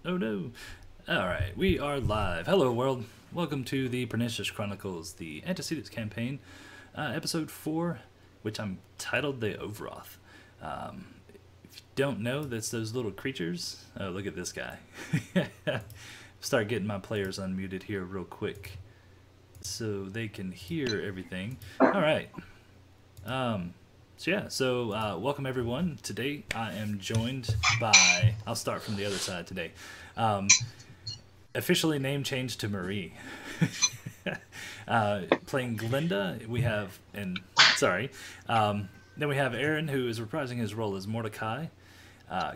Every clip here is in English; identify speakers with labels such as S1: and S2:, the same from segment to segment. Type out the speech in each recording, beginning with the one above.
S1: Oh no. Alright, we are live. Hello world. Welcome to the Pernicious Chronicles, the Antecedents campaign, episode 4, which I'm titled the Ovroth. If you don't know, that's those little creatures. Oh, look at this guy. Start getting my players unmuted here real quick so they can hear everything. Alright. Welcome everyone. Today I am joined by, I'll start from the other side today. Officially name changed to Marie. Playing Glinda, we have, then we have Aaron, who is reprising his role as Mordecai.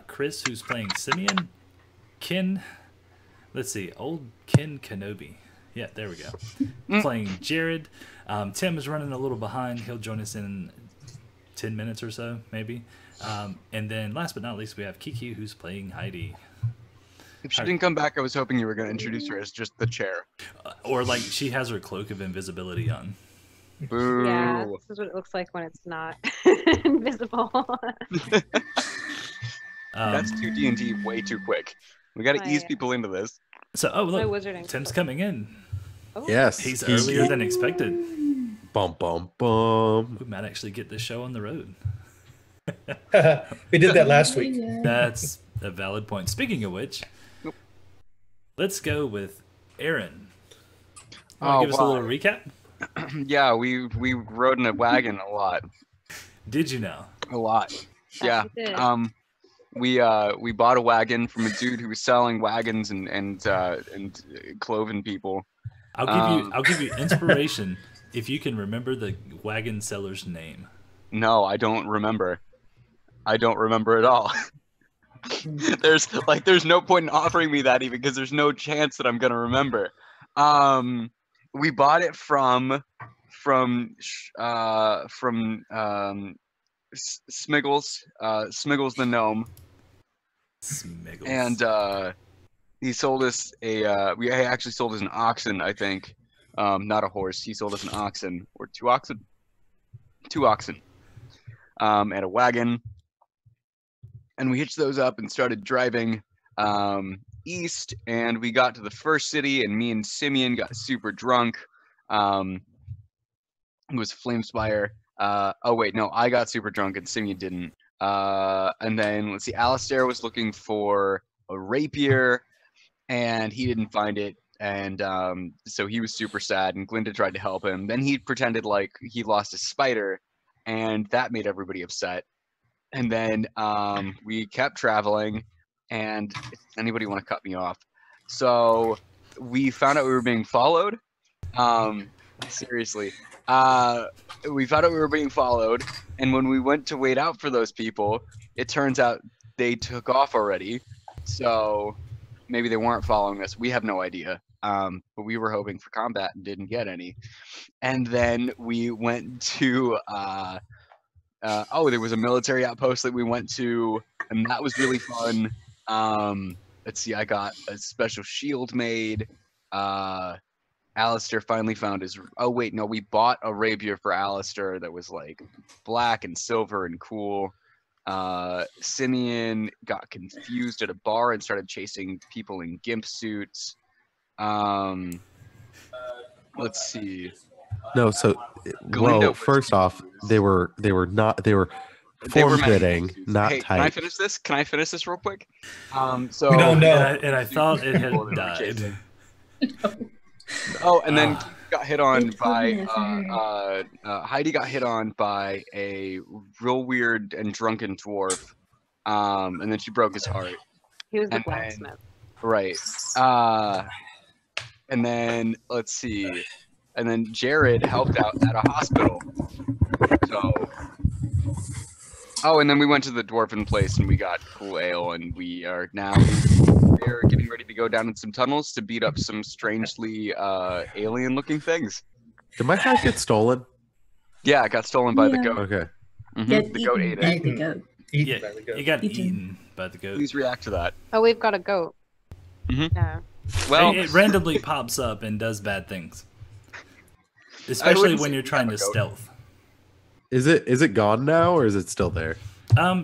S1: Chris, who's playing Simeon. Old Ken Kenobi. Yeah, there we go. Playing Jared. Tim is running a little behind. He'll join us in 10 minutes or so, maybe. And then last but not least, we have Kiki, who's playing Heidi.
S2: If she didn't come back, I was hoping you were going to introduce her as just the chair.
S1: Or like she has her cloak of invisibility on.
S2: Boo.
S3: Yeah, this is what it looks like when it's not invisible.
S2: That's 2D&D way too quick. We got to ease people into this.
S1: So, look, Tim's coming in. Oh. Yes, he's earlier than expected.
S4: Bum, bum, bum.
S1: We might actually get this show on the road.
S5: We did that last week.
S1: That's a valid point. Speaking of which, let's go with Aaron. Give us a little recap?
S2: Yeah, we rode in a wagon a lot.
S1: Did you know?
S2: A lot. Yeah. We bought a wagon from a dude who was selling wagons and cloven people.
S1: I'll give you inspiration if you can remember the wagon seller's name.
S2: No, I don't remember. I don't remember at all. There's no point in offering me that even because there's no chance that I'm gonna remember. We bought it from Smiggles, Smiggles the gnome.
S1: Smiggles.
S2: And he sold us we actually sold us an oxen, I think. Not a horse. He sold us an oxen or two oxen. And a wagon. And we hitched those up and started driving east, and we got to the first city, and me and Simeon got super drunk. It was Flamespire. I got super drunk and Simeon didn't. And then, let's see, Alistair was looking for a rapier, and he didn't find it. And so he was super sad, and Glinda tried to help him. Then he pretended like he lost his spider, and that made everybody upset. And then we kept traveling, and anybody want to cut me off? So we found out we were being followed. Seriously. We found out we were being followed, and when we went to wait out for those people, it turns out they took off already. So maybe they weren't following us. We have no idea. But we were hoping for combat and didn't get any. And then we went to there was a military outpost that we went to, and that was really fun. Let's see, I got a special shield made. Alistair finally found his... Oh, wait, no, we bought a rapier for Alistair that was, like, black and silver and cool. Simeon got confused at a bar and started chasing people in gimp suits. Let's see.
S4: No, so first off, they were form-fitting, not tight.
S2: Can I finish this? Can I finish this real quick? So
S5: we don't know.
S1: And I thought it had died.
S2: Oh, and then got hit on by Heidi got hit on by a real weird and drunken dwarf, and then she broke his heart.
S3: He was the blacksmith.
S2: Right. And then let's see. And then Jared helped out at a hospital. And then we went to the dwarven place and we got cool ale, and we're getting ready to go down in some tunnels to beat up some strangely alien-looking things.
S4: Did my hat get stolen?
S2: Yeah, it got stolen by the goat.
S4: Okay.
S2: The goat ate it.
S5: Eaten by the goat.
S1: You got eaten by the goat.
S2: Please react to that.
S3: Oh, we've got a goat.
S2: Mm-hmm.
S1: Well, it randomly pops up and does bad things, especially when you're trying to stealth.
S4: Is it gone now, or is it still there?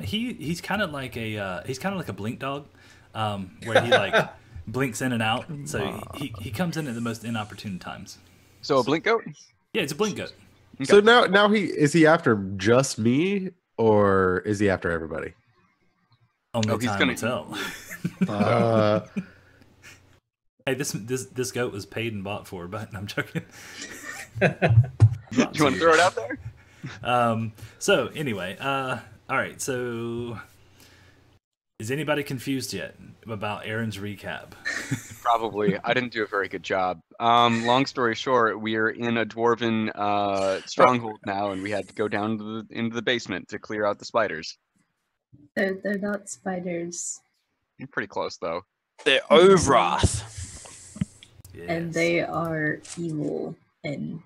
S1: He's kind of like a blink dog. where he like blinks in and out. So he comes in at the most inopportune times.
S2: So a blink goat?
S1: Yeah, it's a blink goat.
S2: Okay.
S4: So now is he after just me or is he after everybody?
S1: Only
S2: he's
S1: time
S2: gonna
S1: will tell.
S4: Uh,
S1: Hey, this goat was paid and bought for, but I'm joking.
S2: Do you want to throw it out there?
S1: So anyway, all right. So is anybody confused yet about Aaron's recap?
S2: Probably. I didn't do a very good job. Long story short, we are in a dwarven stronghold now, and we had to go down into the basement to clear out the spiders.
S6: They're not spiders.
S2: You're pretty close, though.
S7: They're Ovroth.
S6: And they are evil and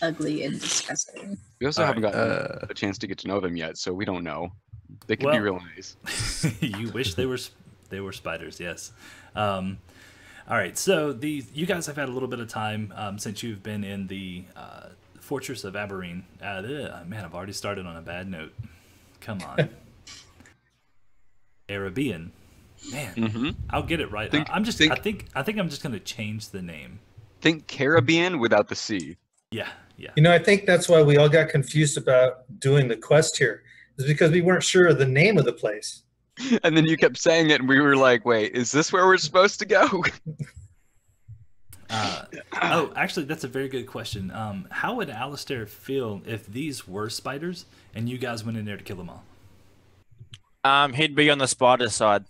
S6: ugly and disgusting.
S2: We also
S1: All
S2: haven't
S1: right,
S2: gotten a chance to get to know them yet, so we don't know. They could be real nice.
S1: You wish they were spiders, yes. All right, so you guys have had a little bit of time since you've been in the Fortress of Arabein. Man, I've already started on a bad note. Come on. Arabein. Man, I'll get it right. I think I'm just gonna change the name.
S2: Think Caribbean without the C.
S1: Yeah.
S5: You know, I think that's why we all got confused about doing the quest here. Is because we weren't sure of the name of the place.
S2: And then you kept saying it, and we were like, wait, is this where we're supposed to go?
S1: Oh, actually, that's a very good question. How would Alistair feel if these were spiders and you guys went in there to kill them all?
S7: He'd be on the spider side.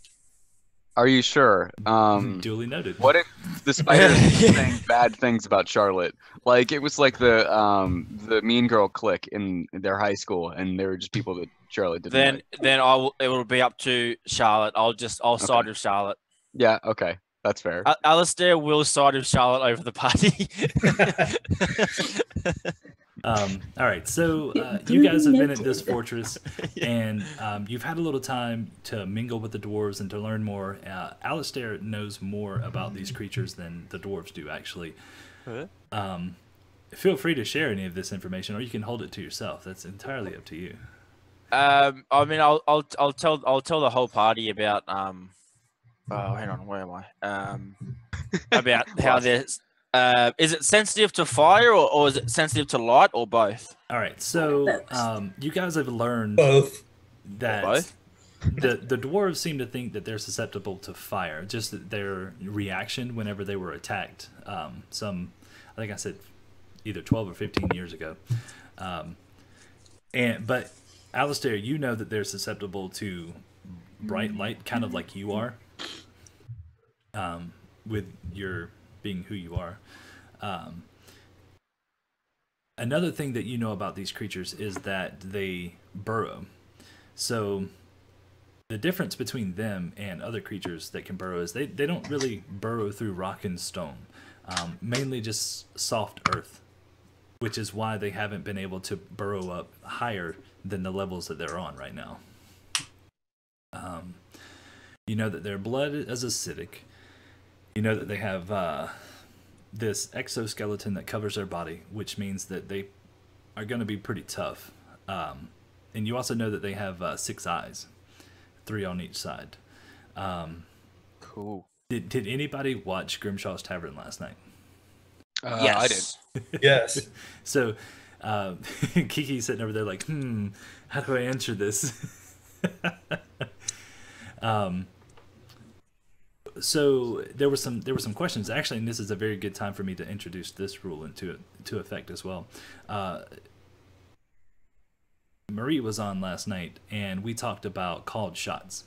S2: Are you sure?
S1: Duly noted.
S2: What if the spiders were saying bad things about Charlotte? Like it was like the Mean Girl clique in their high school, and they were just people that Charlotte didn't like.
S7: Then it will be up to Charlotte. I'll side with Charlotte.
S2: Yeah, okay. That's fair.
S7: Alistair will side with Charlotte over the party.
S1: All right, so you guys have been at this fortress, and you've had a little time to mingle with the dwarves and to learn more. Alistair knows more about these creatures than the dwarves do, actually. Feel free to share any of this information, or you can hold it to yourself. That's entirely up to you.
S7: I mean, I'll tell the whole party about oh, hang on, where am I? About how there's. Is it sensitive to fire or is it sensitive to light or both?
S1: All right, so you guys have learned
S5: Both.
S1: that
S7: Both?
S1: the dwarves seem to think that they're susceptible to fire, just that their reaction whenever they were attacked. I think I said either 12 or 15 years ago. But Alistair, you know that they're susceptible to bright light, kind of like you are, with your being who you are. Another thing that you know about these creatures is that they burrow. So the difference between them and other creatures that can burrow is they don't really burrow through rock and stone, mainly just soft earth, which is why they haven't been able to burrow up higher than the levels that they're on right now. You know that their blood is acidic. You know that they have this exoskeleton that covers their body, which means that they are going to be pretty tough. And you also know that they have 6 eyes, 3 on each side.
S7: Cool.
S1: Did anybody watch Grimshaw's Tavern last night?
S7: Yes.
S2: I did.
S5: Yes.
S1: So Kiki's sitting over there like, how do I answer this? So there were some questions actually, and this is a very good time for me to introduce this rule into effect as well. Marie was on last night, and we talked about called shots.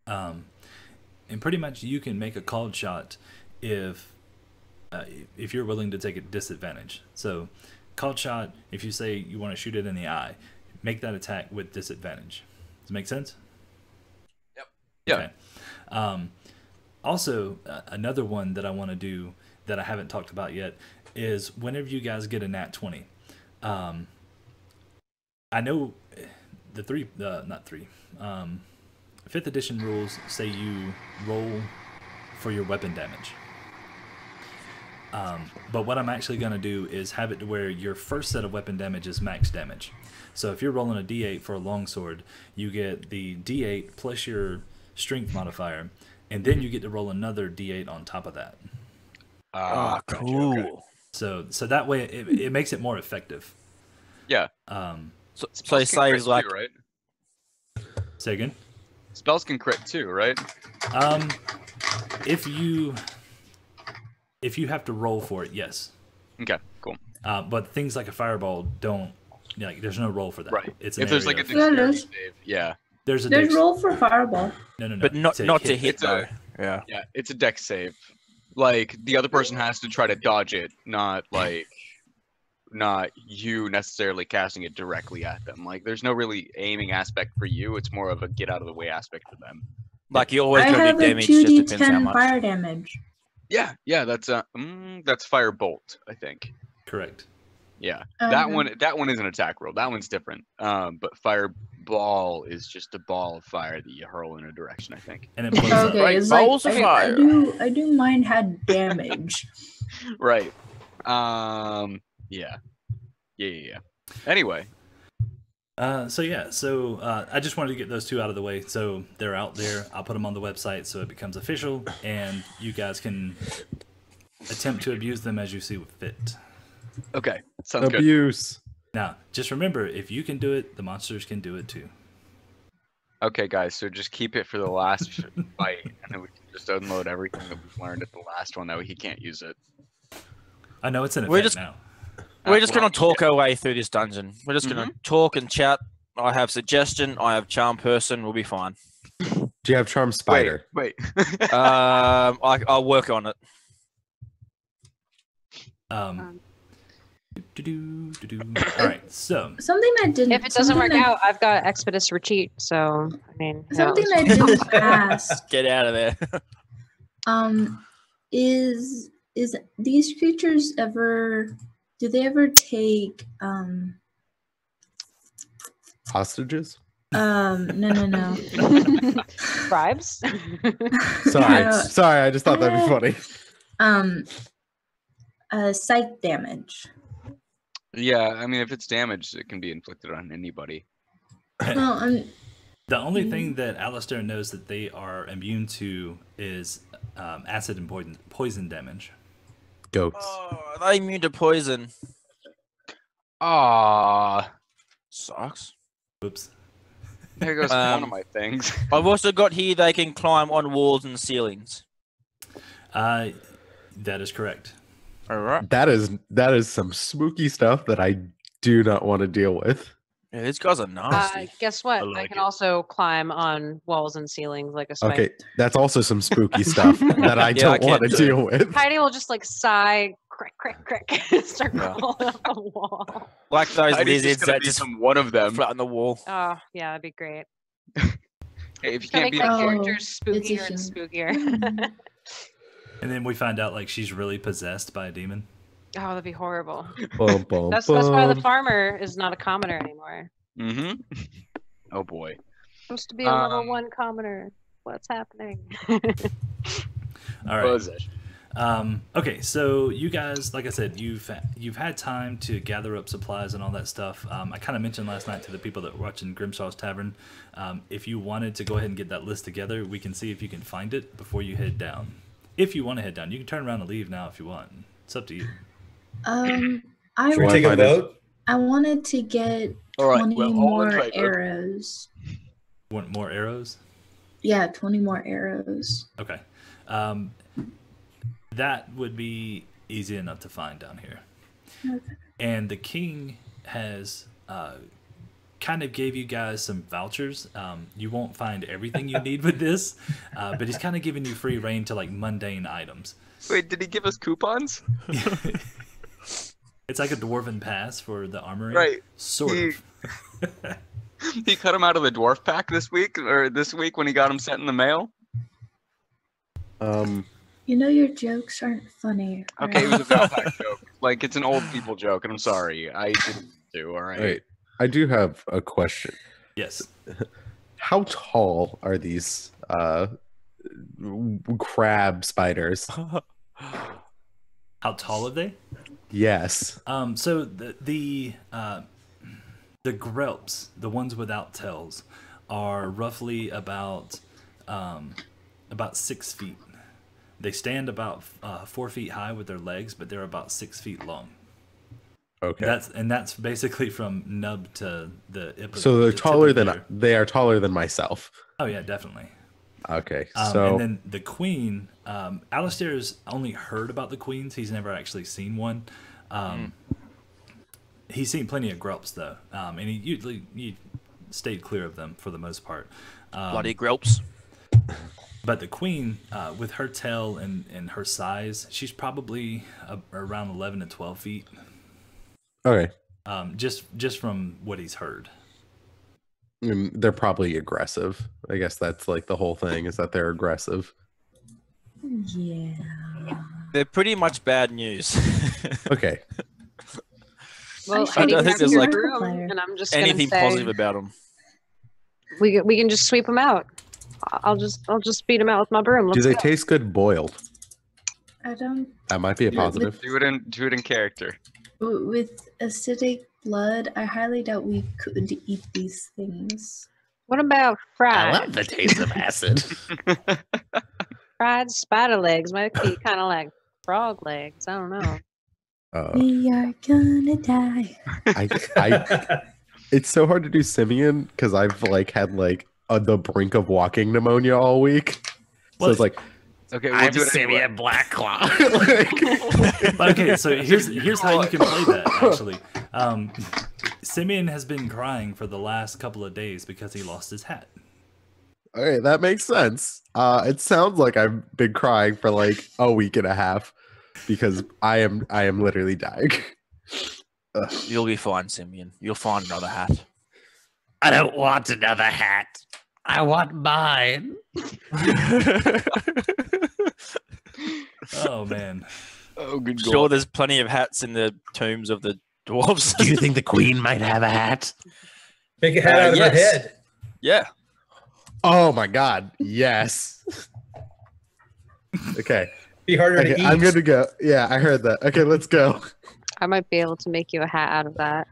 S1: And pretty much you can make a called shot if you're willing to take a disadvantage. So called shot, if you say you want to shoot it in the eye, make that attack with disadvantage. Does it make sense?
S2: Yep. Yeah.
S1: Okay. Also, another one that I want to do that I haven't talked about yet is whenever you guys get a nat 20. I know the 5th edition rules say you roll for your weapon damage. But what I'm actually going to do is have it to where your first set of weapon damage is max damage. So if you're rolling a d8 for a longsword, you get the d8 plus your strength modifier, and then you get to roll another d8 on top of that.
S7: Oh,
S2: Gotcha,
S7: cool.
S2: okay.
S1: So that way it makes it more effective.
S2: Yeah.
S7: So
S2: Spells
S7: he
S2: can crit
S7: says like,
S2: too, right?
S1: Say again.
S2: Spells can crit too, right?
S1: If you have to roll for it, yes.
S2: Okay, cool.
S1: But things like a fireball don't. Like, there's no roll for that.
S2: Right.
S1: It's an
S2: If there's like
S1: area
S2: a
S1: of-
S2: dexterity save, yeah.
S1: there's
S6: roll for fireball.
S1: No.
S7: but not to hit
S2: It's a-
S7: though. Yeah.
S2: Yeah, it's a dex save. Like the other person has to try to dodge it, not you necessarily casting it directly at them. Like there's no really aiming aspect for you. It's more of a get out of the way aspect for them.
S7: Like you always
S6: I
S7: gotta
S6: have
S7: do
S6: a
S7: damage. Just depends how
S6: 2d10
S7: much.
S6: fire damage.
S2: Yeah, that's fire bolt, I think.
S1: Correct.
S2: Yeah.
S6: Okay.
S2: That one is an attack roll. That one's different. But fireball is just a ball of fire that you hurl in a direction, I think.
S1: And it blows up.
S6: Okay,
S7: Right,
S6: it's
S7: balls
S6: like
S7: of
S6: I
S7: fire.
S6: do mine had damage.
S2: Right. Yeah. Anyway,
S1: So I just wanted to get those two out of the way, so they're out there. I'll put them on the website so it becomes official, and you guys can attempt to abuse them as you see fit.
S2: okay. Sounds good.
S4: Abuse.
S1: Now, just remember, if you can do it, the monsters can do it too.
S2: Okay, guys, so just keep it for the last fight, and then we can just unload everything that we've learned at the last one. That way he can't use it.
S1: I know it's an
S7: We're
S1: effect
S7: just-
S1: now.
S7: We're just
S2: Well,
S7: gonna talk our way through this dungeon. We're just gonna talk and chat. I have suggestion. I have charm person. We'll be fine.
S4: Do you have charm spider?
S2: Wait.
S7: I'll work on it.
S1: All right, so
S6: Something I didn't.
S3: If it doesn't work
S6: something I-
S3: out, I've got Expeditious Retreat. So I mean, who
S6: something
S3: knows?
S6: I didn't ask.
S7: Get out of there.
S6: Is these creatures ever? Do they ever take
S4: Hostages?
S6: No.
S3: Bribes.
S4: Sorry, sorry. I just thought that'd be funny.
S6: Psych damage.
S2: Yeah, I mean, if it's damaged, it can be inflicted on anybody.
S6: Well,
S1: the only thing that Alistair knows that they are immune to is acid and poison damage.
S4: Goats.
S7: Oh, are they immune to poison?
S2: Ah,
S7: Sucks.
S1: Oops.
S2: there goes one of my things.
S7: I've also got here they can climb on walls and ceilings.
S1: That is correct.
S7: All right.
S4: That is some spooky stuff that I do not want to deal with.
S7: Yeah, these guys are nasty.
S3: Guess what?
S2: I
S3: I
S2: like
S3: can
S2: it.
S3: also climb on walls and ceilings like a spike.
S4: Okay, that's also some spooky stuff that I
S7: Yeah, I
S4: don't want to
S7: can't do it.
S4: deal with.
S3: Heidi will just like sigh, crick, and start
S7: Yeah.
S3: crawling up the wall.
S7: Like those
S2: Heidi's
S7: lizards
S2: just gonna
S7: that just
S2: become one of them.
S7: flatten the wall.
S3: Oh, yeah, that'd be great.
S2: Hey, if you
S3: Gonna
S2: can't
S3: make
S2: beat
S3: my
S6: Oh,
S3: characters
S6: it's a
S3: spookier and
S6: human.
S3: spookier.
S1: And then we find out like she's really possessed by a demon.
S3: Oh, that'd be horrible.
S4: Bum, bum,
S3: That's why the
S4: bum.
S3: farmer is not a commoner anymore.
S2: Mm-hmm. Oh boy.
S3: Supposed to be a level
S2: Um,
S3: 1 commoner. What's happening?
S1: All right.
S2: Possession.
S1: Okay, so you guys, like I said, you've had time to gather up supplies and all that stuff. I kind of mentioned last night to the people that were watching Grimshaw's Tavern. If you wanted to go ahead and get that list together, we can see if you can find it before you head down. If you want to head down, you can turn around and leave now if you want. It's up to you.
S6: I
S5: Should we
S4: Why
S5: take a
S4: find it?
S5: vote?
S6: wanted to get
S2: All right,
S6: 20
S2: well, all in
S6: more
S2: favor.
S6: arrows.
S1: Want more arrows?
S6: Yeah, 20 more arrows.
S1: Okay. That would be easy enough to find down here.
S6: Okay.
S1: And the king has kind of gave you guys some vouchers. You won't find everything you need with this, but he's kind of giving you free reign to like mundane items.
S2: Wait, did he give us coupons?
S1: It's like a dwarven pass for the armory.
S2: Right.
S1: Sort
S2: He-
S1: of.
S2: He cut him out of the dwarf pack this week when he got him sent in the mail.
S6: You know your jokes aren't funny.
S2: Okay, it
S6: right?
S2: was a Valpak joke. Like it's an old people joke, and I'm sorry. I didn't do. All right.
S4: Wait, I do have a question.
S1: Yes.
S4: How tall are these crab spiders?
S1: How tall are they?
S4: Yes.
S1: So the grelps, the ones without tails, are roughly about about 6 feet. They stand about 4 feet high with their legs, but they're about 6 feet long.
S4: Okay.
S1: That's basically from nub to the.
S4: So they're
S1: the tip
S4: taller
S1: of
S4: than they are taller than myself.
S1: Oh yeah, definitely.
S4: Okay.
S1: And
S4: So
S1: then the queen, Alistair's only heard about the queens. He's never actually seen one. He's seen plenty of grelps though, and he usually stayed clear of them for the most part.
S7: Bloody grelps.
S1: But the queen, with her tail and her size, she's probably around 11 to 12 feet.
S4: okay.
S1: Just from what he's heard.
S4: They're probably aggressive. I guess that's like the whole thing is that they're aggressive.
S6: Yeah.
S7: They're pretty much bad news.
S4: Okay.
S3: Well,
S7: I don't think there's like
S3: and I'm just gonna
S7: anything
S3: say,
S7: positive about them.
S3: we can just sweep them out. I'll just beat them out with my broom.
S4: Do
S3: Let's
S4: they
S3: go.
S4: taste good boiled?
S6: I don't.
S4: That might be a positive.
S2: Do it in character.
S6: With acidic blood, I highly doubt we could eat these things.
S3: What about fried?
S4: the taste of acid.
S3: Fried spider legs might be kind of like frog legs. I don't know.
S6: We are gonna die.
S4: It's so hard to do simian because I've like had like the brink of walking pneumonia all week. So it's like
S2: Okay, we'll do it anyway.
S4: Black Claw.
S1: Okay, so here's how you can play that. Actually, Simeon has been crying for the last couple of days because he lost his hat.
S4: Okay, that makes sense. It sounds like I've been crying for like a week and a half because I am literally dying. Ugh.
S7: You'll be fine, Simeon. You'll find another hat.
S8: I don't want another hat. I want mine.
S1: Oh man.
S2: Oh, good
S7: Sure,
S2: God.
S7: there's plenty of hats in the tombs of the dwarves.
S8: Do you think the queen might have a hat?
S5: Make a hat out of her
S7: yes.
S5: head.
S7: Yeah.
S4: Oh my god, yes. Okay.
S5: Be harder to
S4: Okay,
S5: eat.
S4: I'm good to go. Yeah, I heard that. Okay, let's go.
S3: I might be able to make you a hat out of that.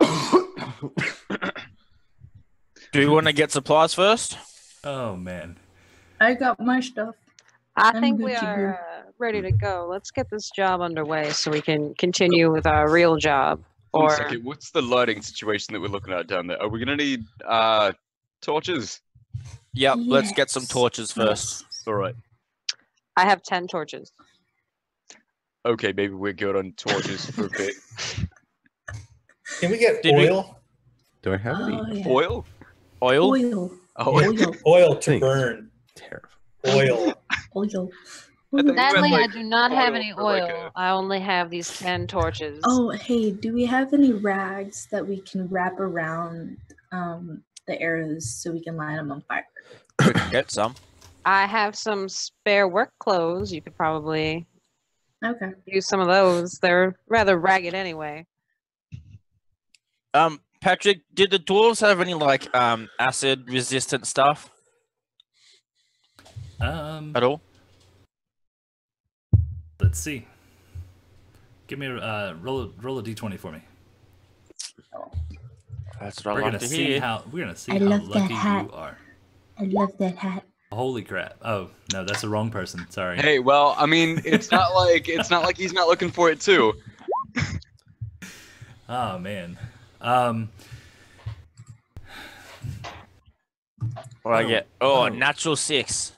S7: Do you want to get supplies first?
S1: Oh man.
S6: I got my stuff.
S3: I
S6: I'm
S3: think
S6: good
S3: we
S6: to
S3: are ready to go. Let's get this job underway so we can continue with our real job.
S2: One
S3: Or
S2: second, what's the lighting situation that we're looking at down there? Are we gonna need torches?
S7: Yep, let's get some
S6: Yes.
S7: torches first.
S2: All right.
S3: I have 10 torches.
S2: Okay, maybe we're good on torches for a bit.
S5: Can we get
S7: Did we-
S5: oil?
S4: Do I have any?
S6: Oh, yeah.
S2: Oil?
S7: Oil?
S6: Oil.
S2: Oh,
S6: Oil.
S5: Oil to
S4: Thanks.
S5: burn.
S4: Terrible.
S5: Oil.
S6: Oil.
S2: I think we
S3: Sadly,
S2: went,
S3: I do not have
S2: oil
S3: any
S2: for, like,
S3: oil. I only have these 10 torches.
S6: Oh, hey, do we have any rags that we can wrap around the arrows so we can light them on fire?
S7: We can get some.
S3: I have some spare work clothes. You could probably
S6: Okay.
S3: use some of those. They're rather ragged anyway.
S7: Patrick, did the dwarves have any like acid resistant stuff at all?
S1: Let's see. Give me a roll a d20 for me.
S7: That's what
S1: We're
S7: I
S1: gonna
S7: like to
S1: see
S7: hear.
S1: how
S6: I
S1: how
S6: love that
S1: lucky
S6: hat.
S1: you are.
S6: I love that hat.
S1: Holy crap! Oh no, that's the wrong person. Sorry.
S2: Hey, well, I mean, it's not like he's not looking for it too.
S1: Oh man.
S7: What I get? Oh, natural 6.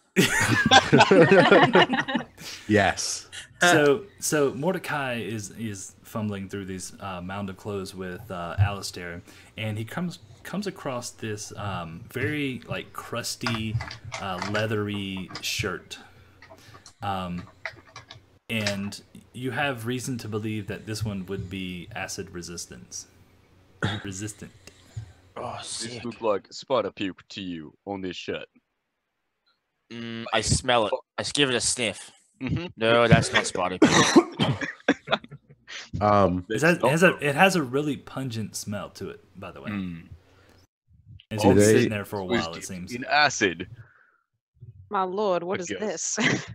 S4: Yes.
S1: So Mordecai is fumbling through these mound of clothes with Alistair, and he comes across this very like crusty, leathery shirt, and you have reason to believe that this one would be acid resistant.
S7: Oh,
S2: This
S7: sick.
S2: look like spider puke to you on this shirt.
S7: I smell it. Let's give it a sniff.
S2: Mm-hmm.
S7: No, that's not spider.
S1: It has a really pungent smell to it, by the way. It's
S4: Do
S1: been
S4: they-
S1: sitting there for a while, it seems.
S2: In acid.
S3: My lord, what is
S2: Yes.
S3: this?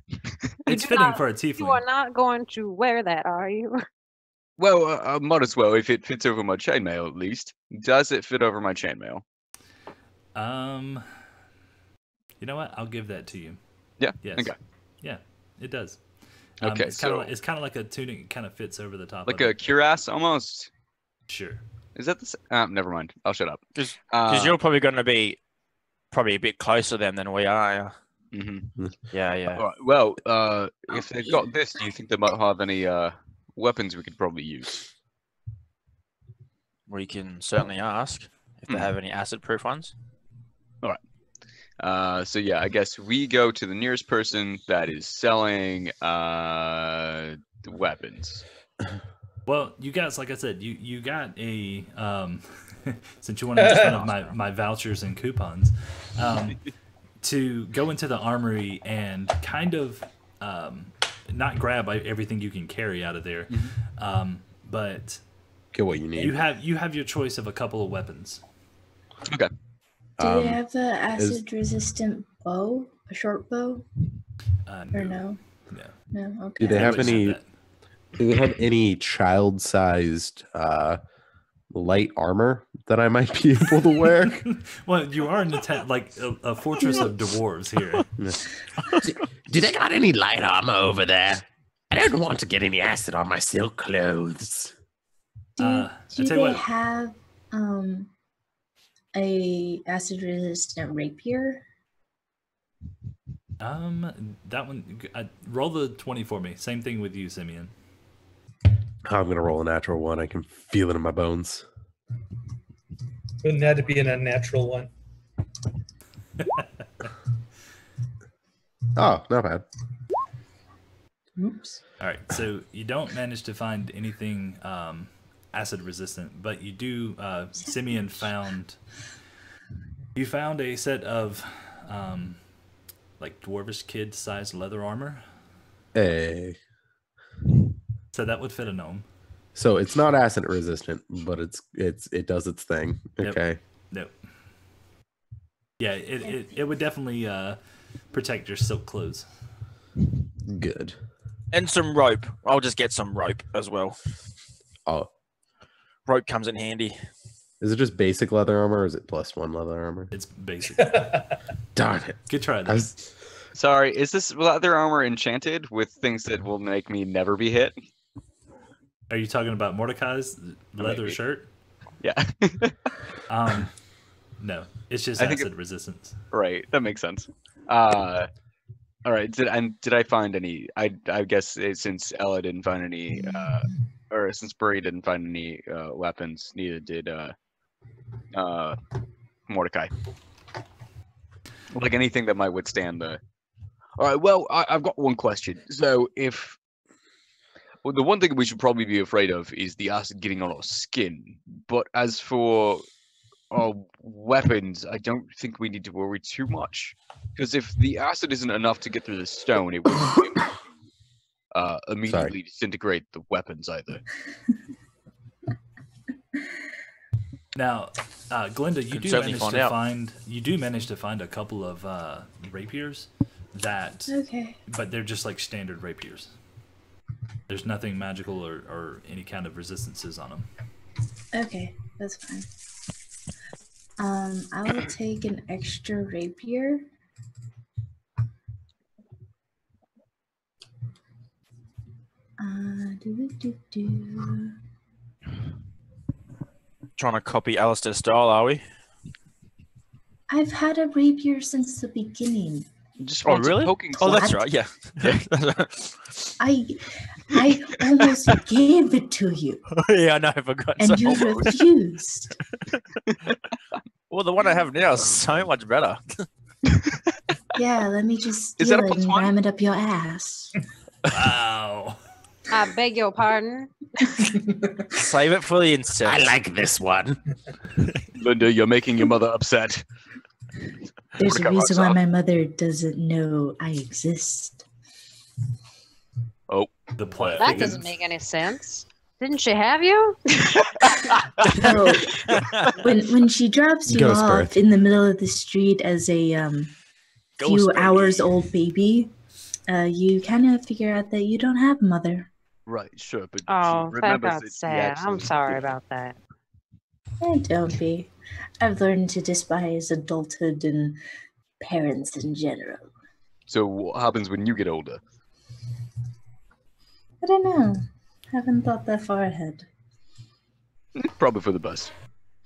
S1: It's
S3: do
S1: fitting
S3: not-
S1: for a
S3: You are
S1: tiefling.
S3: not going to wear that, are you?
S2: Well, I might as well if it fits over my chainmail at least. Does it fit over my chainmail?
S1: You know what? I'll give that to you.
S2: Yeah.
S1: Yes.
S2: Okay.
S1: Yeah, it does.
S2: Okay,
S1: it's kind
S2: so
S1: of like a tunic. It kind of fits over the top.
S2: like
S1: of
S2: a
S1: it.
S2: cuirass almost.
S1: Sure.
S2: Is that the? Never mind. I'll shut up.
S7: Because you're probably going to be a bit closer than we are.
S2: Mm-hmm.
S7: Yeah. Yeah.
S2: All right, well, if they've got this, do you think they might have any weapons we could probably use?
S7: We can certainly ask if they
S2: Hmm.
S7: have any acid-proof ones.
S2: So yeah, I guess we go to the nearest person that is selling weapons.
S1: Well, you guys, like I said, you got a since you want to make fun of my vouchers and coupons, to go into the armory and kind of not grab everything you can carry out of there, but
S4: Get what you need.
S1: you have your choice of a couple of weapons.
S2: Okay.
S6: Do they have the acid-resistant bow? A short bow? Or no?
S1: No.
S6: No. Okay.
S4: Do they have
S1: wouldn't have
S4: any?
S1: that.
S4: Do they have any child-sized light armor that I might be able to wear?
S1: Well, you are in a fortress of dwarves here.
S8: Do they got any light armor over there? I don't want to get any acid on my silk clothes.
S6: Do
S1: I'll tell you
S6: they
S1: what.
S6: have a acid-resistant rapier?
S1: That one. Roll the 20 for me. Same thing with you, Simeon.
S4: I'm gonna roll a natural one. I can feel it in my bones.
S5: Wouldn't that be an unnatural one?
S4: Oh, not bad.
S6: Oops.
S1: All right, so you don't manage to find anything acid resistant, but you do. Simeon found. You found a set of like dwarvish kid-sized leather armor.
S4: Hey.
S1: So that would fit a gnome.
S4: So it's not acid resistant, but it does its thing.
S1: Yep.
S4: Okay.
S1: Nope. Yeah, it would definitely protect your silk clothes.
S4: Good.
S7: And some rope. I'll just get some rope as well.
S4: Oh,
S7: Rope comes in handy.
S4: is it just basic leather armor, or is it +1 leather armor?
S1: It's basic.
S4: Darn it!
S1: Good try,
S4: I
S1: though.
S4: was,
S2: Sorry, is this leather armor enchanted with things that will make me never be hit?
S1: Are you talking about Mordecai's leather
S2: Maybe.
S1: shirt?
S2: Yeah.
S1: No, it's just
S2: I think
S1: acid resistance.
S2: Right, that makes sense. All right. Did I find any? I guess since Ella didn't find any, or since Bree didn't find any weapons, neither did Mordecai. Like anything that might withstand the. All right. Well, I've got one question. So well, the one thing we should probably be afraid of is the acid getting on our skin. But as for weapons, I don't think we need to worry too much. Because if the acid isn't enough to get through the stone, it wouldn't immediately disintegrate the weapons either.
S1: Now, Glinda, you
S7: Could
S1: do
S7: certainly
S1: manage
S7: find
S1: to
S7: out.
S1: find a couple of rapiers that,
S6: Okay.
S1: but they're just like standard rapiers. There's nothing magical or any kind of resistances on them.
S6: Okay, that's fine. I will take an extra rapier. Do.
S7: Trying to copy Alistair's style, are we?
S6: I've had a rapier since the beginning.
S2: Just
S7: Oh,
S2: wants a
S7: really?
S2: poking
S7: Oh,
S2: slap.
S7: that's right. Yeah.
S6: I almost gave it to you,
S7: Yeah, I know. I forgot.
S6: and you refused.
S7: Well, the one I have now is so much better.
S6: Yeah, let me just
S2: Is
S6: steal
S2: that a
S6: it and
S2: +1?
S6: ram it up your ass.
S1: Wow.
S3: I beg your pardon.
S7: Save it for the incest.
S8: I like this one.
S2: Linda, you're making your mother upset.
S6: There's a
S2: Mordecai
S6: reason why
S2: rocks
S6: my mother doesn't know I exist.
S1: The plot
S3: That
S1: thickens.
S3: doesn't make any sense. Didn't she have you?
S6: No, when she drops you
S4: Ghost
S6: off
S4: birth.
S6: in the middle of the street as a
S7: Ghost
S6: few
S7: baby.
S6: hours old baby, you kind of figure out that you don't have a mother.
S2: Right, sure, but
S3: Oh, that
S2: remembers
S3: got
S2: that she
S3: sad. I'm
S2: actually
S3: sorry
S2: did.
S3: about that.
S6: Don't be. I've learned to despise adulthood and parents in general.
S2: So what happens when you get older?
S6: I don't know. Haven't thought that far ahead.
S2: Probably for the best.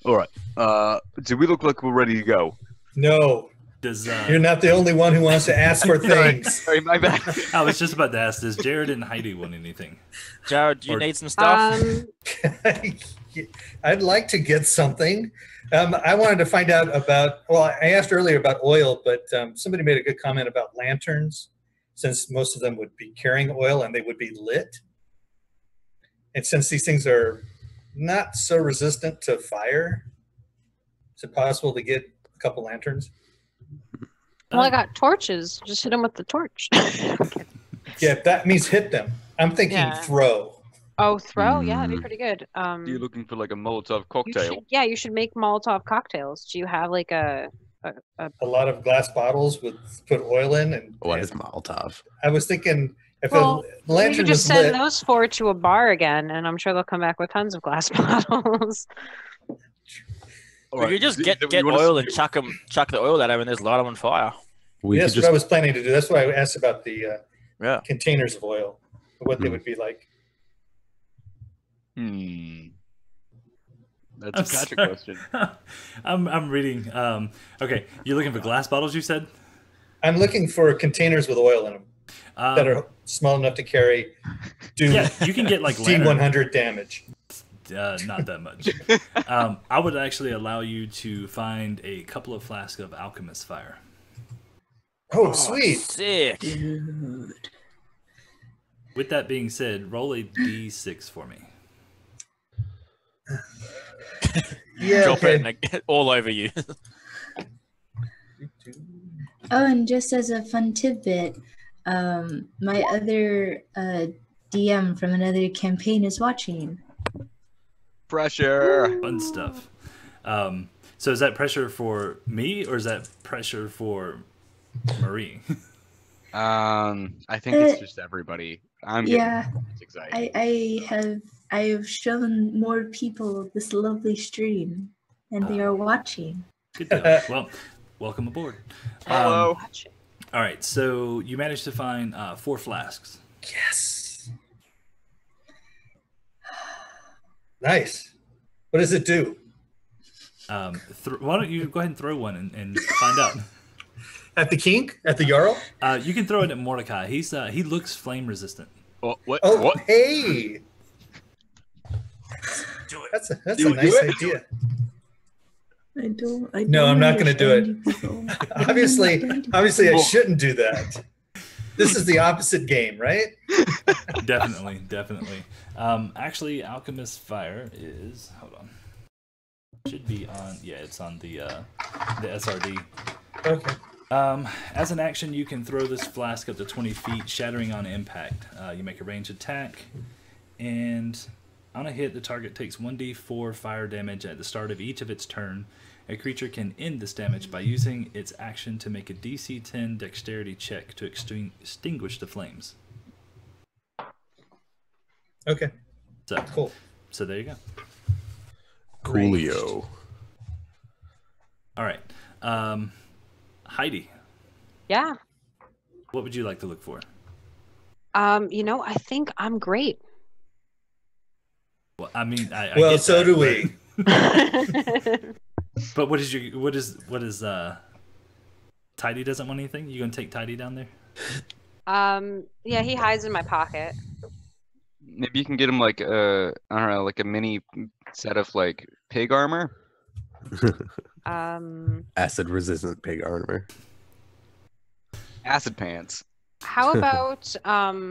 S2: All right. Do we look like we're ready to go?
S5: No,
S1: Does
S5: you're not the only one who wants to ask for things.
S2: Sorry, my bad.
S1: I was just about to ask, does Jared and Heidi want anything?
S7: Jared, do you
S1: Or-
S7: need some stuff?
S5: I'd like to get something. I wanted to find out about, well, I asked earlier about oil, but somebody made a good comment about lanterns, since most of them would be carrying oil and they would be lit. And since these things are not so resistant to fire, is it possible to get a couple lanterns?
S3: Well, I got torches. Just hit them with the torch.
S5: Yeah, that means hit them. I'm thinking
S3: Yeah.
S5: throw.
S3: Oh, throw? Yeah, that'd be
S4: Mm.
S3: pretty good.
S2: You're looking for like a Molotov
S3: You
S2: cocktail.
S3: should, yeah, you should make Molotov cocktails. Do you have like a
S5: A lot of glass bottles with put oil in, and
S4: What is Molotov?
S5: I was thinking if
S3: Well,
S5: a
S3: we
S5: lantern
S3: could just
S5: was
S3: send
S5: lit,
S3: those four to a bar again, and I'm sure they'll come back with tons of glass bottles.
S2: All
S7: We could just get oil and chuck the oil at them and just light them on fire.
S4: We
S5: that's
S4: could
S5: what I
S4: just
S5: was planning to do. That's why I asked about the
S7: Yeah.
S5: containers of oil, what they
S4: Hmm.
S5: would be like.
S2: That's
S1: I'm
S2: a gotcha
S1: sorry.
S2: question.
S1: I'm reading. Okay, you're looking for glass bottles, you said?
S5: I'm looking for containers with oil in them that are small enough to carry
S1: Yeah, you can get like lantern.
S5: D100 damage.
S1: Not that much. I would actually allow you to find a couple of flasks of alchemist fire.
S5: Oh, sweet.
S7: Sick.
S6: Dude.
S1: With that being said, roll a d6 for me.
S5: Yeah,
S7: Drop
S5: okay.
S7: it and all over you.
S6: Oh, and just as a fun tidbit, my other DM from another campaign is watching.
S2: Pressure.
S1: Fun stuff. So is that pressure for me or is that pressure for Marie?
S2: I think it's just everybody. I'm getting
S6: Yeah,
S2: anxiety.
S6: I have shown more people this lovely stream, and they are watching.
S1: Good deal. Well, welcome aboard.
S2: Hello.
S1: All right, so you managed to find 4 flasks.
S5: Yes. Nice. What does it do?
S1: Why don't you go ahead and throw one and find out?
S5: At the king? At the Jarl?
S1: You can throw it at Mordecai. He looks flame resistant.
S2: What?
S5: Oh,
S2: What?
S5: hey.
S7: Do it.
S5: That's a
S2: Do
S5: nice
S2: it.
S5: idea.
S6: I don't.
S5: No, I'm not gonna do it. Obviously, I
S2: Well-
S5: shouldn't do that. This is the opposite game, right?
S1: Definitely. Actually, alchemist fire is. Hold on. Should be on. Yeah, it's on the SRD.
S5: Okay.
S1: As an action, you can throw this flask up to 20 feet, shattering on impact. You make a ranged attack, and on a hit, the target takes 1d4 fire damage at the start of each of its turn. A creature can end this damage by using its action to make a DC 10 dexterity check to extinguish the flames.
S5: Okay.
S1: So,
S5: Cool.
S1: so there you go.
S4: Coolio.
S1: All right. Heidi,
S3: Yeah.
S1: what would you like to look for?
S3: I think I'm great.
S1: Well, I mean, I
S5: Well,
S1: get
S5: so
S1: that,
S5: do we.
S1: But what is Tidy doesn't want anything? You gonna take Tidy down there?
S3: Yeah, he hides in my pocket.
S2: Maybe you can get him like I don't know, like a mini set of like pig armor.
S4: Acid resistant pig armor.
S2: Acid pants.
S3: How about a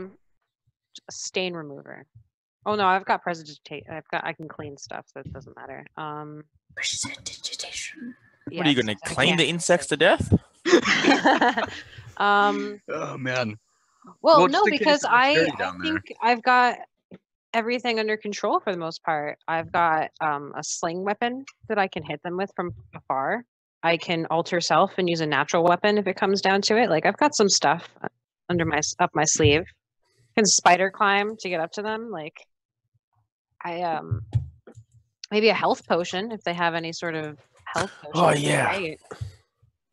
S3: stain remover? Oh no, I've got prestidigitation. I can clean stuff, so it doesn't matter.
S6: Prestidigitation.
S7: What are you
S3: yes,
S7: going to
S3: I
S7: clean
S3: can.
S7: the insects to death?
S2: Oh man.
S3: Well,
S2: Well,
S3: no,
S2: just in case
S3: because
S2: it looks
S3: I
S2: dirty down there.
S3: think I've got everything under control for the most part. I've got a sling weapon that I can hit them with from afar. I can alter self and use a natural weapon if it comes down to it. Like I've got some stuff up my sleeve. I can spider climb to get up to them. Like I maybe a health potion if they have any sort of health potion.
S7: Oh,
S3: would be
S7: yeah.
S3: great.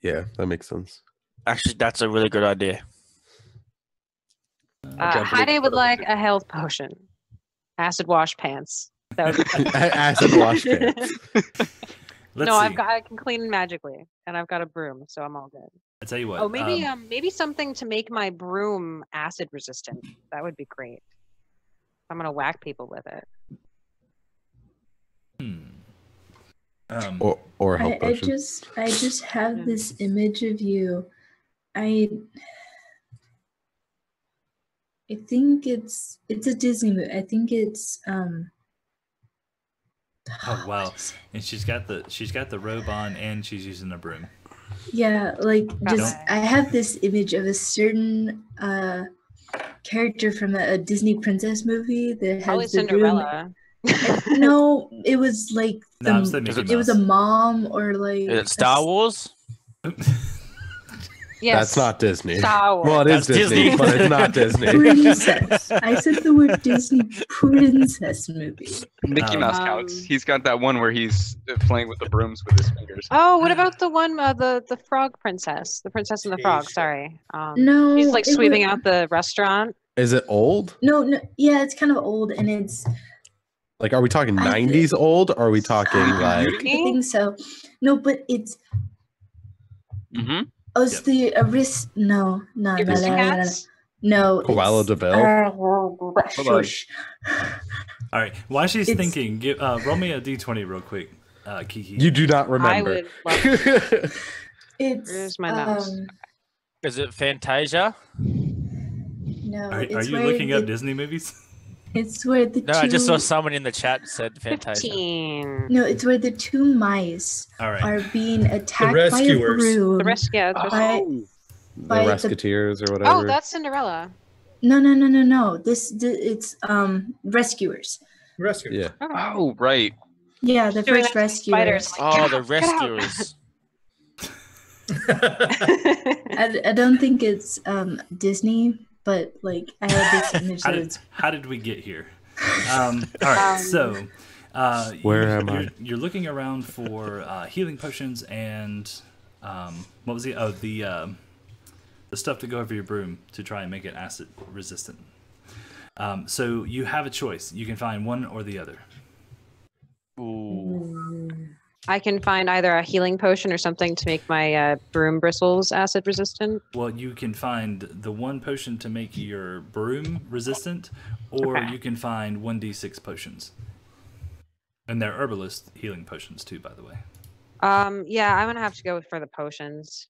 S4: Yeah, that makes sense.
S7: Actually, that's a really good idea.
S3: Heidi would like a health potion. Acid wash pants. That would be
S4: Acid wash pants.
S1: Let's
S3: no,
S1: see.
S3: I can clean magically, and I've got a broom, so I'm all good.
S1: I tell you what.
S3: Oh, maybe something to make my broom acid resistant. That would be great. I'm gonna whack people with it.
S4: Or a health
S6: I
S4: potion.
S6: just have this image of you. I think it's a Disney movie. I think it's
S1: Oh wow! And she's got the robe on, and she's using a broom.
S6: yeah, like just
S3: Don't-
S6: I have this image of a certain character from a Disney princess movie that
S3: Probably
S6: has the broom.
S3: Cinderella.
S6: No, it was like
S1: No, I'm saying Mickey
S6: it was a
S1: Mouse.
S6: mom or like
S7: Is it Star Wars?
S3: Yes.
S4: That's not Disney.
S3: Star Wars.
S4: Well, it is
S7: That's
S4: Disney,
S7: Disney.
S4: but it's not Disney.
S6: princess. I said the word Disney princess movie.
S2: Mickey Mouse counts.
S3: Um,
S2: He's got that one where he's playing with the brooms with his fingers.
S3: Oh, what about the one the frog princess? The princess and the frog,
S5: Asia.
S3: sorry.
S6: No,
S3: She's like
S6: it
S3: sweeping
S6: wa-
S3: out the restaurant.
S4: Is it old?
S6: No, yeah, it's kind of old, and it's
S4: Like, are we talking
S6: I thi-
S4: 90s old? Or are we talking like?
S6: I think so. No, but it's
S2: Mm-hmm.
S6: oh, it's the wrist. No, no, no, no, no, no, no.
S3: Aristocats?
S6: No,
S4: Cruella
S6: it's-
S4: de Vil?
S2: on.
S6: Shush.
S1: All right. While she's
S6: It's-
S1: thinking, roll me a d20 real quick, Kiki.
S4: You do not
S3: I
S4: remember.
S3: would love
S6: It's
S3: Where's my mouse?
S7: Is it Fantasia?
S6: No,
S1: Are
S6: it's
S1: you
S6: where
S1: looking up
S6: the-
S1: Disney movies?
S6: It's where the
S7: No,
S6: two.
S7: I just saw someone in the chat said Fantasia.
S3: 15.
S6: No, it's where the two mice
S1: All right.
S6: are being attacked by a
S5: rescuers.
S6: broom.
S3: The rest, yeah. The rest-
S6: by,
S4: The
S6: by the-
S4: Rescuteers or whatever.
S3: Oh, that's Cinderella.
S6: No. It's rescuers.
S5: Rescue.
S4: Yeah.
S3: Okay.
S2: Oh, right.
S6: Yeah, the
S3: Doing
S6: first
S3: that to spiders,
S6: rescuers.
S3: like,
S7: Oh,
S3: "Get
S7: the
S3: out, get out."
S7: rescuers.
S6: I don't think it's Disney, but like I have this image
S1: How
S6: that
S1: did,
S6: it's
S1: how did we get here? All right. So,
S4: Where am I?
S1: You're looking around for healing potions and what was the stuff to go over your broom to try and make it acid resistant. So you have a choice. You can find one or the other.
S7: Ooh.
S3: I can find either a healing potion or something to make my broom bristles acid resistant.
S1: Well, you can find the one potion to make your broom resistant, or
S3: Okay.
S1: you can find 1d6 potions. And they're herbalist healing potions too, by the way.
S3: Yeah, I'm gonna have to go for the potions.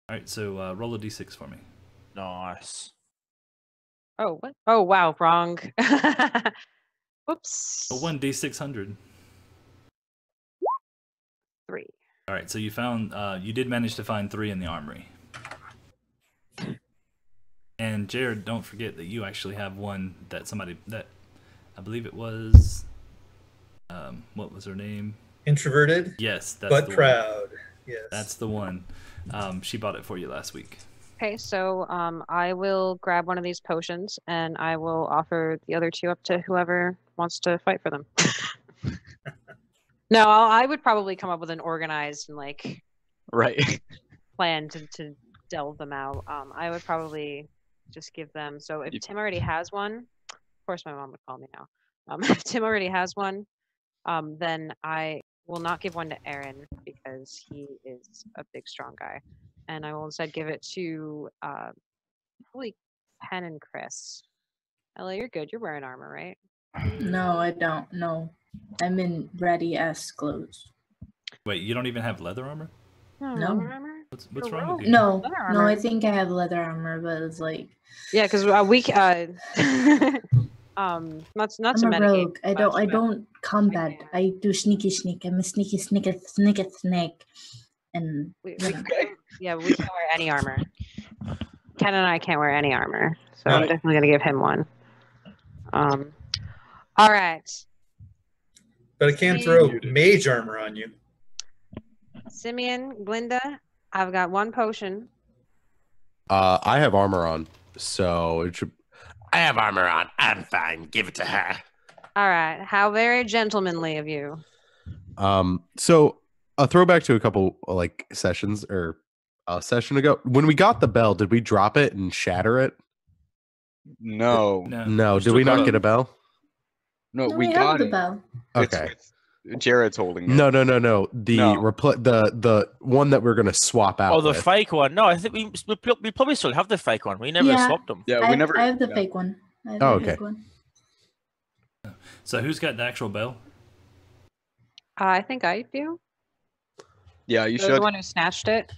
S1: All right, so roll a d6 for me.
S7: Nice.
S3: Oh, what? Oh, wow, wrong. Whoops.
S1: A 1d600.
S3: 3.
S1: All right, so you found you did manage to find 3 in the armory. And Jared, don't forget that you actually have one that I believe it was what was her name?
S5: Introverted,
S1: Yes, that's
S5: but
S1: the one.
S5: proud. Yes.
S1: That's the one. She bought it for you last week.
S3: Okay, so I will grab one of these potions and I will offer the other 2 up to whoever wants to fight for them. No, I would probably come up with an organized and like
S2: Right.
S3: plan to delve them out. I would probably just give them. So if Tim already has one, of course my mom would call me now. If Tim already has one, then I will not give one to Aaron because he is a big strong guy, and I will instead give it to probably Pen and Chris. Ella, you're good. You're wearing armor, right?
S6: no, I don't. No, I'm in ratty ass clothes.
S1: Wait, you don't even have leather armor?
S6: No.
S3: leather armor.
S1: What's wrong with you?
S6: No,
S3: Leather
S6: no,
S3: armor.
S6: I think I have leather armor, but it's like
S3: Yeah, because not
S6: I'm
S3: to
S6: a
S3: metagame
S6: rogue. I
S3: too much, but-
S6: don't combat.
S3: can't.
S6: I do sneaky sneak. I'm a sneaky snake, and
S3: We
S6: you know.
S3: we can't wear any armor. Ken and I can't wear any armor, so I'm
S5: Right.
S3: definitely gonna give him one. All right,
S5: But I can throw mage armor on you.
S3: Simeon, Glinda, I've got one potion.
S4: I have armor on, so it should.
S8: I have armor on. I'm fine. Give it to her.
S3: All right, how very gentlemanly of you.
S4: So a throwback to a couple like sessions or A session ago. When we got the bell, did we drop it and shatter it?
S2: No,
S4: No. Did
S1: still
S4: we
S1: got
S4: not
S1: it.
S4: get a bell?
S2: no,
S6: No,
S2: we
S6: have
S2: got
S6: the
S2: it.
S6: bell.
S4: Okay.
S2: Jared's holding it.
S4: No. The
S2: No.
S4: the one that we're gonna swap out.
S7: Oh, the
S4: with.
S7: fake one. No, I think we probably still have the fake one. We never
S6: Yeah.
S7: swapped them.
S2: Yeah,
S6: I
S2: we
S6: have,
S2: never.
S6: I have the
S2: yeah.
S6: fake one. I have
S4: Oh,
S6: the
S4: okay.
S6: fake one.
S1: So who's got the actual bell?
S3: I think I do.
S2: Yeah, you
S3: I was
S2: should.
S3: the one who snatched it.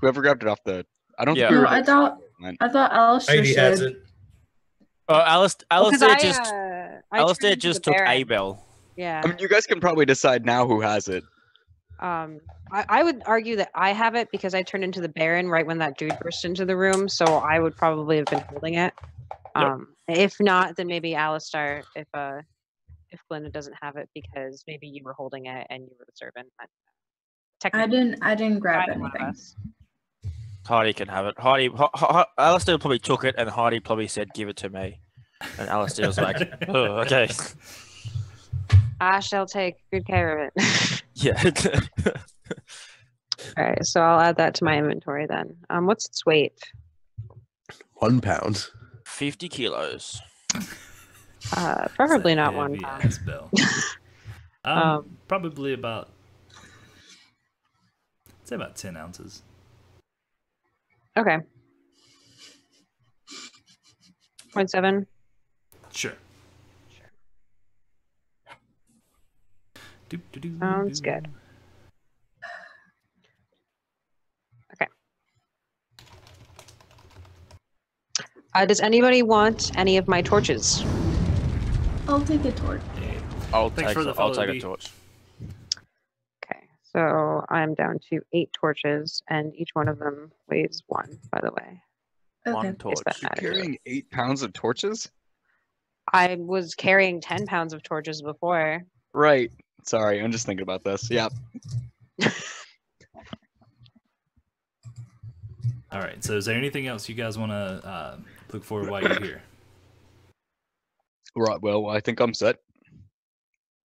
S2: Whoever grabbed it off the. I don't
S7: Yeah.
S2: think we
S6: No,
S2: were.
S6: I thought Alistair
S5: Heidi has
S6: should.
S5: it.
S7: Oh, Alistair
S3: I
S7: just
S3: turned
S7: Alistair
S3: into
S7: just
S3: the
S7: took a
S3: Baron.
S7: bell.
S3: Yeah.
S2: I mean, you guys can probably decide now who has it.
S3: I would argue that I have it because I turned into the Baron right when that dude burst into the room, so I would probably have been holding it. If not, then maybe Alistair, if Glinda doesn't have it because maybe you were holding it and you were the servant.
S6: I didn't grab
S3: Either one of
S6: anything.
S3: us.
S7: Heidi can have it. Alistair probably took it, and Heidi probably said, "Give it to me." And Alistair was like, "Oh, okay."
S3: I shall take good care of it.
S7: Yeah.
S3: All right, so I'll add that to my inventory then. What's its weight?
S4: 1 pound.
S7: 50 kilos.
S3: Preferably
S1: It's a
S3: not 1
S1: heavy
S3: pound.
S1: ass bell. Probably about. Say about 10 ounces.
S3: Okay. 0.7.
S1: Sure.
S3: Sounds good. Okay. Does anybody want any of my torches?
S6: I'll take a torch.
S1: Hey,
S7: I'll
S1: Thanks
S7: take
S1: for the follow,
S7: a
S1: B.
S7: torch.
S3: Okay, so I'm down to 8 torches, and each one of them weighs 1, by the way.
S6: Okay.
S7: One
S3: In case
S7: torch.
S3: that
S2: You're
S3: matters.
S2: carrying 8 pounds of torches?
S3: I was carrying 10 pounds of torches before.
S2: Right. Sorry, I'm just thinking about this. Yeah.
S1: All right. So, is there anything else you guys want to look for while you're here?
S2: Right. Well, I think I'm set.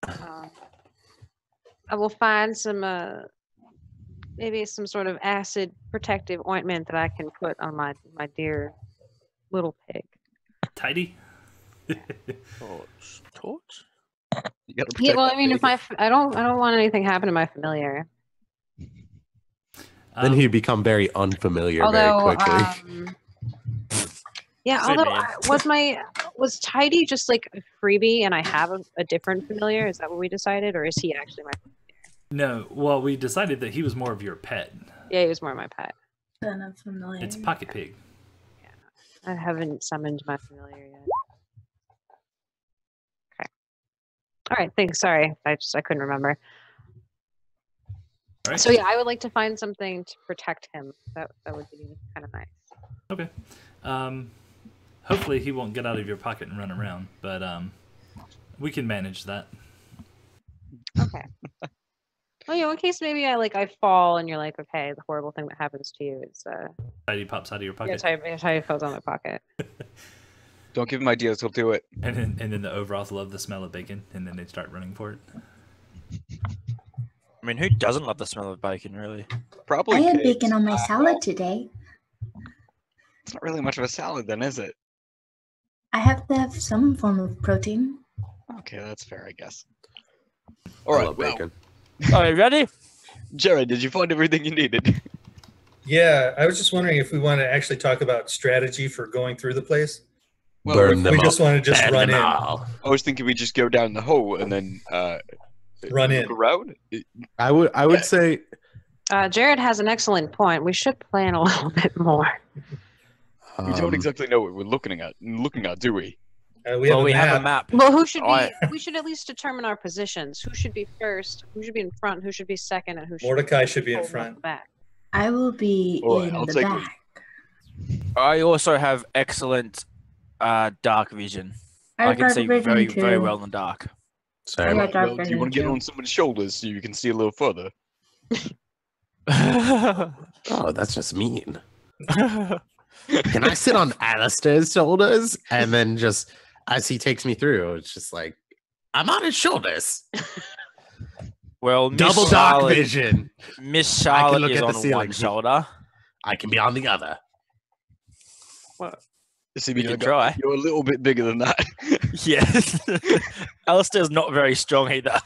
S3: I will find some, maybe some sort of acid protective ointment that I can put on my dear little pig.
S1: Tidy.
S7: Torch?
S2: You gotta
S3: Yeah,
S2: protect
S3: well,
S2: that
S3: I mean,
S2: pig.
S3: if I don't want anything happen to my familiar.
S4: Then he'd become very unfamiliar
S3: Although,
S4: very quickly.
S3: yeah.
S7: Same
S3: Although
S7: man.
S3: was Tidy just like a freebie, and I have a different familiar? Is that what we decided, or is he actually my?
S1: No. Well, we decided that he was more of your pet.
S3: Yeah, he was more my pet.
S6: Then I'm familiar.
S1: It's Pocket Pig.
S3: I haven't summoned my familiar yet. Okay. All right. Thanks. Sorry, I couldn't remember.
S1: All right.
S3: So yeah, I would like to find something to protect him. That would be kind of nice.
S1: Okay. Hopefully he won't get out of your pocket and run around, but we can manage that.
S3: Okay. Well, in case maybe I fall and you're like, okay, the horrible thing that happens to you is
S1: Tidy pops out of your pocket,
S3: Tidy falls on my pocket.
S2: Don't give him ideas. He'll do it.
S1: and then the Ovroth love the smell of bacon, and then they start running for it.
S7: I mean, who doesn't love the smell of bacon, really?
S2: Probably.
S6: I had
S2: pigs.
S6: bacon on my salad today.
S2: It's not really much of a salad, then, is it?
S6: I have to have some form of protein.
S2: Okay, that's fair, I guess. All right.
S4: love
S2: Well,
S4: bacon.
S7: All right, ready?
S2: Jared, did you find everything you needed?
S5: Yeah, I was just wondering if we want to actually talk about strategy for going through the place.
S2: Well,
S4: Burn them
S5: We
S4: all.
S5: just want to just
S8: Burn
S5: run
S8: them
S5: in.
S8: all.
S2: I was thinking we just go down the hole and then
S5: Run in.
S2: look around.
S4: I would say
S3: Jared has an excellent point. We should plan a little bit more.
S2: We don't exactly know what we're looking at, do we?
S5: We have,
S7: We
S5: a,
S7: have a
S5: map.
S7: map.
S3: Well, who should be?
S7: I-
S3: We should at least determine our positions. Who should be first? Who should be in front? Who should be second? And who should
S5: Mordecai should be in
S3: hold up
S5: front.
S3: the back?
S6: I will be
S2: All right,
S6: in
S2: I'll
S6: the
S2: take
S6: back.
S7: I also have excellent dark vision. I can
S6: dark
S7: see
S6: vision
S7: very,
S6: too.
S7: very well in the dark.
S6: I
S4: sorry.
S6: got dark
S2: Well, do you
S6: vision
S2: want to get
S6: too.
S2: on someone's shoulders so you can see a little further?
S8: Oh, that's just mean. Can I sit on Alistair's shoulders and then just as he takes me through, it's just like I'm on his shoulders.
S7: Well, Miss
S8: Double dark
S7: Charlotte,
S8: vision.
S7: Miss
S8: I can
S7: Charlotte
S8: look
S7: is
S8: at the
S7: on
S8: ceiling.
S7: one shoulder.
S8: I can be on the other.
S2: Simeon,
S7: can try.
S2: You're a little bit bigger than that.
S7: Yeah. Alistair's not very strong either.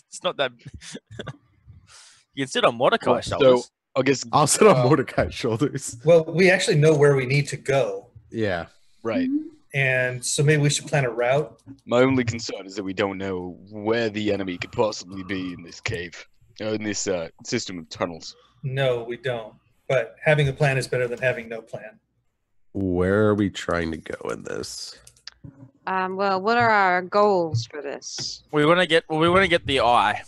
S7: It's not that. You can sit on Mordecai's shoulders.
S2: So I guess
S4: I'll sit on Mordecai's shoulders.
S5: Well, we actually know where we need to go,
S4: Yeah.
S2: right.
S5: and so maybe we should plan a route.
S2: My only concern is that we don't know where the enemy could possibly be in this cave, in this system of tunnels.
S5: No, we don't. But having a plan is better than having no plan.
S4: Where are we trying to go in this?
S3: Well, what are our goals for this?
S7: We want to get the eye.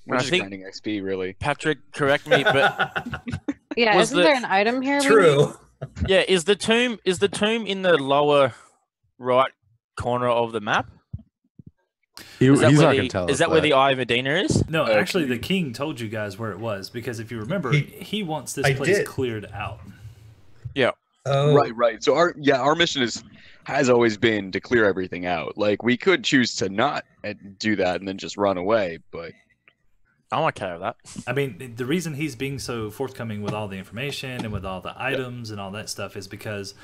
S2: We're
S7: I
S2: just
S7: think-
S2: grinding XP, really.
S7: Patrick, correct me, but
S3: Yeah,
S7: Was
S3: isn't there an item here? we need?
S5: True.
S7: yeah, is the tomb in the lower right corner of the map?
S4: He's not
S7: where
S4: going
S7: the,
S4: to tell us
S7: is that where the Eye of Medina is?
S1: No,
S2: Okay.
S1: actually, the king told you guys where it was because if you remember,
S5: He-
S1: he wants this
S5: I
S1: place
S5: did.
S1: cleared out.
S5: Oh,
S2: Right. So our mission has always been to clear everything out. Like we could choose to not do that and then just run away, but
S7: I'm okay with that.
S1: I mean, the reason he's being so forthcoming with all the information and with all the items and all that stuff is because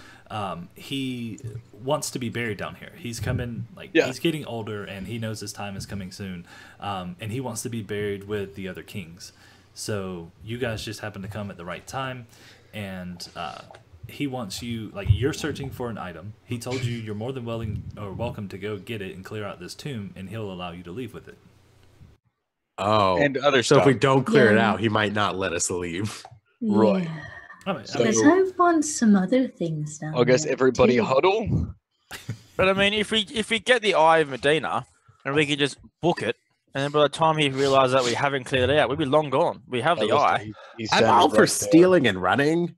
S1: he wants to be buried down here. He's coming, he's getting older, and he knows his time is coming soon, and he wants to be buried with the other kings. So you guys just happen to come at the right time, and he wants you, you're searching for an item. He told you you're more than welcome to go get it and clear out this tomb, and he'll allow you to leave with it.
S4: Oh.
S2: and other
S4: So
S2: stuff.
S4: if we don't clear it
S6: Yeah.
S4: out, he might not let us leave.
S2: Right.
S6: Yeah.
S1: I mean,
S2: So-
S6: Because I want some other things down
S2: I guess
S6: there,
S2: everybody
S6: too.
S2: huddle.
S7: But I mean, if we get the Eye of Medina, and we could just book it, and then by the time he realizes that we haven't cleared it out, we'd be long gone. We have the eye.
S4: I'm all for stealing and running,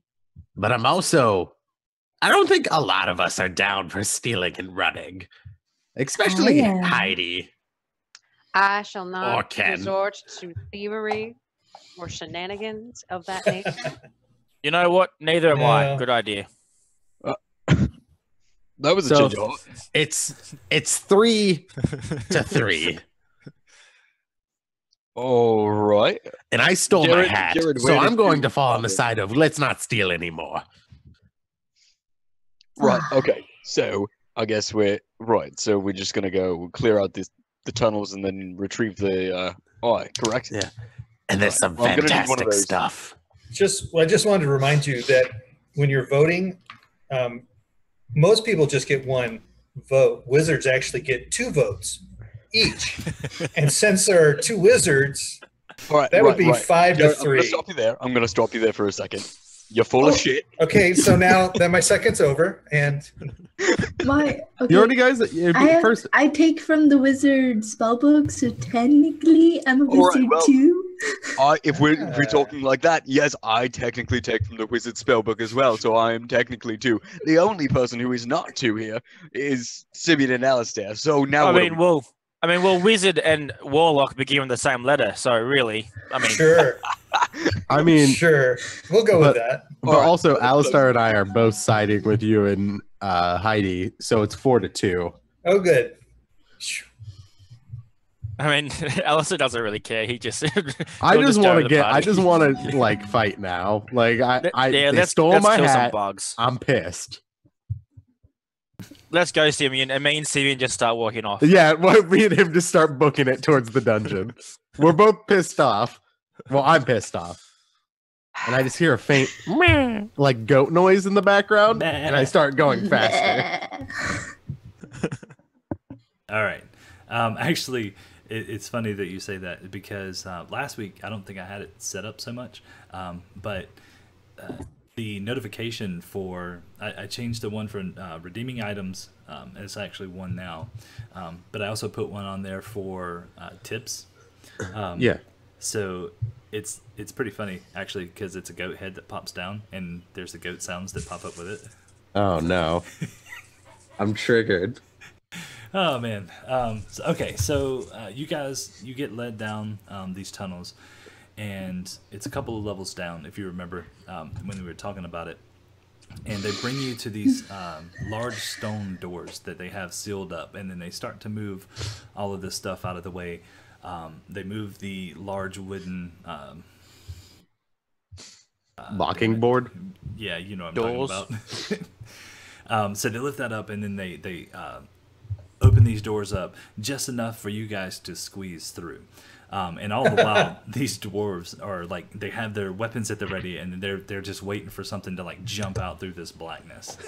S4: but I'm also. I don't think a lot of us are down for stealing and running, especially
S6: am.
S4: Heidi.
S3: I shall
S4: Or
S3: not
S4: Ken.
S3: resort to thievery or shenanigans of that nature.
S7: You know what? Neither am I.
S5: No.
S7: Good idea.
S2: That was a
S4: So-
S2: change of heart.
S4: It's 3-3,
S2: All right.
S4: and I stole
S2: Jared-
S4: my hat,
S2: Jared,
S4: so
S2: where
S4: I'm
S2: did
S4: going
S2: you
S4: to fall on the
S2: find it?
S4: side of let's not steal anymore.
S2: Right. Okay. So I guess we're right. So we're just gonna go clear out the tunnels and then retrieve the eye. Correct.
S4: Yeah. And there's some
S2: Well, I'm gonna need one of
S4: fantastic
S2: those.
S4: stuff.
S5: I just wanted to remind you that when you're voting, most people just get one vote. Wizards actually get 2 votes each. And since there are 2 wizards,
S2: All right.
S5: that would be
S2: right.
S5: 5 to
S2: Jared, I'm gonna
S5: 3.
S2: stop you there. I'm gonna stop you there for a second. You're full
S5: Oh.
S2: of shit.
S5: Okay, so now that my second's over, and
S6: My okay.
S4: You already guys. First,
S6: I take from the wizard spellbook, so technically I'm a
S2: All right,
S6: wizard
S2: well-
S6: too.
S2: If we're talking like that, yes, I technically take from the wizard spellbook as well, so I am technically 2. The only person who is not 2 here is Simeon and Alistair. So now
S7: I mean, wizard and warlock begin with the same letter, so really, I mean,
S5: sure,
S4: I mean,
S5: sure, we'll go with that.
S4: but
S2: All right.
S4: also, Alistair and I are both siding with you and Heidi, so it's 4-2.
S5: Oh, good.
S7: I mean, Alistair doesn't really care. He just.
S4: I
S7: he'll
S4: just
S7: join
S4: want to
S7: the
S4: get. I
S7: party.
S4: just want to fight now.
S7: Yeah,
S4: they
S7: let's
S4: stole my
S7: kill some
S4: hat.
S7: bugs.
S4: I'm pissed.
S7: Let's go, Simeon, and me and Simeon just start walking off.
S4: Yeah, well, me and him just start booking it towards the dungeon. We're both pissed off. Well, I'm pissed off. And I just hear a faint like goat noise in the background, and I start going faster.
S1: All right. Actually, it's funny that you say that because last week I don't think I had it set up so much, but the notification for I changed the one for redeeming items, and it's actually one now. But I also put one on there for tips.
S4: Yeah.
S1: So it's pretty funny actually because it's a goat head that pops down, and there's the goat sounds that pop up with it.
S4: Oh no. I'm triggered.
S1: Oh man. So you guys, you get led down these tunnels, and it's a couple of levels down, if you remember when we were talking about it. And they bring you to these large stone doors that they have sealed up, and then they start to move all of this stuff out of the way. They move the large wooden
S4: Locking board.
S1: Yeah, you know what I'm
S7: Doors.
S1: talking about. So they lift that up, and then they open these doors up just enough for you guys to squeeze through. And all the while, these dwarves are like, they have their weapons at the ready, and they're just waiting for something to like jump out through this blackness.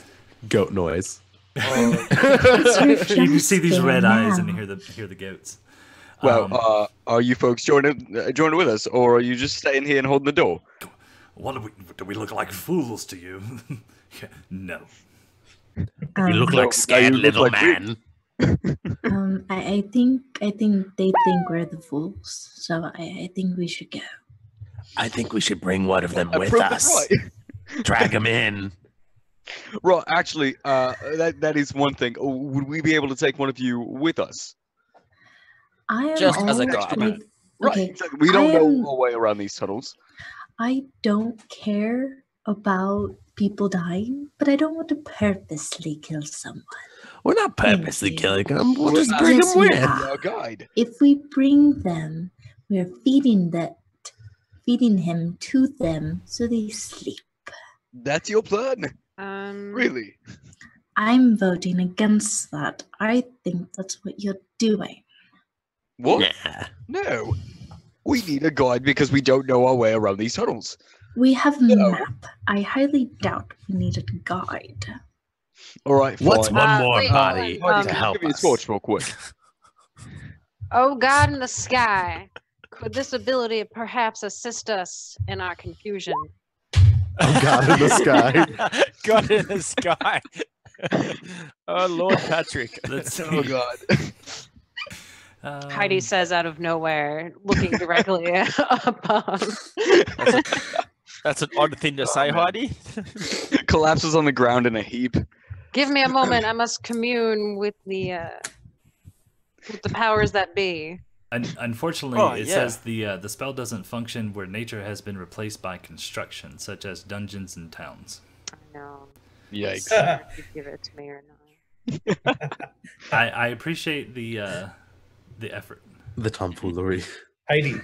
S4: Goat noise.
S6: It's your
S1: You can see these
S6: jump
S1: red
S6: scare
S1: eyes and
S6: now.
S1: hear the goats.
S2: Well, are you folks joining with us, or are you just staying here and holding the door?
S1: Do we look like fools to you? No.
S8: You look
S2: No,
S8: like scared
S2: you look
S8: little
S2: like
S8: man.
S6: I think they think we're the fools, so I think we should go.
S8: I think we should bring one of them with
S2: Prove it
S8: us.
S2: right.
S8: Drag him in.
S2: Right, actually, that is one thing. Would we be able to take one of you with us?
S6: I am
S7: Just as a
S6: all,
S7: guide.
S6: like,
S2: Right,
S6: okay,
S2: exactly. We don't
S6: I
S2: know
S6: am-
S2: our way around these tunnels.
S6: I don't care about people dying, but I don't want to purposely kill someone.
S8: We're not purposely
S6: you.
S8: killing him. We'll
S2: Well,
S8: just bring
S6: yes,
S8: him
S6: we
S8: with.
S6: are.
S2: Our guide.
S6: If we bring them, we're feeding him to them so they sleep.
S2: That's your plan,
S3: Um,
S2: really?
S6: I'm voting against that. I think that's what you're doing.
S2: What?
S8: Nah.
S2: No. We need a guide because we don't know our way around these tunnels.
S6: We have a
S2: No.
S6: map. I highly doubt we need a guide.
S2: All right, fine.
S8: What's one more
S3: wait,
S8: body
S3: hold on.
S8: to
S2: Can you
S8: help
S2: give me a
S8: us?
S2: torch real quick?
S3: Oh God in the sky, could this ability perhaps assist us in our confusion?
S4: Oh God in the sky.
S7: God in the sky. Oh Lord Patrick.
S1: Let's see.
S2: Oh God.
S3: Heidi says out of nowhere, looking directly upon.
S7: That's an odd thing to say, Heidi.
S2: Collapses on the ground in a heap.
S3: Give me a moment. I must commune with the powers that be.
S1: Unfortunately,
S7: Oh,
S1: it
S7: yeah.
S1: says the spell doesn't function where nature has been replaced by construction, such as dungeons and towns.
S3: I know.
S2: Yikes.
S3: If you give it to me or not.
S1: I appreciate the effort.
S4: The tomfoolery.
S5: Heidi,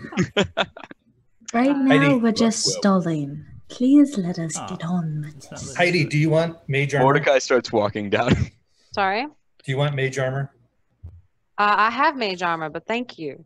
S6: Right now,
S5: Heidi.
S6: we're just stalling. Please let us
S1: Oh,
S6: get on with
S1: it's not
S6: this.
S1: letting
S5: Heidi, do you want mage armor?
S2: Mordecai starts walking down.
S3: Sorry.
S5: Do you want mage armor?
S3: I have mage armor, but thank you.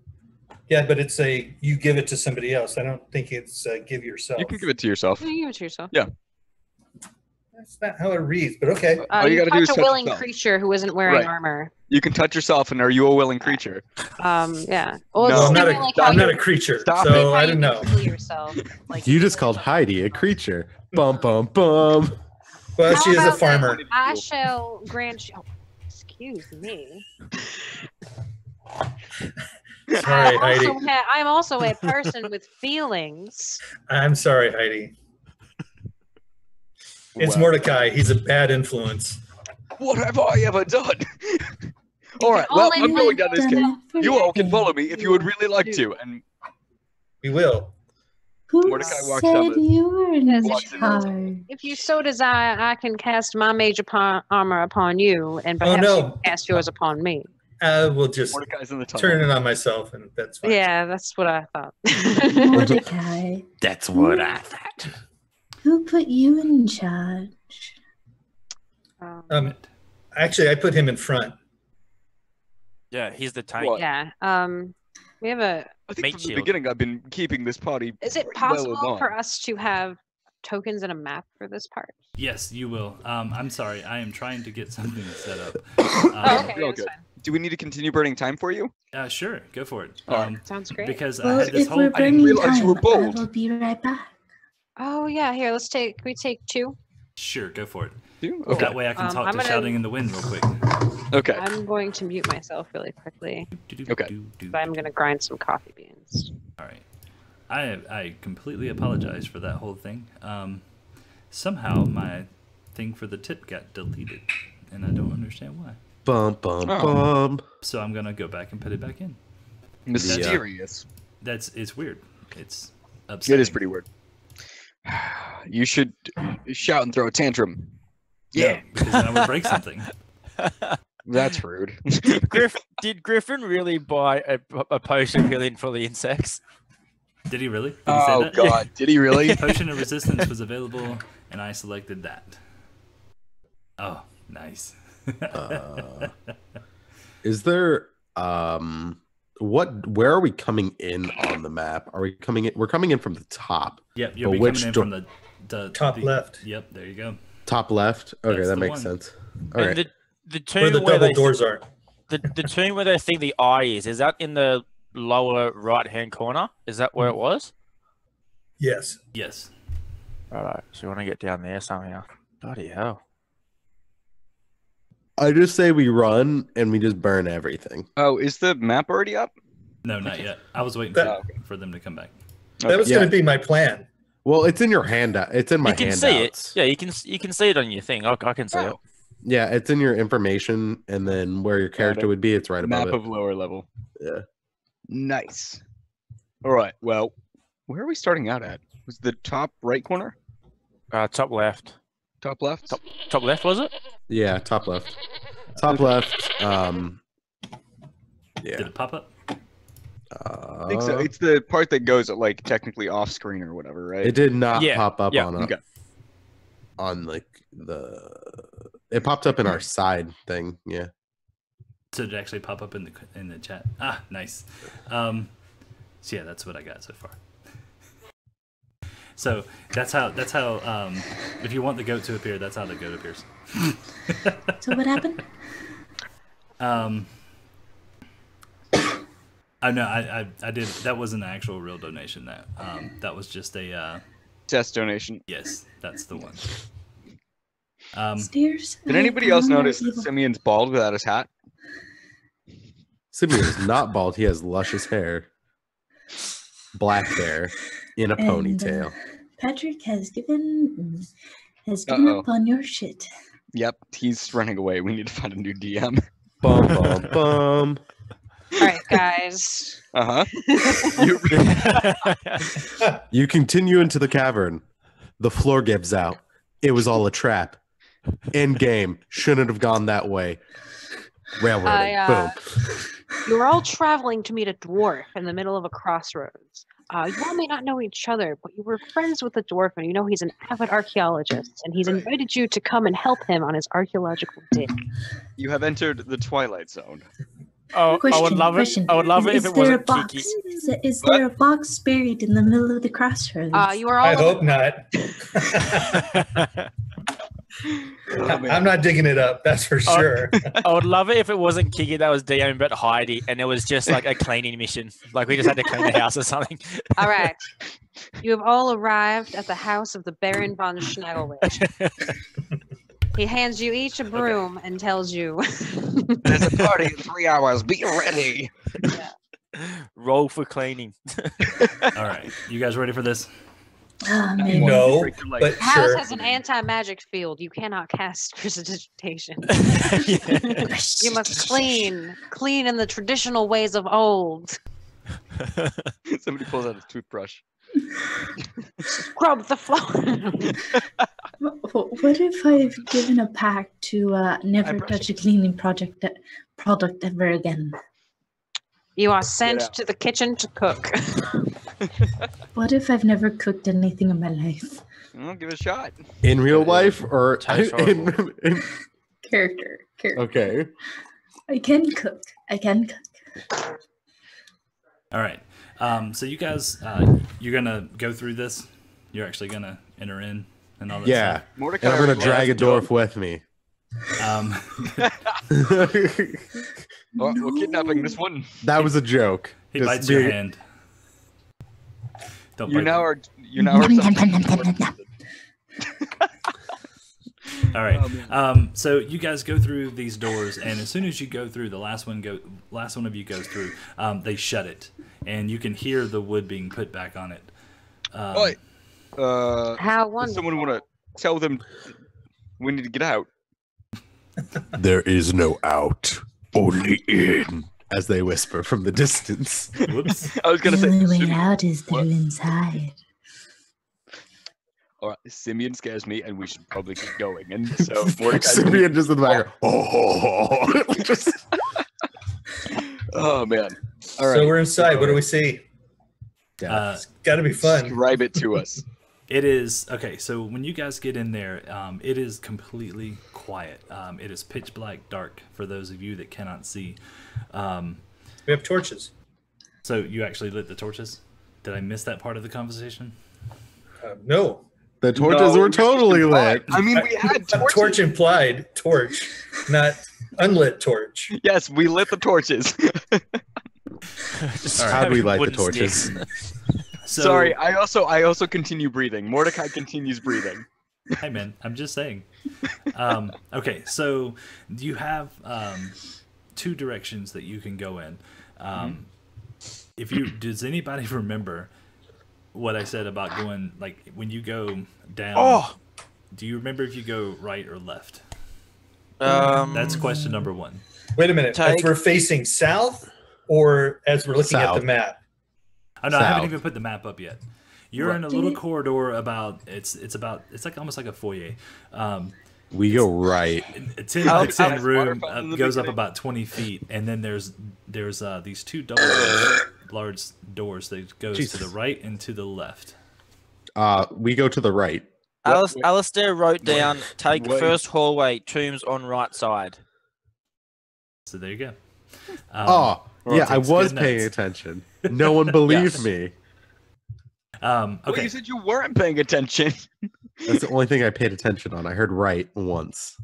S5: Yeah, but it's you give it to somebody else. I don't think it's give yourself.
S2: You can give it to yourself.
S3: You give it to yourself.
S5: That's not how it reads, but okay.
S2: All you
S3: you
S2: gotta do is
S3: touch a
S2: touch
S3: willing
S2: yourself.
S3: creature who isn't wearing
S2: Right.
S3: armor.
S2: You can touch yourself, and are you a willing creature?
S3: Yeah.
S2: No.
S3: Well, it's
S5: Well, I'm not
S3: thinking like how
S5: I'm not
S3: you-
S5: a creature,
S2: Stop
S5: so
S3: how
S5: I
S3: you
S5: don't know.
S3: can heal yourself. Like
S4: You just called Heidi a creature. Bum bum bum.
S5: Well,
S3: How
S5: she is a
S3: about this?
S5: farmer.
S3: I shall grant you. Oh, excuse me.
S5: Sorry, Heidi.
S3: I'm also a person with feelings.
S5: I'm sorry, Heidi. It's
S2: Wow.
S5: Mordecai. He's a bad influence.
S2: What have I ever done? All right, well,
S3: only
S2: I'm going down this
S6: Done
S2: cave.
S6: it for
S2: You all can
S6: nothing.
S2: follow me if you would really like to. And
S5: We will.
S6: Who
S2: Mordecai walks down
S6: said
S2: the-
S6: you were in
S2: walks in.
S6: charge?
S3: If you so desire, I can cast my mage armor upon you, and perhaps
S5: no.
S3: you can cast yours upon me.
S5: We'll just
S2: Mordecai's in the tunnel.
S5: turn it on myself, and that's fine.
S3: Yeah, that's what I thought.
S6: Mordecai,
S8: That's what I thought.
S6: who put you in charge?
S5: Actually, I put him in front.
S7: Yeah, he's the tank.
S2: What?
S3: Yeah. We have a.
S2: I think
S7: Mate
S2: from the
S7: shield.
S2: beginning I've been keeping this party
S3: Is it
S2: pretty well
S3: possible
S2: along.
S3: for us to have tokens and a map for this part?
S1: Yes, you will. I'm sorry. I am trying to get something set up.
S3: Oh, okay,
S2: real
S3: that's
S2: good.
S3: fine.
S2: Do we need to continue burning time for you?
S1: Sure, go for it.
S2: Alright.
S3: Sounds great.
S1: Because I
S6: Well,
S1: had this
S6: if
S1: whole.
S6: we're
S1: I didn't
S6: burning
S2: realize you were
S6: time, I
S2: bold.
S6: will be right back.
S3: Oh yeah, here. Can we take 2?
S1: Sure, go for it.
S2: You? Okay.
S1: That way I can talk
S3: I'm
S1: to
S3: gonna-
S1: shouting in the wind real quick.
S2: Okay.
S3: I'm going to mute myself really quickly.
S2: Okay.
S3: But I'm going to grind some coffee beans.
S1: All right. I completely apologize for that whole thing. Somehow my thing for the tip got deleted, and I don't understand why.
S4: Bum bum
S2: Oh.
S4: bum.
S1: So I'm gonna go back and put it back in.
S2: Mysterious.
S1: It's weird. It's upsetting.
S2: It is pretty weird. You should shout and throw a tantrum. Yeah,
S1: because then I would break something.
S2: that's rude.
S7: Did Griffin really buy a potion of healing for the insects?
S1: Did he really? Did he say
S2: Oh
S1: that?
S2: God, did he really?
S1: Potion of resistance was available, and I selected that. Oh, nice.
S4: Is there where are we coming in on the map? Are we coming in? We're coming in from the top.
S1: Yep, you'll
S4: But
S1: be
S4: which
S1: coming in
S4: door-
S1: from the
S5: Top left.
S1: Yep, there you go.
S4: Top left. Okay,
S1: That's
S4: that
S1: the
S4: makes
S1: one.
S4: sense. All
S7: And
S4: right.
S7: the
S5: Where
S7: tomb
S5: the
S7: where
S5: double
S7: they
S5: doors are.
S7: the tomb where they think the eye is that in the lower right hand corner? Is that where it was?
S5: Yes.
S1: Yes.
S7: Right. So you want to get down there somehow? Bloody hell!
S4: I just say we run and we just burn everything.
S2: Oh, is the map already up?
S1: No, not yet. I was waiting
S5: That-
S1: for them to come back.
S5: That was
S4: Yeah.
S5: going to be my plan.
S4: Well, it's in your handout. It's in my
S7: You can
S4: handouts.
S7: see it. Yeah, you can see it on your thing. I can see it.
S4: Yeah, it's in your information, and then where your character
S2: it.
S4: would be, it's right above
S2: Map
S4: it.
S2: of lower level.
S4: Yeah.
S2: Nice. All right. Well, where are we starting out at? Was the top right corner?
S7: Top left.
S2: Top left?
S7: Top left was it?
S4: Yeah, top left. Top left.
S1: Did
S4: Yeah.
S1: it pop up?
S2: I think so. It's the part that goes like technically off screen or whatever, right?
S4: It did not
S7: Yeah,
S4: pop up
S7: yeah,
S4: on
S2: okay.
S4: on like the. It popped up in our side thing. Yeah.
S1: So did it actually pop up in the chat? Ah, nice. So yeah, that's what I got so far. So that's how if you want the goat to appear, that's how the goat appears.
S6: So what happened?
S1: I know I did. That wasn't an actual real donation. That was just a
S2: Test donation.
S1: yes. That's the one.
S6: Stairs.
S2: Did anybody else notice that
S6: evil.
S2: Simeon's bald without his hat?
S4: Simeon is not bald. He has luscious hair, black hair, in a
S6: And,
S4: ponytail.
S6: Patrick has given
S2: Uh-oh.
S6: up on your shit.
S2: Yep, he's running away. We need to find a new DM.
S4: Bum bum bum.
S3: All right, guys.
S2: Uh huh.
S4: You continue into the cavern. The floor gives out. It was all a trap. End game. Shouldn't have gone that way. Railroading. Boom.
S3: You were all traveling to meet a dwarf in the middle of a crossroads. You all may not know each other, but you were friends with the dwarf, and you know he's an avid archaeologist, and he's invited you to come and help him on his archaeological dig.
S2: You have entered the Twilight Zone.
S7: Oh, I would love it. I would love it if it wasn't
S6: box?
S7: Kiki.
S6: Is there a box buried in the middle of the crossroads?
S3: You are all.
S5: I hope not. I'm not digging it up. That's for sure.
S7: I would love it if it wasn't Kiki that was DMing, but Heidi, and it was just like a cleaning mission. Like we just had to clean the house or something.
S3: All right. You have all arrived at the house of the Baron von Schnagelwitch. He hands you each a broom and tells you.
S2: There's a party in 3 hours. Be ready.
S7: Roll for cleaning.
S1: All right, you guys ready for this?
S6: Oh, man.
S5: No,
S2: Break your leg.
S5: but
S3: The house
S5: sure.
S3: has an anti-magic field. You cannot cast precipitation.
S7: Yeah.
S3: You must clean in the traditional ways of old.
S2: Somebody pulls out his toothbrush.
S3: Scrub the floor.
S6: What if I've given a pact to never
S2: brush
S6: touch a cleaning product ever again?
S3: You are
S2: Get
S3: sent
S2: out.
S3: to the kitchen to cook.
S6: What if I've never cooked anything in my life?
S2: Well, give it a shot.
S4: In real life or
S7: Tastes
S4: in
S6: Character.
S4: okay.
S6: I can cook.
S1: All right. So you guys, you're gonna go through this. You're actually gonna enter in and all that
S4: Yeah.
S1: stuff.
S2: Mordecai.
S4: And I'm gonna
S2: already
S4: drag a
S2: has job.
S4: dwarf with me.
S2: Oh, we're kidnapping this one.
S4: That was a joke.
S1: He
S4: Just
S1: bites your
S4: being-
S1: hand. Don't
S2: You
S1: bite
S2: now
S1: them.
S2: are. You now are.
S1: All right.
S2: Oh, man.
S1: So you guys go through these doors, and as soon as you go through, the last one of you goes through. They shut it, and you can hear the wood being put back on it.
S2: Oi.
S3: How
S2: Does
S3: wonderful.
S2: someone want to tell them we need to get out?
S4: There is no out, only in. As they whisper from the distance.
S1: Whoops.
S2: I was gonna
S6: The
S2: say.
S6: only way
S2: Simeon.
S6: out is through
S2: What?
S6: inside.
S2: All right, Simeon scares me, and we should probably keep going. And so Mordecai's
S4: Simeon just in the back. Oh, just
S2: Oh man! All right.
S5: So we're inside. What do we see?
S4: Yeah.
S5: It's got to be fun.
S2: Describe it to us.
S1: It is okay. So when you guys get in there, it is completely quiet. It is pitch black dark for those of you that cannot see.
S5: We have torches.
S1: So you actually lit the torches? Did I miss that part of the conversation?
S5: No.
S4: The torches
S2: No,
S4: were totally lit.
S2: I mean, we had torches.
S5: Torch implied torch, not unlit torch.
S2: Yes, we lit the torches.
S7: Just
S4: How'd we light the
S7: wooden
S4: torches?
S7: sticks.
S1: So,
S2: Sorry, I also continue breathing. Mordecai continues breathing.
S1: Hey man, I'm just saying. Okay, so you have two directions that you can go in. If you does anybody remember what I said about going like when you go down?
S7: Oh.
S1: Do you remember if you go right or left?
S7: Um,
S1: That's question number one.
S5: Wait a minute.
S7: Take-
S5: As we're facing south, or as we're looking at
S4: South.
S5: the map?
S1: Oh no, I haven't
S4: South.
S1: even put the map up yet. You're in a little corridor about it's like almost like a foyer.
S4: We go right.
S1: A 10
S7: Oh,
S1: by 10
S2: nice
S1: room
S2: water fountain in the
S1: goes up
S2: beginning.
S1: about 20 feet, and then there's these two double large doors that goes to
S4: Jesus.
S1: the right and to the left.
S4: We go to the right.
S7: Alistair wrote down, take
S2: Wait.
S7: first hallway, tombs on right side.
S1: So there you go.
S4: Oh, yeah, I
S1: takes
S4: was
S1: good
S4: paying
S1: notes.
S4: attention. No one believed
S1: Yes.
S4: me.
S2: Well,
S1: Okay.
S2: you said you weren't paying attention.
S4: That's the only thing I paid attention on. I heard right once.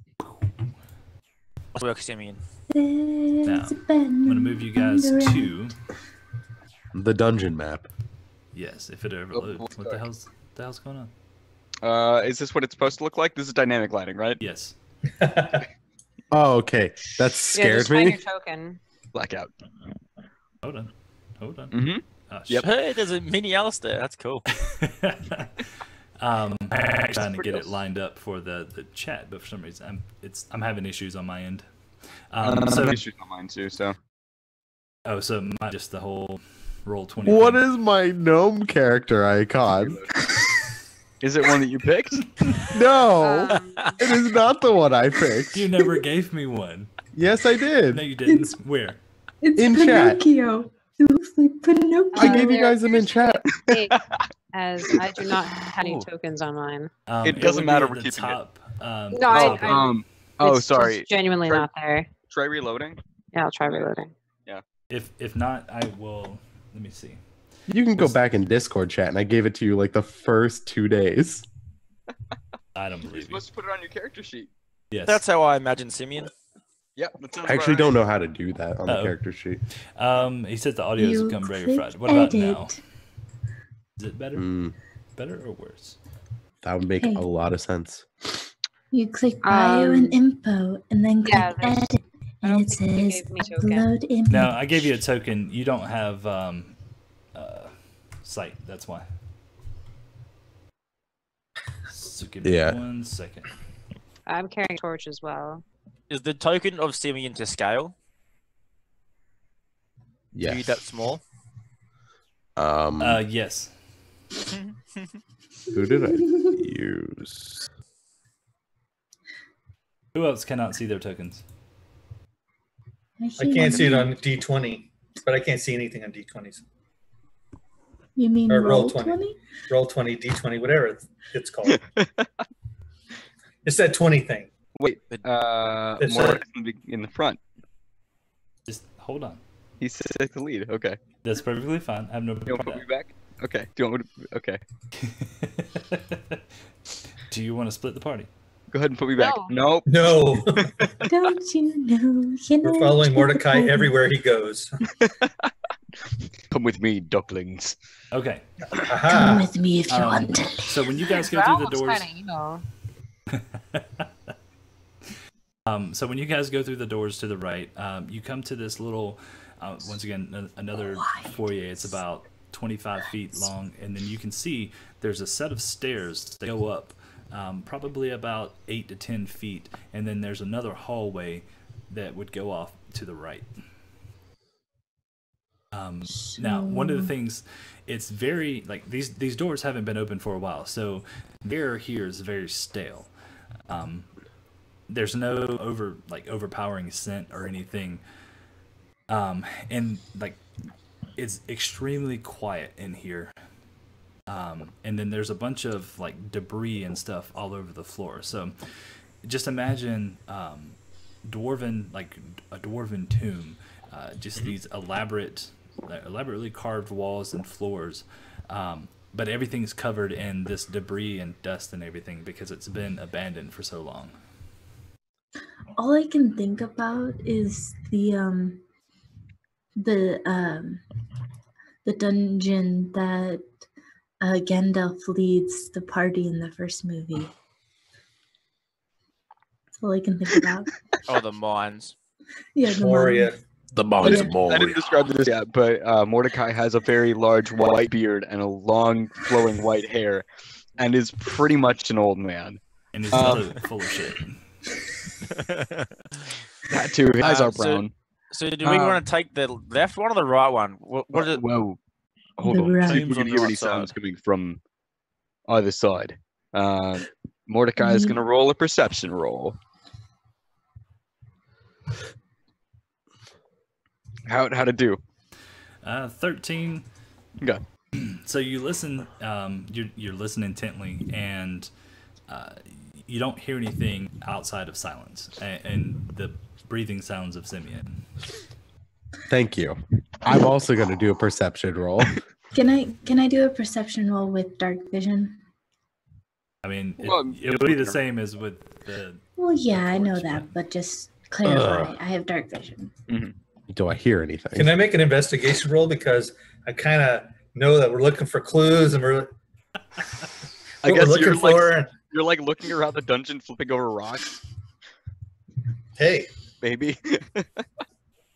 S7: Work, Simeon.
S1: Now, I'm gonna move you guys to
S4: The dungeon map.
S1: yes, if it overloads. What the hell's going on?
S2: Is this what it's supposed to look like? This is dynamic lighting, right?
S1: Yes.
S4: Oh, okay. That
S3: Yeah,
S4: scared
S3: just find
S4: me.
S3: your token.
S2: Blackout.
S1: Hold on.
S2: Mm-hmm.
S1: Oh,
S2: Yep.
S7: Hey, there's a mini Alistair. That's cool.
S1: I'm trying to get it lined up for the chat, but for some reason I'm having issues on my end. So
S2: issues on mine too. So
S1: so just the whole roll 20.
S4: What
S1: thing.
S4: is my gnome character icon?
S2: is it one that you picked?
S4: No,
S3: Um,
S4: it is not the one I picked.
S1: You never gave me one.
S4: Yes, I
S1: No,
S4: did.
S1: you didn't. Where?
S6: It's
S4: In chat.
S6: Pinocchio. It looks like Pinocchio.
S4: I gave you
S3: there
S4: guys them in
S3: appears to be
S4: chat.
S3: a mistake, as I do not have any
S1: Oh.
S3: tokens on mine.
S2: It doesn't
S1: would be
S2: matter,
S1: at
S2: we're
S1: the
S2: keeping it.
S1: top,
S3: No,
S1: top
S3: I-
S1: right.
S2: Oh,
S3: It's
S2: sorry.
S3: just genuinely
S2: Try-
S3: not there.
S2: Try reloading.
S3: Yeah, I'll try reloading.
S1: If not, I will. Let me see.
S4: You can go back in Discord chat, and I gave it to you like the first 2 days.
S1: I don't
S2: You're
S1: believe you.
S2: supposed to put it on your character sheet.
S1: Yes.
S7: That's how I imagine Simeon.
S2: Yep. That sounds
S4: I actually
S2: right.
S4: don't know how to do that on the
S1: Uh-oh.
S4: character sheet.
S1: He says the audio has
S6: You
S1: become very
S6: click
S1: fried. What about now?
S6: edit.
S1: Is it better?
S4: Mm,
S1: Better or worse?
S4: that would make
S6: Hey.
S4: a lot of sense.
S6: You click bio and info, and then click
S3: yeah, there's-
S6: edit,
S3: I
S6: and
S3: don't
S6: it
S3: think you
S6: says
S3: gave me token.
S6: upload image.
S1: No, I gave you a token. You don't have sight. That's why. So give me
S4: Yeah.
S1: 1 second.
S3: I'm carrying a torch as well.
S7: Is the token of Simeon to scale?
S4: Yes.
S7: Are you that small?
S1: Yes.
S4: Who did I use?
S1: Who else cannot see their tokens?
S5: I can't see it on D20, but I can't see anything on D20s.
S6: You mean
S5: or
S6: roll
S5: roll
S6: 20?
S5: 20. Roll 20, D20, whatever it's called. It's that 20 thing.
S2: Wait.
S5: It's,
S2: Mordecai's in the front.
S1: Just hold on.
S2: He's take the lead. Okay.
S1: That's perfectly fine. I have no
S2: You want
S1: problem
S2: to put me back? Okay. Do you want me to? Okay.
S1: with that. Do you want to split the party?
S2: Go ahead and put me back.
S3: No.
S2: Nope.
S5: No,
S6: Don't you know? You
S5: we're
S6: know
S5: following
S6: you
S5: Mordecai
S6: can-
S5: everywhere he goes.
S2: Come with me, ducklings.
S1: Okay.
S6: Come
S5: Aha.
S6: with me if you
S1: Um,
S6: want to.
S1: So when you guys go
S3: That
S1: through the
S3: looks
S1: doors,
S3: kinda emo.
S1: so when you guys go through the doors to the right, you come to this little, once again, another foyer. It's about 25 feet long, and then you can see there's a set of stairs that go up, probably about 8 to 10 feet, and then there's another hallway that would go off to the right. Now, one of the things, it's very like these doors haven't been open for a while, so the air here is very stale. There's no overpowering scent or anything, and like it's extremely quiet in here. And then there's a bunch of like debris and stuff all over the floor. So just imagine dwarven, like a dwarven tomb, just these elaborately carved walls and floors. But everything's covered in this debris and dust and everything because it's been abandoned for so long.
S6: All I can think about is the dungeon that Gandalf leads the party in the first movie. That's all I can think about.
S7: Oh, the mines.
S6: Yeah, the
S5: Moria.
S6: mine.
S8: The mines of
S2: I
S8: Moria.
S2: didn't describe this yet, but Mordecai has a very large white beard and a long flowing white hair, and is pretty much an old man.
S1: And he's also full of shit.
S2: That too. His eyes are
S7: So-
S2: brown.
S7: So do we want to take the left one or the right one? What is it?
S2: Whoa. Hold
S6: The
S2: on.
S6: right.
S2: See if we
S7: Seems on
S2: can
S7: the
S2: hear
S7: right
S2: any sounds
S7: side.
S2: coming from either side. Mordecai is going to roll a perception roll. How'd it do?
S1: 13.
S2: Okay.
S1: So you listen. You're listening intently, and you don't hear anything outside of silence and the breathing sounds of Simeon.
S4: Thank you. I'm also going to do a perception roll.
S6: Can I do a perception roll with dark vision?
S1: I mean,
S2: Well,
S1: it would be the same as with the.
S6: Well, yeah, I know
S1: Forge,
S6: that, but just clarify.
S4: Ugh.
S6: I have dark vision.
S4: Do I hear anything?
S5: Can I make an investigation roll because I kind of know that we're looking for clues and we're
S2: I
S5: what
S2: guess
S5: we're looking for. And,
S2: you're like looking around the dungeon, flipping over rocks.
S5: hey,
S2: Maybe.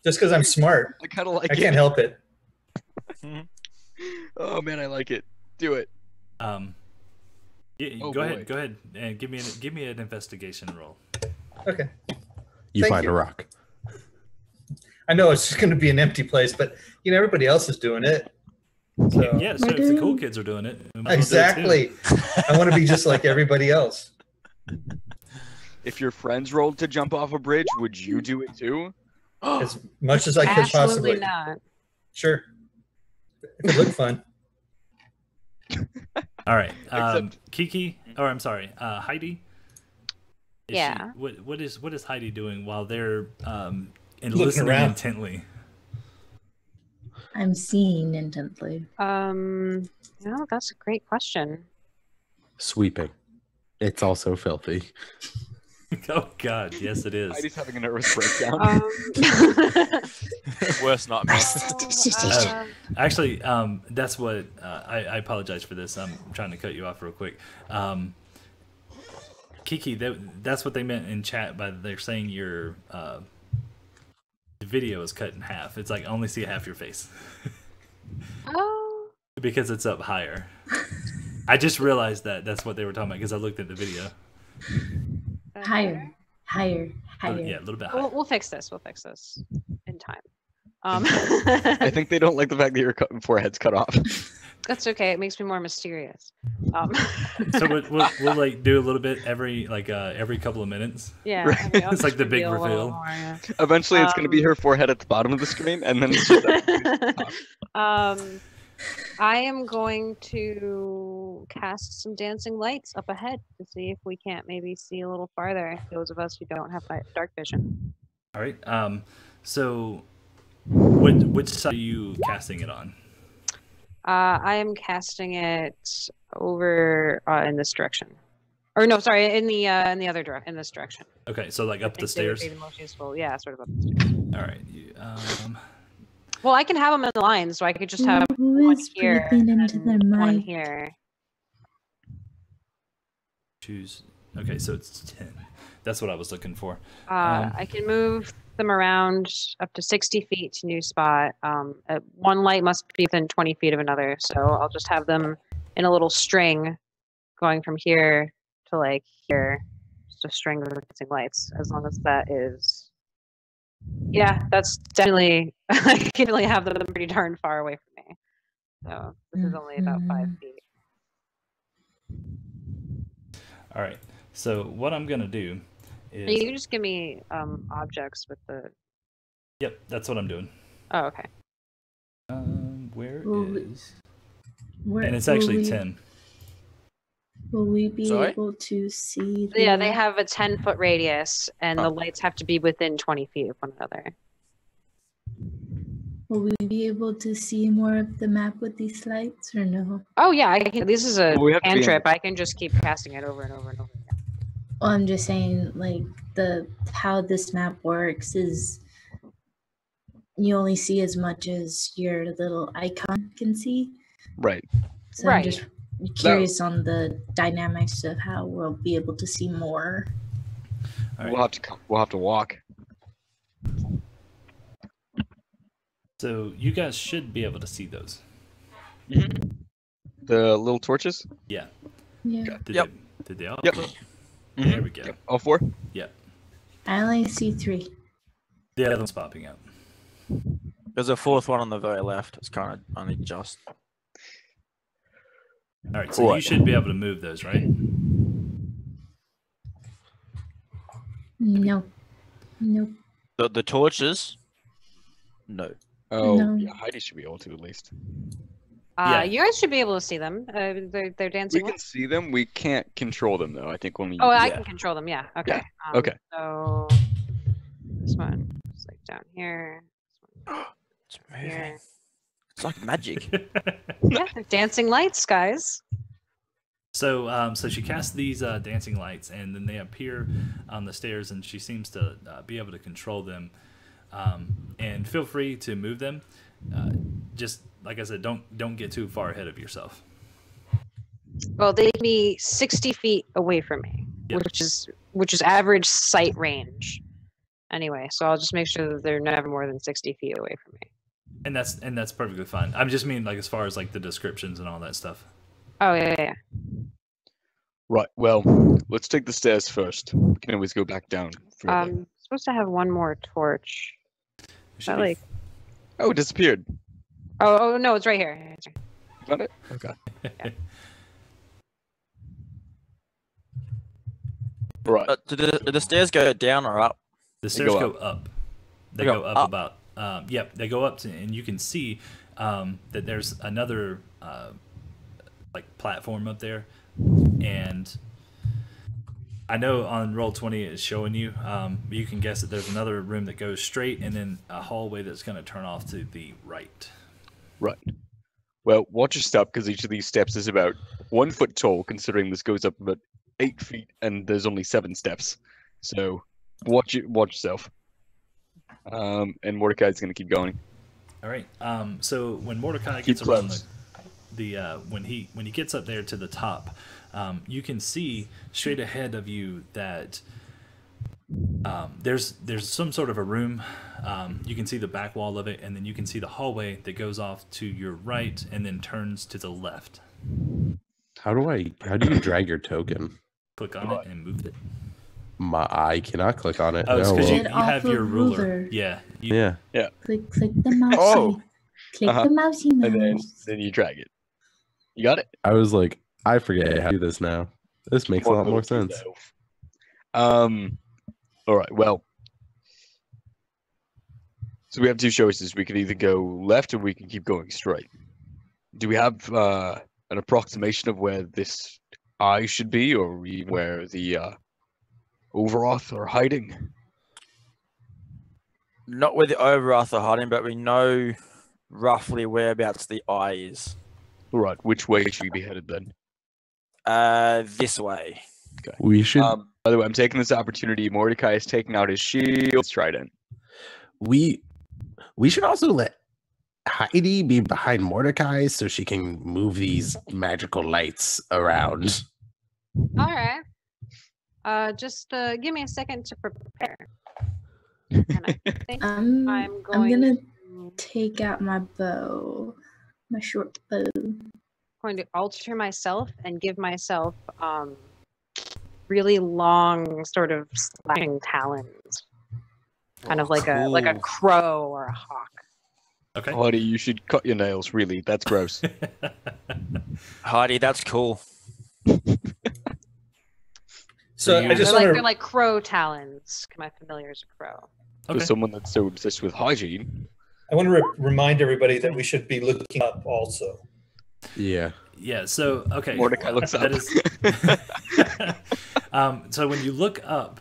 S5: just because I'm smart,
S2: I kind of like
S5: I
S2: it.
S5: can't help it.
S2: Oh man, I like it. Do it.
S1: Yeah,
S2: Oh,
S1: go
S2: boy.
S1: ahead. Go ahead and give me an investigation roll.
S5: Okay.
S4: You
S5: Thank
S4: find
S5: you.
S4: a rock.
S5: I know it's just going to be an empty place, but everybody else is doing it. So,
S1: Yeah, so if the cool kids are doing it, we might as well do it too.
S5: exactly. I want to be just like everybody else.
S2: If your friends rolled to jump off a bridge, would you do it too?
S5: As much as I could
S3: Absolutely
S5: possibly.
S3: not.
S5: Sure. It looked fun.
S1: All right,
S2: Except-
S1: Kiki, or I'm sorry, Heidi.
S3: Yeah.
S1: What is Heidi doing while they're and
S5: Looking
S1: listening
S5: around.
S1: intently?
S6: I'm seeing intently.
S3: That's a great question.
S4: Sweeping. It's also filthy.
S1: Oh God, yes it is.
S2: Heidi's having a nervous breakdown.
S7: Worst nightmare.
S1: Actually, that's what I apologize for this. I'm trying to cut you off real quick. Kiki, that's what they meant in chat by they're saying your video is cut in half. It's like only see half your face
S3: Oh,
S1: because it's up higher. I just realized that's what they were talking about because I looked at the video.
S6: Higher, higher, higher.
S1: Yeah, a little bit higher.
S3: we'll fix this. We'll fix this in time.
S2: I think they don't like the fact that your forehead's cut off.
S3: That's okay. It makes me more mysterious.
S1: So we'll like do a little bit every couple of minutes.
S3: Yeah,
S2: Right.
S3: I mean, I'll
S1: It's like
S3: just
S1: the big
S3: reveal a little
S1: reveal.
S3: more, yeah.
S2: Eventually, it's going to be her forehead at the bottom of the screen, and then it's just
S3: I am going to cast some dancing lights up ahead to see if we can't maybe see a little farther. Those of us who don't have dark vision.
S1: All right. So which side are you casting it on?
S3: I am casting it over in this direction, or no, sorry, in the other direction. In this direction.
S1: Okay, so like up the
S3: I think they would
S1: stairs.
S3: be the most useful. Yeah, sort of up the stairs.
S1: All right.
S3: Well, I can have them in the line, so I could just have
S6: Who
S3: one
S6: is
S3: here
S6: breathing into
S3: and
S6: their
S3: one
S6: mic?
S3: here.
S1: Choose. Okay, so it's 10. That's what I was looking for.
S3: I can move them around up to 60 feet to new spot. One light must be within 20 feet of another, so I'll just have them in a little string going from here to like here. Just a string of dancing lights, as long as that is. Yeah, that's definitely. I can really have them pretty darn far away from me. So this is only about 5 feet.
S1: All right. So what I'm gonna do is.
S3: You can just give me objects with the.
S1: Yep, that's what I'm doing.
S3: Oh, okay.
S1: Where
S6: Will
S1: is?
S6: Where,
S1: And it's
S6: will
S1: actually
S6: we-
S1: 10.
S6: Will we be
S7: Sorry?
S6: able to see?
S3: Yeah, they have a 10-foot radius, and
S7: Oh.
S3: the lights have to be within 20 feet of one another.
S6: Will we be able to see more of the map with these lights, or no?
S3: Oh yeah, I can, this is a
S2: Well, we have to be in-
S3: cantrip. I can just keep casting it over and over and over again.
S6: Well, I'm just saying, like how this map works is you only see as much as your little icon can see.
S2: Right.
S6: So I'm
S3: Right.
S6: just curious on the dynamics of how we'll be able to see more.
S1: All right.
S2: We'll have to walk.
S1: So you guys should be able to see those.
S2: The little torches.
S1: Yeah.
S6: Yeah.
S1: Did they all?
S2: Yep.
S1: Click?
S2: Mhm.
S1: There we go.
S2: Yep. All 4.
S6: I only see 3.
S1: The other one's popping up.
S7: There's a fourth one on the very left. It's kind of only just.
S1: All right, so you
S2: Right.
S1: should be able to move those, right?
S6: No. Nope.
S7: The torches? No.
S2: Oh,
S6: No.
S2: yeah. Heidi should be able to at least.
S1: Yeah.
S3: You guys should be able to see them. They're
S2: We
S3: dancing.
S2: can see them. We can't control them though. I think only.
S3: Oh, I
S7: yeah.
S3: can control them. Yeah. Okay.
S2: Okay.
S3: So this one is like down here.
S7: It's moving.
S3: Here.
S7: It's like magic.
S3: Yeah, they're dancing lights, guys.
S1: So, so she casts these dancing lights, and then they appear on the stairs, and she seems to be able to control them. And feel free to move them. Just like I said, don't get too far ahead of yourself.
S3: Well, they can be 60 feet away from me,
S1: Yep.
S3: which is average sight range. Anyway, so I'll just make sure that they're never more than 60 feet away from me.
S1: And that's perfectly fine. I'm just mean like as far as like the descriptions and all that stuff.
S3: Oh yeah.
S2: Right. Well, let's take the stairs first. We can always go back down. Further.
S3: Supposed to have one more torch.
S1: It
S3: Is
S1: should
S3: that
S1: be-
S3: like?
S2: Oh, it disappeared.
S3: Oh no, it's right here. It's right-
S2: Got it. Okay. Right.
S7: Do the stairs go down or up?
S1: The stairs
S2: go
S1: go
S2: up.
S1: up. They
S7: They
S1: go
S7: go
S1: up
S7: up.
S1: about. Yep, they go up, and you can see that there's another like platform up there, and I know on Roll20 it's showing you. You can guess that there's another room that goes straight, and then a hallway that's going to turn off to the right.
S2: Right. Well, watch your step because each of these steps is about 1 foot tall, considering this goes up about 8 feet and there's only 7 steps. So watch yourself. And Mordecai's gonna keep going.
S1: All right. So when Mordecai
S2: Keep
S1: gets around
S2: close.
S1: the when he gets up there to the top, you can see straight ahead of you that there's some sort of a room. You can see the back wall of it, and then you can see the hallway that goes off to your right and then turns to the left.
S4: How do you drag your token?
S1: Click on it and move it.
S4: I cannot click on it.
S1: Oh, it's
S4: No,
S1: because
S4: well,
S1: you
S6: Get off
S1: have
S6: of
S1: your ruler.
S6: ruler.
S1: Yeah.
S4: yeah.
S6: Click the mousey.
S2: Oh.
S6: Click
S2: Uh-huh.
S6: the mousey mouse.
S2: And then you drag it. You got it?
S4: I was like, I forget how to do this now. This makes a lot more sense.
S2: All right. Well, so we have 2 choices. We could either go left or we can keep going straight. Do we have an approximation of where this eye should be, or even where the Ovroth are hiding?
S7: Not where the Ovroth are hiding, but we know roughly whereabouts the eye is.
S2: All right. Which way should we be headed then?
S7: This way.
S4: We should
S2: By the way, I'm taking this opportunity. Mordecai is taking out his shield trident.
S4: we should also let Heidi be behind Mordecai so she can move these magical lights around.
S3: All right. Just give me a second to prepare. And I think
S6: I'm
S3: I'm going
S6: gonna
S3: to,
S6: take out my bow, my short bow.
S3: going to alter myself and give myself really long sort of slashing talons, kind of like a
S7: Cool.
S3: crow or a hawk.
S1: Okay.
S2: Heidi, you should cut your nails. Really, that's gross.
S7: Heidi, that's cool.
S5: So
S1: you-
S5: I just
S3: They're
S5: want to
S3: like crow talons. My familiar is a crow.
S2: For
S1: Okay.
S2: someone that's so obsessed with hygiene.
S5: I want to remind everybody that we should be looking up also.
S4: Yeah.
S1: Yeah. So okay.
S2: Mordecai looks up.
S1: That is. So when you look up,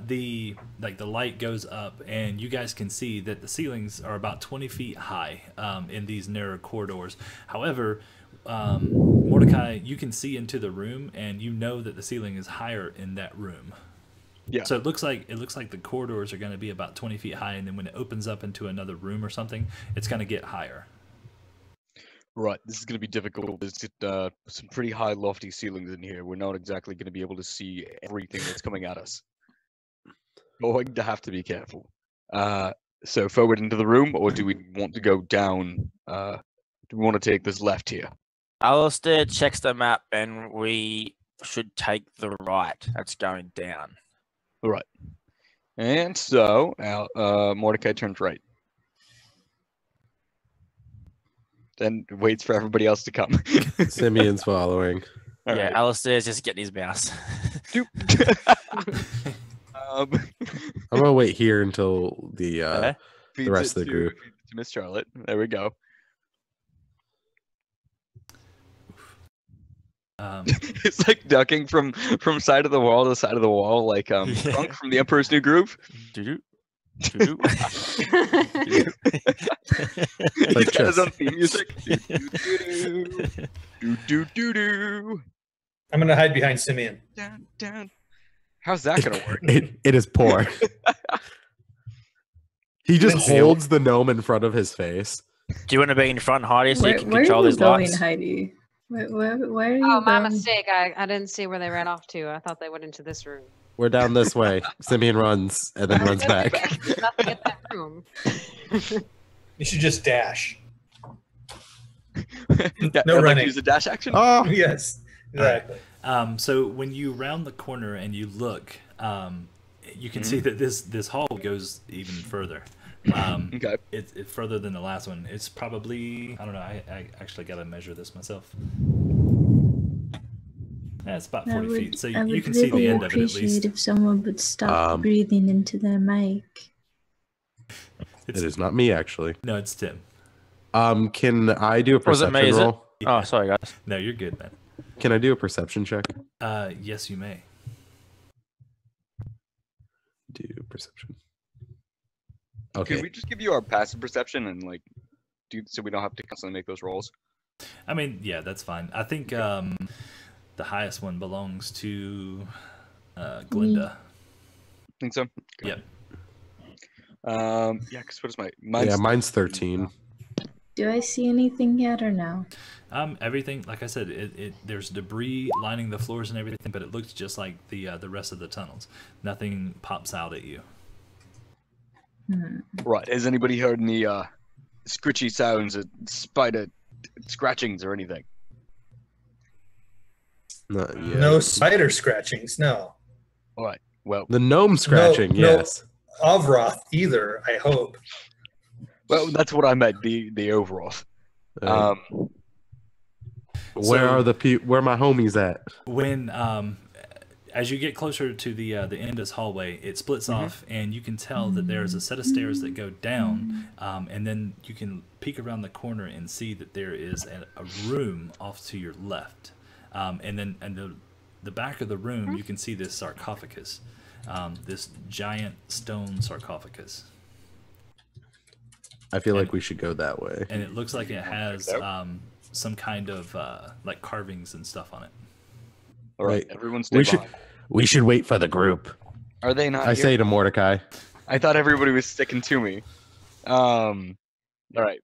S1: the light goes up, and you guys can see that the ceilings are about 20 feet high in these narrow corridors. However, Mordecai, you can see into the room, and you know that the ceiling is higher in that room.
S2: Yeah.
S1: So it looks like the corridors are going to be about 20 feet high, and then when it opens up into another room or something, it's going to get higher.
S2: Right, this is going to be difficult. There's some pretty high, lofty ceilings in here. We're not exactly going to be able to see everything that's coming at us. Going to have to be careful. So forward into the room, or do we want to go down? Do we want to take this left here?
S7: Alistair checks the map, and we should take the right. That's going down.
S2: All right. And so Mordecai turns right. Then waits for everybody else to come.
S4: Simeon's following.
S2: All
S7: yeah,
S2: right.
S7: Alistair's just getting his mouse.
S2: Um,
S4: I'm gonna wait here until the
S2: feeds
S4: rest
S2: it
S4: of the group.
S2: to Miss Charlotte. There we go. It's like ducking from side of the wall to side of the wall, like Crunk from the Emperor's New Groove.
S7: Doo-doo.
S2: He's got his own theme music. Do do do.
S5: I'm going to hide behind Simeon.
S2: Down down. How's that gonna work?
S4: It is poor. He just holds the gnome in front of his face.
S7: Do you want to be in front, Heidi, so you can
S6: Where
S7: control
S6: are you
S7: these
S6: going,
S7: lights?
S6: Heidi? Where are you
S3: Oh, my
S6: going?
S3: mistake. I didn't see where they ran off to. I thought they went into this room.
S4: We're down this way. Simeon runs and then runs back.
S3: There's nothing in that room.
S5: You should just dash.
S2: Yeah,
S5: No
S2: I'd like
S5: running.
S2: to use a dash action.
S4: Oh,
S5: Yes, exactly.
S1: So when you round the corner and you look, you can see that this hall goes even further.
S2: Okay.
S1: It's further than the last one. It's probably, I don't know, I actually got to measure this myself. It's about 40 feet, so
S6: I
S1: you
S6: would
S1: can see the
S6: really
S1: end of it at
S6: appreciate
S1: least.
S6: if someone would stop breathing into their mic.
S4: it is not me actually.
S1: No, it's Tim.
S4: Can I do a
S7: Was it
S4: perception
S7: me, is it?
S4: roll?
S7: Oh, sorry, guys.
S1: No, you're good, man.
S4: Can I do a perception check?
S1: Yes, you may.
S4: Do perception.
S2: Could
S4: Okay.
S2: we just give you our passive perception and like do so we don't have to constantly make those rolls?
S1: I mean, yeah, that's fine. I think the highest one belongs to Glinda.
S2: Think so?
S1: Yep.
S2: Yeah, because what is mine's
S4: Yeah, mine's 13.
S6: Do I see anything yet or no?
S1: Everything, like I said, there's debris lining the floors and everything, but it looks just like the rest of the tunnels. Nothing pops out at you.
S2: Right. Has anybody heard any scritchy sounds, spider scratchings or anything?
S4: Not yet.
S5: No spider scratchings, no.
S2: All right. Well,
S4: The gnome scratching,
S5: no.
S4: yes.
S5: Ovroth either, I hope.
S2: that's what I meant. The Ovroth.
S4: Where are where my homies at?
S1: When as you get closer to the end of this hallway, it splits off, and you can tell that there's a set of stairs that go down, and then you can peek around the corner and see that there is a room off to your left, and then the back of the room you can see this sarcophagus, this giant stone sarcophagus.
S4: I feel like we should go that way.
S1: And it looks like it has some kind of like carvings and stuff on it.
S2: All right.
S4: Wait,
S2: Everyone stay behind.
S4: We should wait for the group.
S2: Are they not
S4: I
S2: here?
S4: say to Mordecai.
S2: I thought everybody was sticking to me. All right.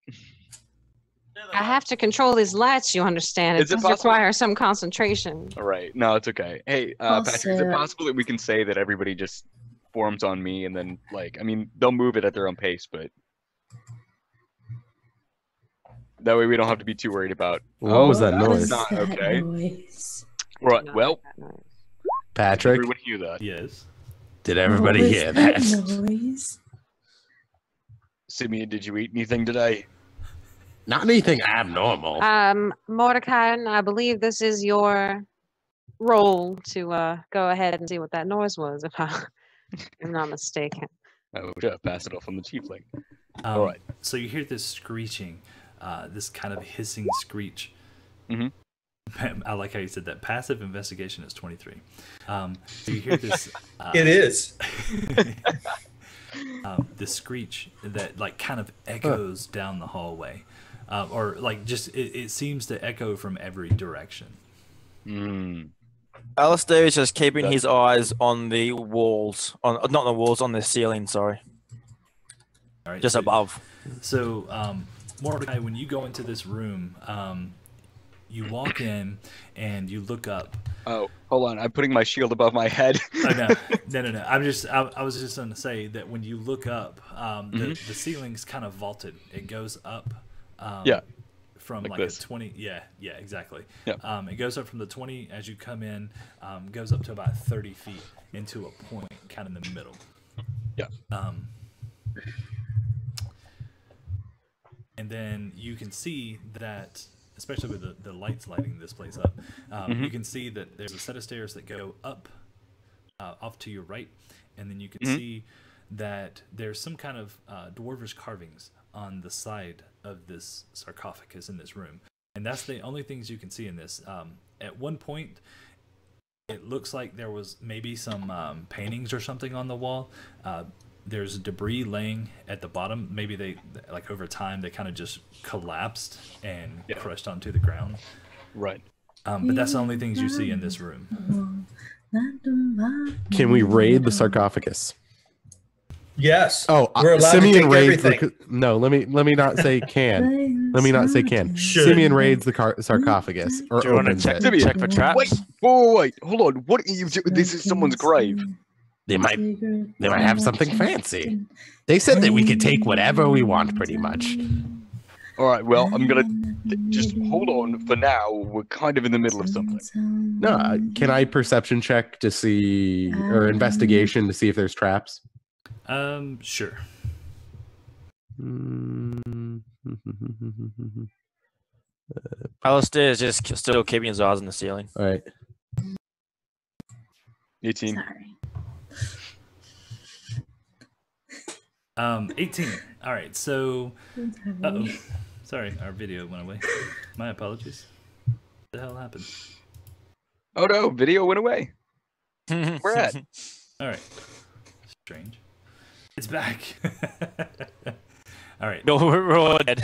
S3: I have to control these lights, you understand. It
S2: Is it
S3: does
S2: possible-
S3: require some concentration.
S2: All right. No, it's okay. Hey, Patrick, is it
S6: Also-
S2: possible that we can say that everybody just forms on me and then, like, I mean, they'll move it at their own pace, but that way we don't have to be too worried about.
S4: What was that
S2: that's
S4: noise?
S2: not
S6: that
S2: okay.
S6: noise?
S2: Right.
S3: Not
S2: Well,
S3: like that noise.
S4: Patrick,
S2: everyone hear that.
S1: Yes.
S4: did everybody
S6: What was
S4: hear that?
S6: noise?
S2: Simeon, did you eat anything today?
S4: Not anything abnormal.
S3: Mordecai, I believe this is your role to go ahead and see what that noise was, if I'm not mistaken.
S2: Oh, sure. Pass it off on the chiefling. All right.
S1: So you hear this screeching, this kind of hissing screech.
S2: Mhm.
S1: I like how you said that. Passive investigation is 23. So you hear this.
S5: It is.
S1: The screech that like kind of echoes down the hallway, or like just it seems to echo from every direction.
S2: Mm.
S7: Alistair is just keeping his eyes on the walls, not the walls, on the ceiling. Sorry,
S1: All right,
S7: just
S1: so,
S7: above.
S1: So, Mordecai, when you go into this room, you walk in and you look up.
S2: Oh, hold on. I'm putting my shield above my head.
S1: Oh, no. I was just going to say that when you look up, the ceiling's kind of vaulted. It goes up.
S2: Yeah.
S1: From
S2: like
S1: like
S2: this.
S1: a 20. Yeah, exactly.
S2: Yeah.
S1: It goes up from the 20 as you come in, goes up to about 30 feet into a point, kind of in the middle.
S2: Yeah.
S1: And then you can see that, especially with the lights lighting this place up, you can see that there's a set of stairs that go up off to your right, and then you can see that there's some kind of dwarvish carvings on the side of this sarcophagus in this room. And that's the only things you can see in this. At one point, it looks like there was maybe some paintings or something on the wall. There's debris laying at the bottom. Maybe they, like over time, they kind of just collapsed and crushed onto the ground.
S2: Right.
S1: But that's the only things you see in this room.
S4: Can we raid the sarcophagus?
S5: Yes.
S4: Oh,
S5: we're allowed
S4: Simeon
S5: to take
S4: raids
S5: everything.
S4: no, let me not say can. Let me not say can.
S5: Should.
S4: Simeon raids the sarcophagus or
S7: Do you want to
S4: opens
S7: check,
S4: it.
S7: check for traps?
S2: Wait, hold on. What are you doing? This is someone's grave.
S8: They might have something fancy. They said that we could take whatever we want, pretty much.
S2: All right, well, I'm going to just hold on for now. We're kind of in the middle of something.
S4: No, can I perception check to see, or investigation to see if there's traps?
S1: Sure.
S7: Alistair is just still keeping his eyes on the ceiling.
S4: All right.
S2: 18.
S6: Sorry.
S1: 18. All right, so... Uh-oh. Sorry, our video went away. My apologies. What the hell happened?
S2: Oh no, video went away. Where at?
S1: All right. Strange. It's back. All right.
S7: No, we're all dead.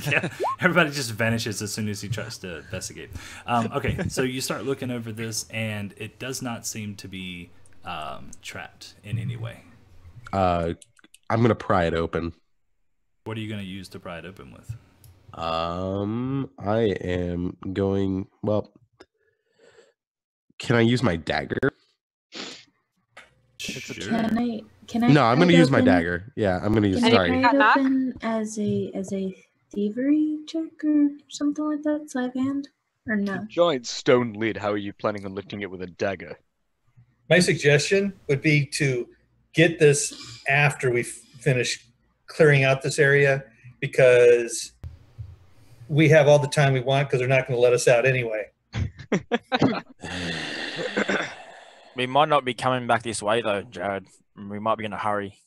S1: Yeah, everybody just vanishes as soon as he tries to investigate. Okay, so you start looking over this, and it does not seem to be trapped in any way.
S4: I'm gonna pry it open.
S1: What are you going to use to pry it open with?
S4: I am going. Well, can I use my dagger?
S1: Sure.
S6: Can I?
S4: No, I'm gonna
S6: pry it
S4: use my
S6: open?
S4: dagger. Yeah, I'm gonna use.
S6: Can I
S4: Sorry.
S6: pry it
S3: Knock, knock.
S6: open as a thievery check or something like that? Sleight of hand or no?
S2: Giant stone lid. How are you planning on lifting it with a dagger?
S5: My suggestion would be to get this after we finish clearing out this area, because we have all the time we want, because they're not going to let us out anyway.
S7: We might not be coming back this way though, Jared. We might be in a hurry.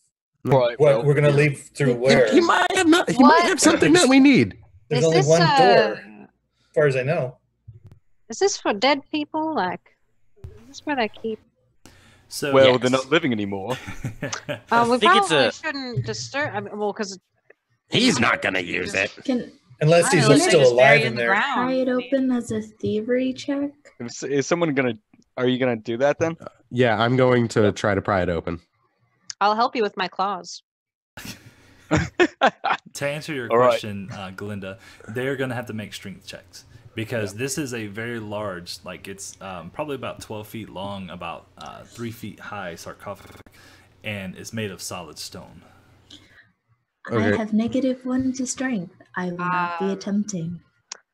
S2: Right.
S5: What,
S2: Well,
S5: we're going to leave through where?
S4: He might have not. He
S3: What?
S4: might have something that we need.
S5: There's
S3: Is
S5: only
S3: this,
S5: one door, as far as I know.
S3: Is this for dead people? Like, is this where they keep?
S1: So,
S2: well,
S7: Yes.
S2: they're not living anymore.
S3: We
S7: think it's
S3: probably
S7: a-
S3: shouldn't disturb. I mean, well, because
S8: He's not gonna use it.
S6: Can
S5: Unless he's
S3: Unless
S5: still
S3: just
S5: alive
S3: buried
S5: in
S3: in the
S5: there.
S3: ground.
S6: pry it open as a thievery check?
S2: Is someone gonna? Are you gonna do that then?
S4: Yeah, I'm going to try to pry it open.
S3: I'll help you with my claws.
S1: to answer your
S2: All right.
S1: question, Glinda, they're going to have to make strength checks because this is a very large, like it's probably about 12 feet long, about 3 feet high sarcophagus, and it's made of solid stone.
S4: Okay.
S6: I have -1 to strength. I will not be attempting.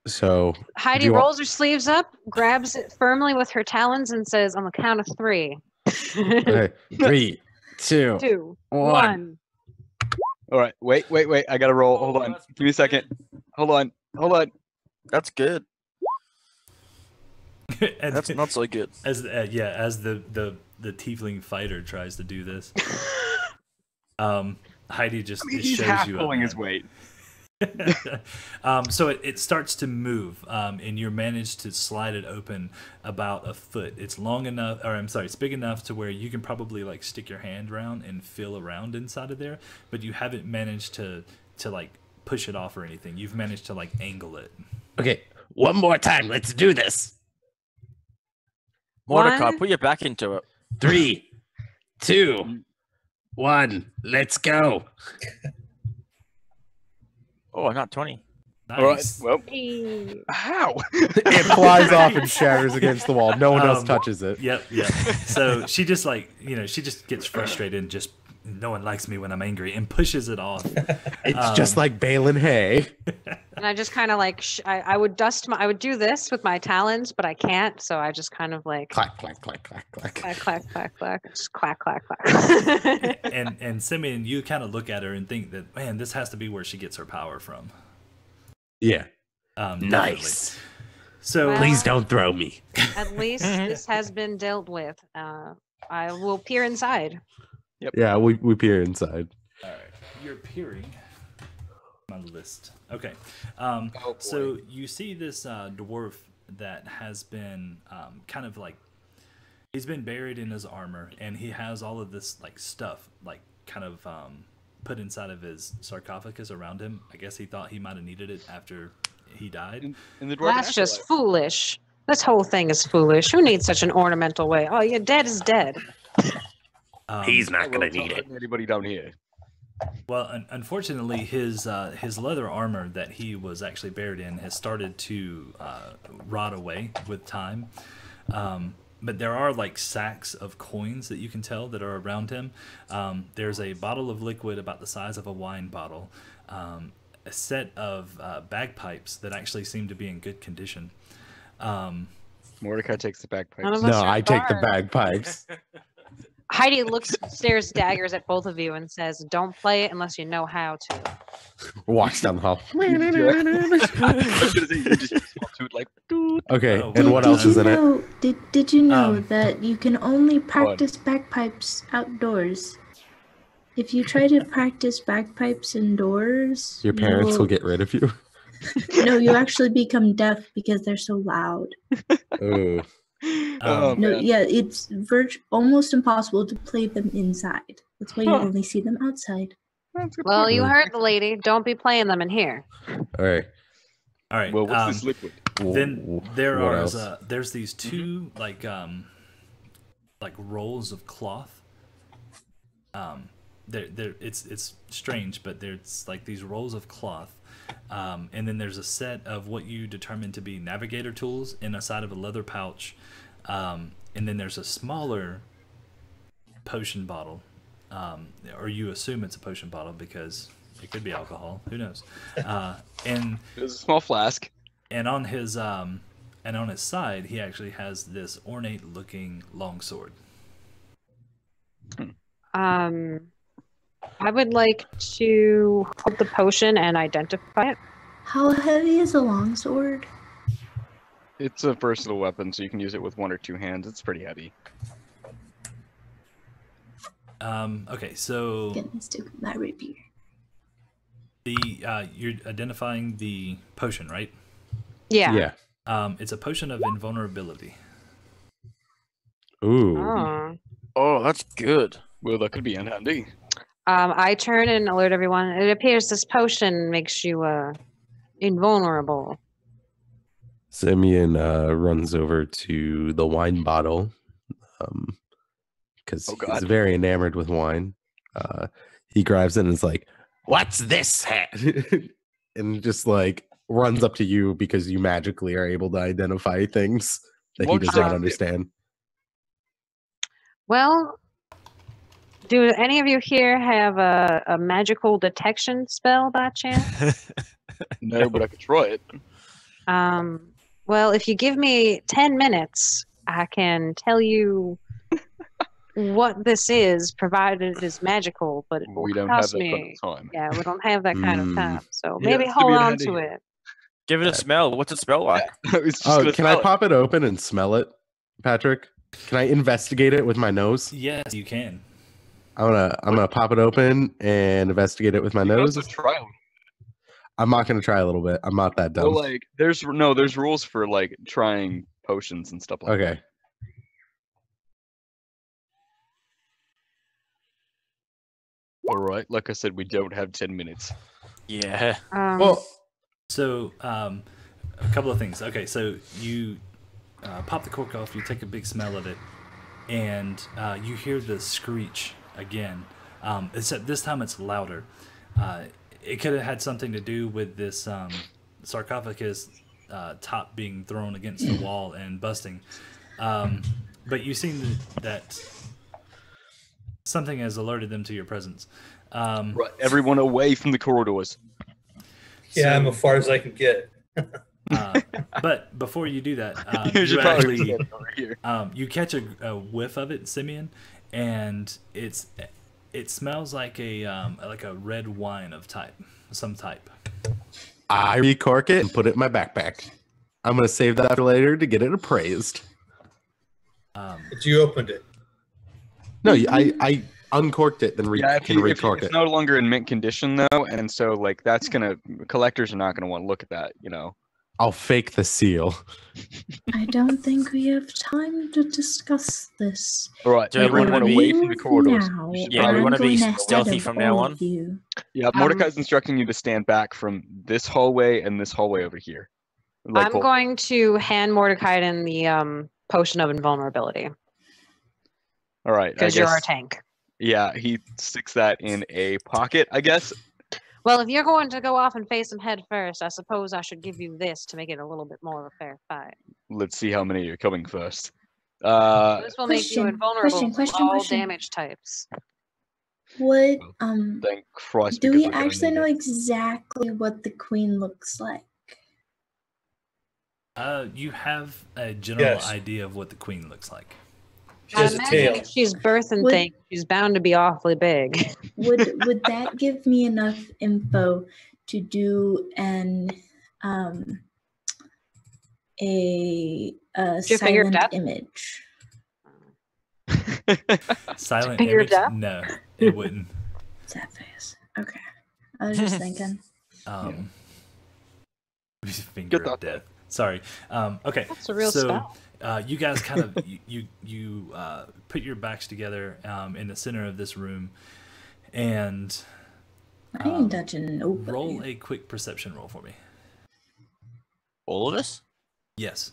S4: So
S3: Heidi
S4: you want-
S3: rolls her sleeves up, grabs it firmly with her talons, and says, "On the count of 3,
S4: okay,
S8: 3, 2.
S3: 2,
S8: One.
S3: 1."
S2: All right. Wait. I gotta roll. Hold on. Give me a second. Hold on.
S7: That's good.
S1: And
S7: That's not so good.
S1: as as the tiefling fighter tries to do this. Heidi just
S2: I mean,
S1: it
S2: he's
S1: shows
S2: half
S1: you
S2: pulling
S1: up,
S2: his
S1: man.
S2: weight.
S1: So it starts to move, and you manage to slide it open about a foot. It's long enough, or I'm sorry, it's big enough to where you can probably like stick your hand around and feel around inside of there, but you haven't managed to like push it off or anything. You've managed to like angle it.
S8: Okay, one more time. Let's do this.
S7: Mordecai,
S3: One.
S7: put your back into it.
S8: 3, 2, 1. Let's go.
S7: Oh, not 20.
S1: Nice.
S2: All right. Well,
S3: Hey.
S2: how?
S4: It flies off and shatters against the wall. No one else
S1: Um,
S4: touches it.
S1: Yep. So she just like, she just gets frustrated and just, no one likes me when I'm angry, and pushes it off.
S4: It's just like baling hay.
S3: And I just kind of like I would I would do this with my talons, but I can't, so I just kind of like
S8: Clack, clack, clack, clack, clack.
S3: clack clack clack clack, just clack clack clack.
S1: And Simeon, you kind of look at her and think that, man, this has to be where she gets her power from.
S8: Yeah.
S1: Definitely.
S8: Nice.
S1: So
S3: Well-
S8: Please don't throw me.
S3: At least this has been dealt with. I will peer inside.
S4: Yeah, we peer inside.
S1: all right, you're peering my list. Okay.
S2: Oh,
S1: So you see this dwarf that has been kind of like, he's been buried in his armor, and he has all of this like stuff like kind of put inside of his sarcophagus around him. I guess he thought he might have needed it after he died.
S2: In the dwarven
S3: That's just
S2: afterlife.
S3: foolish. This whole thing is foolish. Who needs such an ornamental way? Oh, you're dead is dead.
S8: He's not
S2: Well,
S8: gonna
S2: it's
S8: need it.
S2: hurting anybody down here.
S1: Well, unfortunately, his leather armor that he was actually buried in has started to rot away with time. But there are like sacks of coins that you can tell that are around him. There's a bottle of liquid about the size of a wine bottle, a set of bagpipes that actually seem to be in good condition.
S2: Mordecai takes the bagpipes.
S3: None of us
S4: No,
S3: are
S4: I take the
S3: bard.
S4: bagpipes.
S3: Heidi stares daggers at both of you and says, "Don't play it unless you know how to."
S4: Walks down the hall.
S2: like,
S4: Okay,
S1: Oh,
S4: and
S1: well
S4: what
S1: done.
S4: else is in it?
S6: Did you know
S1: Um,
S6: that you can only practice bagpipes outdoors? If you try to practice bagpipes indoors,
S4: Your parents will get rid of you.
S6: No, you actually become deaf because they're so loud.
S4: Oh,
S2: oh,
S6: No,
S2: man.
S6: yeah, it's almost impossible to play them inside. That's why you
S2: Huh.
S6: only see them outside.
S2: That's a good
S3: Well,
S2: point.
S3: you heard the lady. Don't be playing them in here.
S4: all right.
S1: All right.
S2: Well, what's this liquid?
S1: Then there
S4: What
S1: are
S4: else?
S1: there's these two like rolls of cloth. It's strange, but there's like these rolls of cloth, and then there's a set of what you determine to be navigator tools in a side of a leather pouch, and then there's a smaller potion bottle, or you assume it's a potion bottle because it could be alcohol. Who knows? And
S2: There's a small flask.
S1: and on his side, he actually has this ornate-looking longsword.
S3: I would like to hold the potion and identify it.
S6: How heavy is a longsword?
S2: It's a versatile weapon, so you can use it with one or two hands. It's pretty heavy.
S1: Okay, so
S6: Getting stuck with my rapier.
S1: you're identifying the potion, right?
S3: Yeah.
S4: Yeah.
S1: It's a potion of invulnerability.
S4: Ooh.
S3: Oh.
S7: Oh, that's good.
S2: Well, that could be handy.
S3: I turn and alert everyone. It appears this potion makes you invulnerable.
S4: Simeon runs over to the wine bottle because
S2: Oh,
S4: he's
S2: God.
S4: very enamored with wine. He grabs it and is like,
S8: What's this hat?
S4: and just like runs up to you because you magically are able to identify things that he
S2: Won't
S4: does
S2: you
S4: not
S2: take it?
S4: understand.
S3: Well, do any of you here have a magical detection spell by chance?
S2: No, but I could try it.
S3: Well, if you give me 10 minutes, I can tell you what this is, provided it is magical, but it will
S2: We don't have
S3: cost
S2: that kind
S3: me.
S2: of time.
S3: Yeah, we don't have that kind of
S4: Mm.
S3: time. So
S2: Yeah,
S3: maybe
S2: it's
S3: hold
S2: gonna be
S3: on
S2: handy.
S3: to it.
S7: Give it a smell. What's it smell like?
S2: I was just
S4: Oh,
S2: gonna
S4: can I
S2: smell it.
S4: pop it open and smell it, Patrick? Can I investigate it with my nose?
S1: Yes, you can.
S4: I'm gonna pop it open and investigate it with my nose.
S2: Try.
S4: I'm not gonna try a little bit. I'm not that dumb.
S2: Well, like there's rules for like trying potions and stuff like that.
S4: Okay.
S2: All right. Like I said, we don't have 10 minutes.
S7: Yeah.
S4: Well,
S1: So, a couple of things. Okay, so you pop the cork off, you take a big smell of it, and you hear the screech again. Except this time it's louder. It could have had something to do with this sarcophagus top being thrown against the wall and busting. But you seen that something has alerted them to your presence.
S2: Right. Everyone away from the corridors.
S5: Yeah, I'm
S1: So-
S5: as far as I can get.
S1: But before you do that,
S2: You
S1: you
S2: should probably
S1: actually
S2: stand over here.
S1: you catch a whiff of it, Simeon, and it smells like a red wine of some type.
S4: I recork it and put it in my backpack. I'm gonna save that for later to get it appraised.
S5: But you opened it.
S4: No, I uncorked it, then can recork
S2: it's
S4: it.
S2: no longer in mint condition though, and so like that's gonna collectors are not gonna want to look at that, you know.
S4: I'll fake the seal.
S6: I don't think we have time to discuss this.
S2: All right,
S7: Do we
S2: everyone
S7: wanna
S2: away
S7: be-
S2: from the corridors.
S6: Now,
S2: You should
S7: Yeah, we
S2: probably-
S7: wanna be
S6: I'm going
S7: stealthy
S6: ahead of
S7: from now
S6: all
S7: on.
S6: of you.
S2: Yeah, Mordecai's instructing you to stand back from this hallway and this hallway over here. Like
S3: I'm
S2: both-
S3: going to hand Mordecai in the potion of invulnerability
S2: All right, I
S3: because you're our
S2: guess.
S3: tank.
S2: Yeah, he sticks that in a pocket, I guess.
S3: Well, if you're going to go off and face him head first, I suppose I should give you this to make it a little bit more of a fair fight.
S2: Let's see how many are coming first.
S3: This will make you
S6: question,
S3: invulnerable
S6: question,
S3: to all
S6: question.
S3: damage types.
S6: What
S2: Thank Christ.
S6: do
S2: because
S6: we
S2: we're gonna
S6: actually
S2: need
S6: know
S2: it.
S6: exactly what the queen looks like?
S1: You have a general
S5: Yes.
S1: idea of what the queen looks like.
S5: She has a
S3: imagine
S5: tail.
S3: if she's birthing
S6: Would-
S3: thing, she's bound to be awfully big.
S6: Would that give me enough info to do a
S3: you figure
S6: silent
S3: death?
S6: image?
S1: Silent
S3: Finger
S1: image?
S3: death?
S1: No, it wouldn't.
S6: Sad face. Okay. I was just thinking.
S1: Finger
S2: Get
S1: of
S2: that.
S1: death. Sorry. Okay.
S3: That's a real
S1: so,
S3: spell.
S1: you guys kind of you put your backs together in the center of this room, and
S6: I ain't touching nobody.
S1: roll a quick perception roll for me.
S7: All of us?
S1: Yes.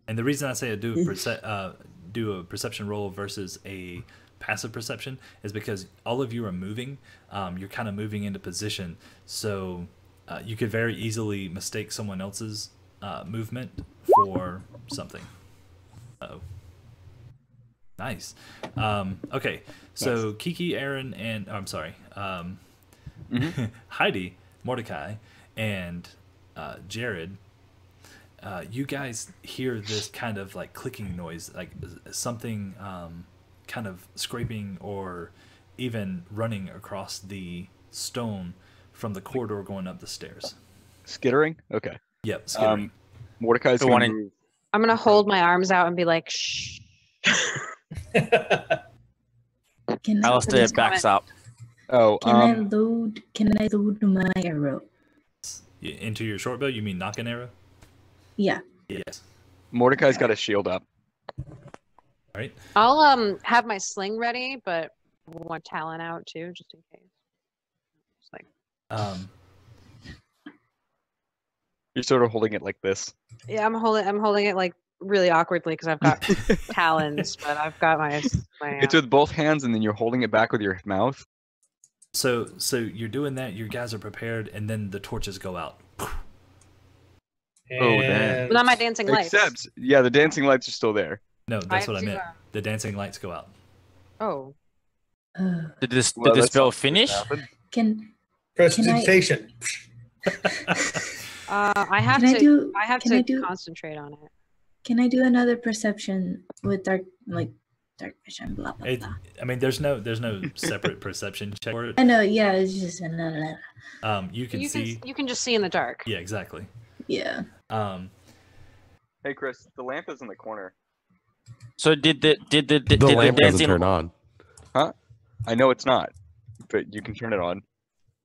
S1: And the reason I say do a perception roll versus a passive perception is because all of you are moving. You're kind of moving into position, so you could very easily mistake someone else's movement for something. Oh, nice. Okay, so Kiki, Aaron, and I'm sorry, Heidi, Mordecai, and Jared. You guys hear this kind of like clicking noise, like something kind of scraping or even running across the stone from the corridor going up the stairs.
S2: Skittering? Okay.
S1: Yep, skittering.
S2: Mordecai's
S7: The
S2: gonna
S7: one in-
S2: move.
S3: I'm gonna hold my arms out and be like, shh.
S6: Can I,
S7: Alistair
S3: Somebody's
S7: backs
S3: coming.
S7: up.
S2: Oh,
S6: can I load? Can I load my arrow?
S1: Into your short bow, you mean knock an arrow?
S6: Yeah.
S1: Yes.
S2: Mordecai's got a shield up.
S1: All right.
S3: I'll have my sling ready, but one talon out too, just in case. Just like,
S2: You're sort of holding it like this.
S3: yeah, I'm holding it like really awkwardly because I've got talons, but I've got my
S2: It's with both hands, and then you're holding it back with your mouth.
S1: So you're doing that. You guys are prepared, and then the torches go out.
S2: Oh, damn.
S5: And
S3: not my dancing lights.
S2: Except, yeah, the dancing lights are still there.
S1: No, that's
S3: have
S1: what I
S3: to,
S1: meant. The dancing lights go out.
S3: Oh,
S7: Did this
S2: Well,
S7: did this
S2: that's
S7: spell
S2: not supposed to
S7: finish?
S2: happen.
S6: Can
S5: prestidigitation.
S3: I have
S6: Can I
S3: to.
S6: do-
S3: I have
S6: can
S3: to
S6: I do-
S3: concentrate on it.
S6: can I do another perception with dark vision? Blah blah
S1: It,
S6: blah.
S1: I mean, there's no separate perception check for it.
S6: I know. Yeah, it's just another.
S1: You can
S3: You
S1: see.
S3: can you can just see in the dark.
S1: Yeah, exactly.
S6: Yeah.
S2: Hey, Chris, the lamp is in the corner.
S7: So did the
S4: lamp doesn't
S7: dancing
S4: turn on.
S2: I know it's not, but you can turn it on.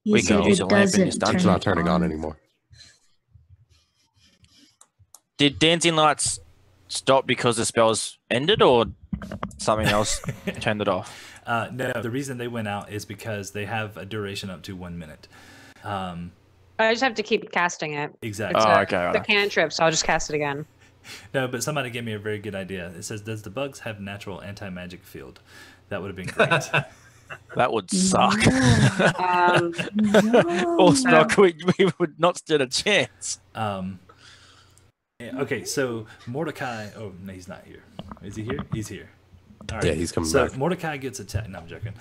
S6: He
S7: We can
S6: said
S7: use
S6: it
S7: a lamp in this
S6: doesn't
S7: dungeon.
S4: It's
S6: turn
S4: not turning on anymore.
S7: Did dancing lights stop because the spells ended, or something else turned it off?
S1: No, the reason they went out is because they have a duration up to 1 minute.
S3: I just have to keep casting it.
S1: Exactly.
S3: It's
S7: Oh,
S3: a,
S7: okay,
S3: the
S7: alright.
S3: cantrip, so I'll just cast it again.
S1: No, but somebody gave me a very good idea. It says, "Does the bugs have natural anti-magic field?" That would have been great.
S7: That would suck.
S6: No.
S7: All spell we would not stand a chance.
S1: Okay, so Mordecai. Oh, no, he's not here. Is he here? He's here. All right.
S4: Yeah, he's coming
S1: so
S4: back.
S1: Mordecai gets attacked. No, I'm joking.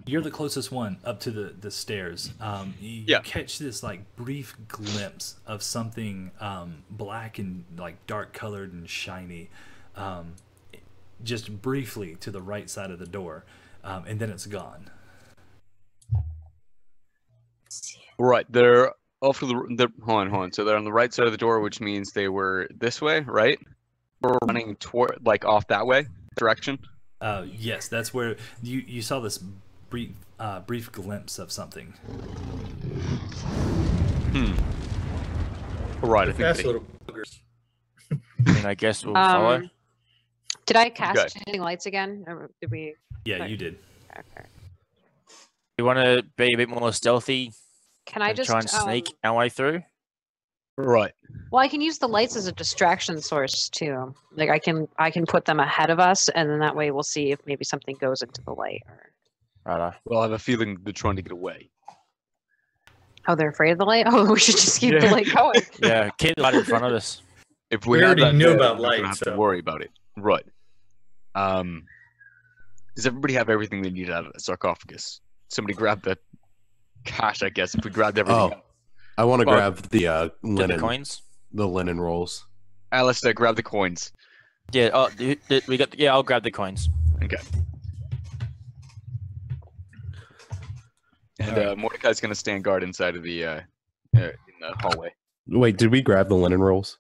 S1: You're the closest one up to the stairs. You
S2: Yeah.
S1: catch this like brief glimpse of something black and like dark colored and shiny, just briefly to the right side of the door, and then it's gone.
S2: Right, they're off to the hold on. So they're on the right side of the door, which means they were this way, right? We're running toward like off that way direction.
S1: Yes, that's where you saw this brief glimpse of something.
S2: Right, I think
S5: Fast
S2: they,
S5: little buggers.
S7: And I guess we'll follow.
S3: Did I cast
S2: Okay.
S3: changing lights again? Or did we?
S1: Yeah,
S3: Okay.
S1: you did.
S3: Okay.
S7: You want to be a bit more stealthy
S3: Can I
S7: and
S3: just
S7: try and sneak our way through?
S2: right.
S3: Well, I can use the lights as a distraction source too. Like I can put them ahead of us, and then that way we'll see if maybe something goes into the light. Or
S7: Righto.
S2: Well, I have a feeling they're trying to get away.
S3: oh, they're afraid of the light. Oh, we should just keep the
S2: Yeah.
S3: light going.
S7: Yeah, keep the light in front of us.
S2: If
S5: We
S2: have
S5: already
S2: that
S5: knew
S2: there,
S5: about
S2: we're not gonna
S5: light,
S2: have
S5: so-
S2: to worry about it. Right. Does everybody have everything they need out of the sarcophagus? Somebody grab the cash, I guess. If we grabbed everything,
S4: Oh,
S2: out.
S4: I want to
S2: Well,
S4: grab the
S7: Get
S4: linen,
S7: the coins.
S4: the linen rolls.
S2: Alistair, grab the coins.
S7: Yeah. Oh, we got. Yeah, I'll grab the coins.
S2: Okay. And Mordecai's gonna stand guard inside of the in the hallway.
S4: Wait, did we grab the linen rolls?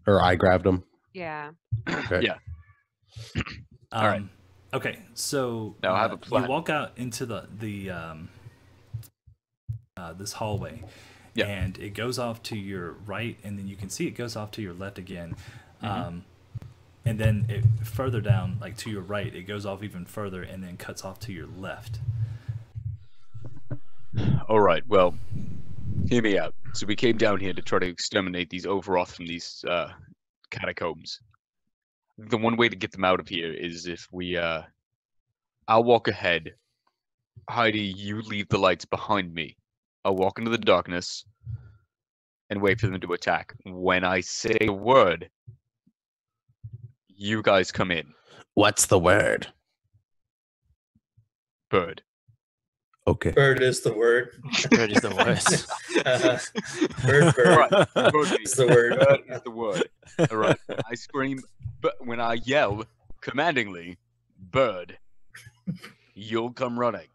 S4: Or I grabbed them?
S3: Yeah.
S4: Okay.
S2: Yeah. All right.
S1: Okay, so
S2: Now I have a plan.
S1: you walk out into the this hallway,
S2: Yeah.
S1: and it goes off to your right, and then you can see it goes off to your left again,
S2: Mm-hmm.
S1: and then it further down, like to your right, it goes off even further, and then cuts off to your left.
S2: All right. Well, hear me out. So we came down here to try to exterminate these Ovroth from these catacombs. The one way to get them out of here is if we I'll walk ahead. Heidi, you leave the lights behind me. I'll walk into the darkness and wait for them to attack. When I say a word, you guys come in.
S4: What's the word?
S2: Bird.
S4: Okay.
S5: Bird is the word.
S7: Bird is the worst.
S5: Bird, bird
S2: Right. Bird
S5: is the word.
S2: Bird is the word. All right. I scream, but when I yell commandingly, bird, you'll come running.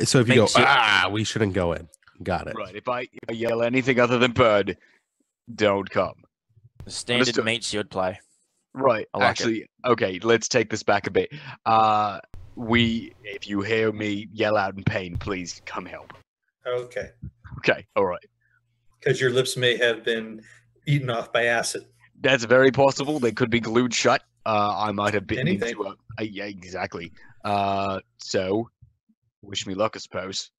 S4: So if you
S7: Makes
S4: go,
S7: you-
S4: we shouldn't go in. Got it.
S2: Right. If I yell anything other than bird, don't come.
S7: Standard
S2: Understood.
S7: meat shield play.
S2: Right.
S7: I like it.
S2: Actually, okay, let's take this back a bit. If you hear me yell out in pain, please come help.
S5: Okay.
S2: Okay. All right.
S5: Because your lips may have been eaten off by acid.
S2: That's very possible. They could be glued shut. I might have bitten
S5: Anything.
S2: into a. Yeah, exactly. So, wish me luck, I suppose.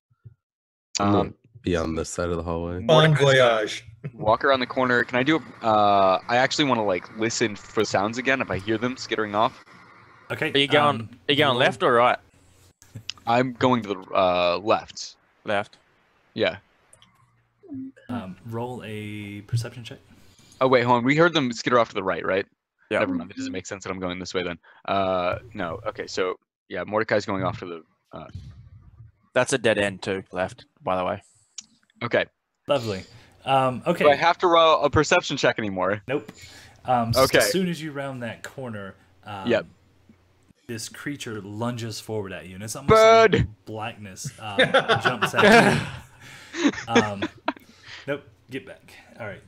S4: I'm gonna be on this side of the hallway.
S5: Bon
S2: Mordecai's gonna
S5: voyage.
S2: walk around the corner. Can I do? I actually want to like listen for sounds again if I hear them skittering off.
S1: Okay.
S7: Are you going
S1: roll-
S7: left or right?
S2: I'm going to the left.
S7: Left.
S2: Yeah.
S1: Roll a perception check.
S2: Oh wait, hold on. We heard them skitter off to the right, right?
S7: Yeah.
S2: Never mind. It doesn't make sense that I'm going this way then. No. Okay. So yeah, Mordecai's going off to the.
S7: That's a dead end too. Left, by the way.
S2: Okay.
S1: Lovely.
S2: Do
S1: Okay.
S2: I have to roll a perception check anymore?
S1: Nope.
S2: Okay.
S1: As soon as you round that corner,
S2: Yep.
S1: this creature lunges forward at you, and it's almost
S2: Bird!
S1: like blackness jumps at you. Nope. Get back. All right.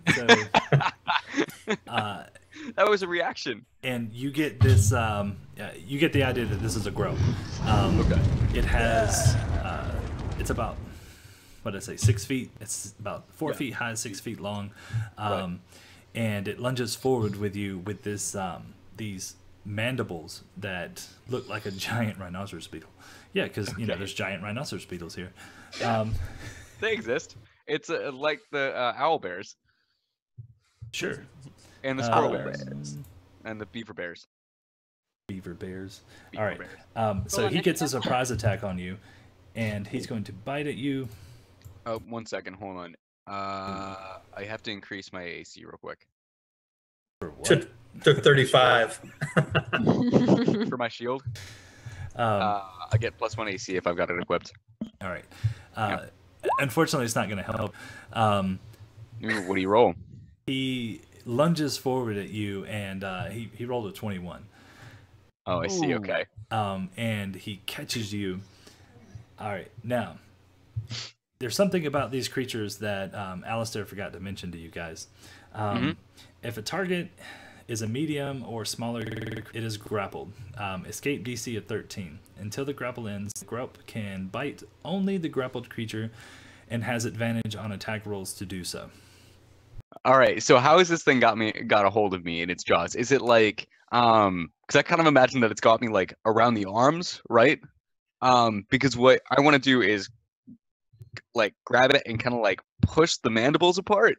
S1: So
S2: That was a reaction.
S1: And you get this. You get the idea that this is a grub.
S2: Okay.
S1: It has. It's about. What did I say? 6 feet. It's about 4 feet high, 6 feet long, and it lunges forward with you with this these mandibles that look like a giant rhinoceros beetle. Yeah, because you know there's giant rhinoceros beetles here.
S2: They exist. It's like the owl bears
S1: Sure.
S2: and the squirrel bears and the beaver bears.
S1: Beaver bears.
S2: Beaver
S1: All right.
S2: bears.
S1: So he gets a surprise attack on you, and he's going to bite at you.
S2: Oh, 1 second. Hold on. I have to increase my AC real quick
S1: For what?
S5: To 35.
S2: for my shield.
S1: Um,
S2: I get +1 AC if I've got it equipped.
S1: all right. Unfortunately, it's not going to help.
S2: Ooh, what do you roll?
S1: He lunges forward at you, and he rolled a 21.
S2: Oh, I see.
S7: Ooh.
S2: Okay.
S1: And he catches you. All right. Now, there's something about these creatures that Alistair forgot to mention to you guys. If a target is a medium or smaller, it is grappled. Escape DC of 13. Until the grapple ends, the grub can bite only the grappled creature and has advantage on attack rolls to do so.
S2: All right. So how has this thing got a hold of me in its jaws? Is it like because I kind of imagine that it's got me like around the arms, right? Because what I want to do is like grab it and kind of like push the mandibles apart.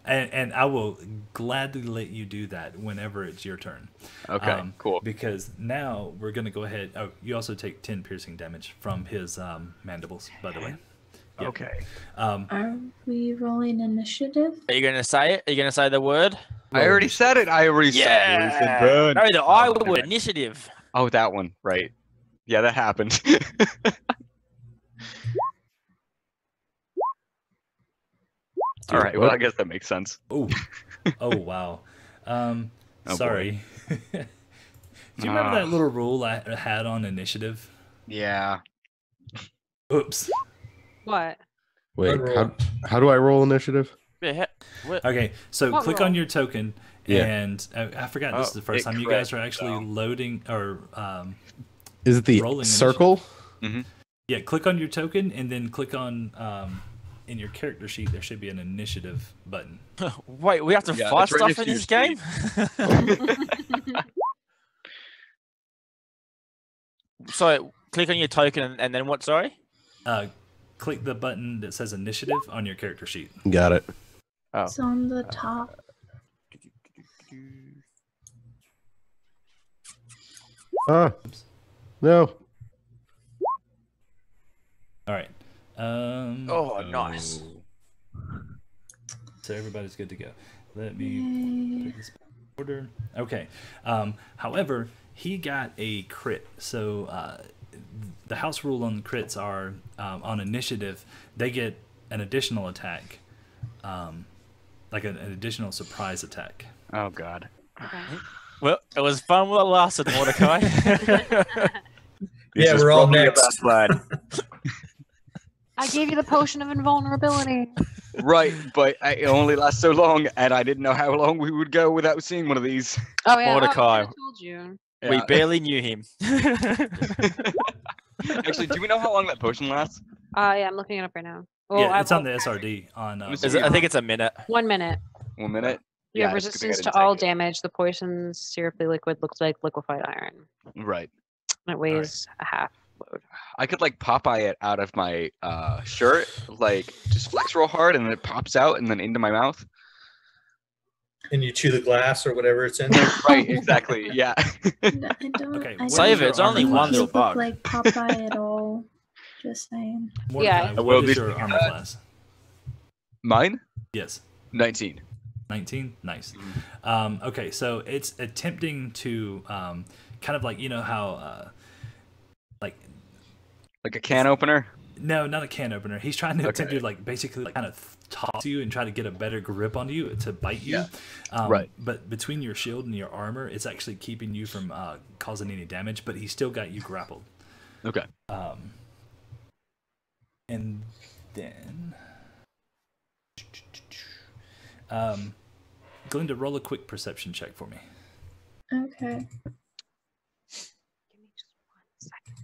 S1: And I will gladly let you do that whenever it's your turn.
S2: Okay, cool.
S1: Because now we're going to go ahead. Oh, you also take 10 piercing damage from his mandibles, by the way. Yeah.
S2: Okay.
S6: Are we rolling initiative?
S7: Are you gonna say it? Are you gonna say the word?
S2: I already said it. I already said it.
S7: Yeah.
S2: Burn.
S7: No, the I word. Initiative.
S2: Oh, that one. Right. Yeah, that happened. All right. Well, I guess that makes sense.
S1: Oh, oh wow.
S2: boy.
S1: Sorry. Do you remember that little rule I had on initiative?
S2: Yeah.
S1: Oops.
S3: What?
S4: Wait,
S5: Roll.
S4: how do I roll initiative?
S7: Yeah. What?
S1: Okay, so
S3: What
S1: click
S3: roll?
S1: on your token,
S4: Yeah.
S1: and I forgot this is the first
S2: it
S1: time you guys
S2: crit,
S1: are actually
S2: so.
S1: loading or
S4: Is it the
S1: Rolling
S4: circle?
S1: yeah. Click on your token, and then click on in your character sheet. There should be an initiative button.
S7: Wait, we have to
S2: Yeah,
S7: fight
S2: it's right
S7: stuff
S2: next
S7: in
S2: to
S7: this
S2: your
S7: game? So click on your token and then what? Sorry.
S1: Click the button that says initiative on your character sheet.
S4: Got it.
S7: Oh.
S6: It's on the top.
S4: Ah, no.
S1: All right.
S7: Oh, nice.
S1: So everybody's good to go. Let me put this back in order. Okay. However, he got a crit. So the house rule on crits are on initiative, they get an additional attack, like an additional surprise attack.
S2: Oh God.
S3: Okay.
S7: Well, it was fun while it lasted, Mordecai.
S5: Yeah,
S2: This is
S5: we're all
S2: probably the
S5: next.
S2: best, lad.
S3: I gave you the potion of invulnerability.
S2: Right, but it only lasts so long, and I didn't know how long we would go without seeing one of these.
S3: Oh yeah,
S7: Mordecai.
S3: I told you.
S7: We
S2: Yeah.
S7: barely knew him.
S2: Actually, do we know how long that potion lasts?
S3: Yeah, I'm looking it up right now. Oh,
S1: Yeah,
S3: I
S1: it's on
S3: won't-
S1: the SRD on.
S2: Is
S7: Is it- I think it's a minute.
S3: 1 minute.
S2: 1 minute.
S3: You have
S2: Yeah, it's a good thing I
S3: resistance to
S2: didn't
S3: all
S2: take it.
S3: damage. The poison's syrupy liquid looks like liquefied iron.
S2: Right.
S3: It weighs a half load.
S2: I could like Popeye it out of my shirt, like just flex real hard, and then it pops out and then into my mouth.
S5: And you chew the glass or whatever it's in.
S2: Right, exactly. Yeah.
S6: I don't.
S1: Okay,
S6: I
S1: what
S7: Save
S1: is
S7: it,
S1: your
S7: it's only
S1: armor
S7: one
S1: class?
S7: little
S6: look
S7: bug.
S6: like Popeye at all. Just saying.
S1: Mordecai,
S3: Yeah.
S1: what is
S2: Well,
S1: your armor class?
S2: Mine?
S1: Yes.
S2: 19.
S1: 19? Nice. Okay, so it's attempting to kind of like, you know how, like,
S2: Like a can opener?
S1: no, not a can opener. He's trying to attempt
S2: Okay.
S1: to, like, basically like, kind of toss you and try to get a better grip onto you to bite you.
S2: Yeah. Right.
S1: But between your shield and your armor, it's actually keeping you from causing any damage, but he's still got you grappled.
S2: Okay.
S1: And then Glinda, roll a quick perception check for me.
S6: Okay.
S3: Give me just 1 second.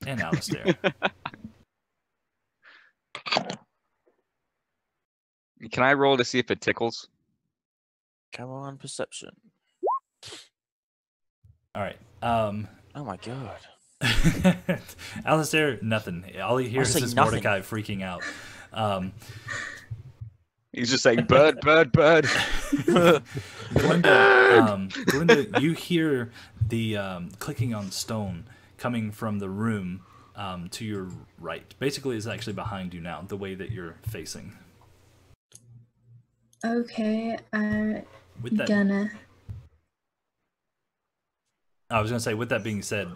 S1: And Alistair.
S2: Can I roll to see if it tickles?
S7: Come on, perception.
S1: All right.
S7: Oh my god.
S1: Alistair, nothing. All he hears
S7: say
S1: is
S7: nothing.
S1: Mordecai freaking out.
S2: He's just saying, bird, bird, bird.
S1: Glinda, you hear the clicking on stone coming from the room to your right. Basically, it's actually behind you now, the way that you're facing.
S6: Okay.
S1: With that,
S6: Gonna.
S1: I was gonna say, with that being said,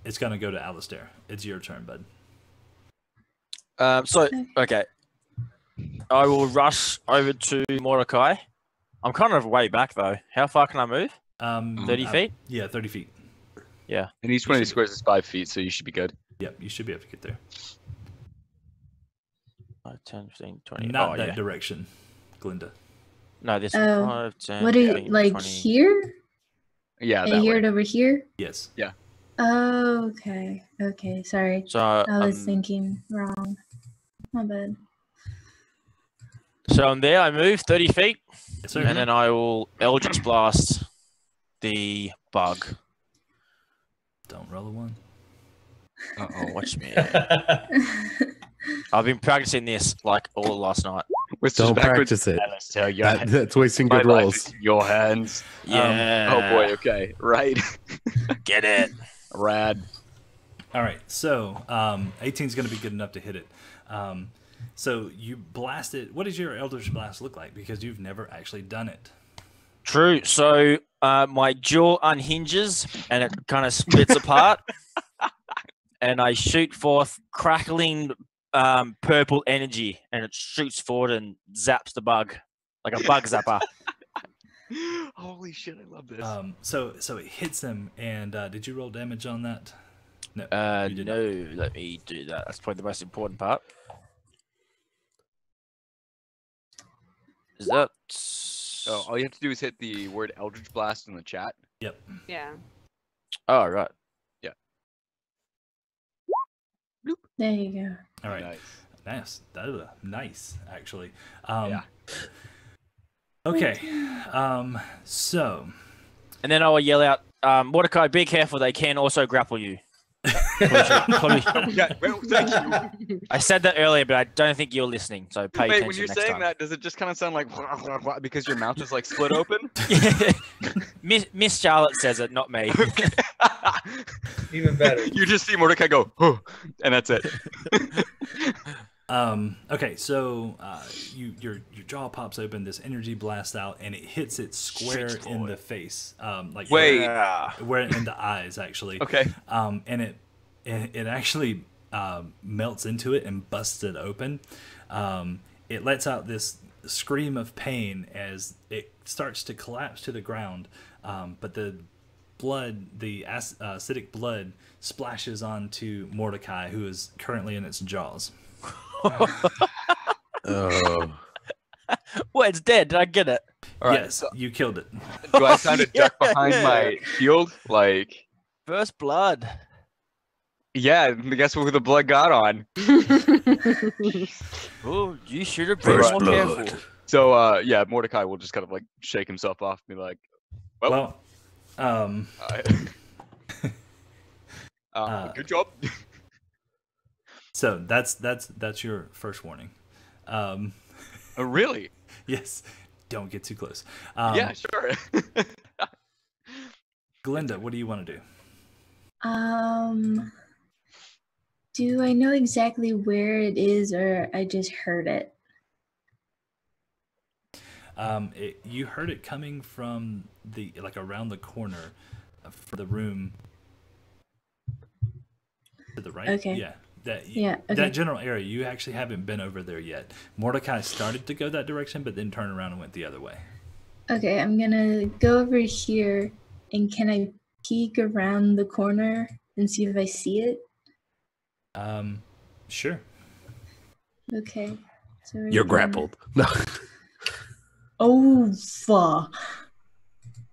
S1: it's gonna go to Alistair. It's your turn, bud.
S7: Okay. I will rush over to Mordecai. I'm kind of way back though. How far can I move? 30 feet?
S1: Yeah, 30 feet.
S7: Yeah.
S2: And each one of these squares is 5 feet, so you should be good.
S1: Yep, you should be able to get there.
S7: 5, 10, 15, 20.
S1: Not
S7: oh,
S1: that
S7: yeah.
S1: direction, Glinda.
S7: No, this
S6: Oh,
S7: 5, 10,
S6: What are
S7: 15,
S6: like
S7: 20.
S6: here?
S2: Yeah,
S6: I
S2: that
S6: hear
S2: way.
S6: it over here.
S1: Yes.
S6: Oh, okay. Okay. Sorry.
S7: So,
S6: I was thinking wrong. My bad.
S7: so I'm there. I move 30 feet,
S1: Yes, sir.
S7: and then I will Eldritch Blast the bug.
S1: Don't roll a 1.
S7: Uh-oh, watch me. I've been practicing this like all last night.
S4: Don't practice it.
S2: Alistair, your
S4: That's wasting
S2: my
S4: good
S2: life
S4: rolls.
S2: is in your hands.
S7: Yeah.
S2: Oh boy. Okay. Right.
S7: Get it.
S2: Rad.
S1: All right, so 18 is going to be good enough to hit it. So you blast it. What does your Eldritch Blast look like? Because you've never actually done it.
S7: True. So my jaw unhinges and it kind of splits apart, and I shoot forth crackling purple energy, and it shoots forward and zaps the bug like a bug zapper.
S2: Holy shit! I love this.
S1: So it hits him, and did you roll damage on that? No. you did not.
S7: No, let me do that. That's probably the most important part. Is that?
S2: Oh, all you have to do is hit the word Eldritch Blast in the chat.
S1: Yep.
S3: Yeah.
S7: Oh, right.
S6: There you go.
S1: All right.
S2: Nice.
S1: Nice, actually.
S2: Yeah.
S1: Okay. So.
S7: And then I will yell out, Mordecai, be careful. They can also grapple you.
S2: Yeah, well, thank you.
S7: I said that earlier, but I don't think you're listening. So pay
S2: Wait,
S7: attention
S2: when you're
S7: next
S2: saying
S7: time.
S2: that, does it just kind of sound like because your mouth is like split open?
S7: Miss Charlotte says it, not me.
S5: Even better.
S2: You just see Mordecai go, oh, and that's it.
S1: Okay, so your jaw pops open, this energy blasts out, and it hits it square in the face. Like
S2: Wait.
S1: where in the eyes actually.
S2: Okay.
S1: And it actually melts into it and busts it open. It lets out this scream of pain as it starts to collapse to the ground. But the blood, the acidic blood, splashes onto Mordecai, who is currently in its jaws.
S4: Oh.
S7: Well, it's dead. Did I get it?
S2: All right.
S1: Yes, you killed it.
S2: Do I sound a duck behind my shield? Like,
S7: First blood.
S2: yeah, guess who the blood got on?
S7: Oh, you should have been
S4: First
S7: more
S4: blood.
S7: careful.
S2: So, yeah, Mordecai will just kind of like shake himself off and be like,
S1: Well,
S2: good job.
S1: so that's your first warning.
S2: Oh, really?
S1: Yes, don't get too close.
S2: Yeah, sure.
S1: Glinda, what do you want to do?
S6: Do I know exactly where it is, or I just heard it?
S1: You heard it coming from the around the corner for the room to the right.
S6: Okay.
S1: Yeah.
S6: Okay.
S1: That general area. You actually haven't been over there yet. Mordecai started to go that direction, but then turned around and went the other way.
S6: Okay, I'm gonna go over here, and can I peek around the corner and see if I see it?
S1: Sure.
S6: Okay. So
S4: You're
S6: we're gonna-
S4: grappled. No.
S6: Oh, fuck.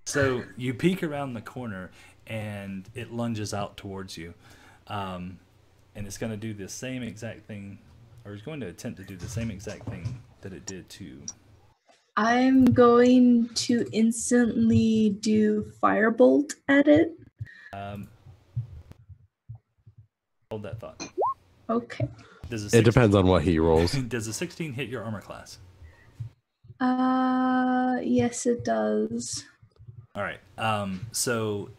S1: So you peek around the corner, and it lunges out towards you, and it's going to do the same exact thing, or it's going to attempt to do the same exact thing that it did to.
S6: I'm going to instantly do firebolt at it.
S1: Hold that thought.
S6: Okay.
S1: Does
S4: It depends on what he rolls.
S1: Does a 16 hit your armor class?
S6: Yes, it does.
S1: All right. So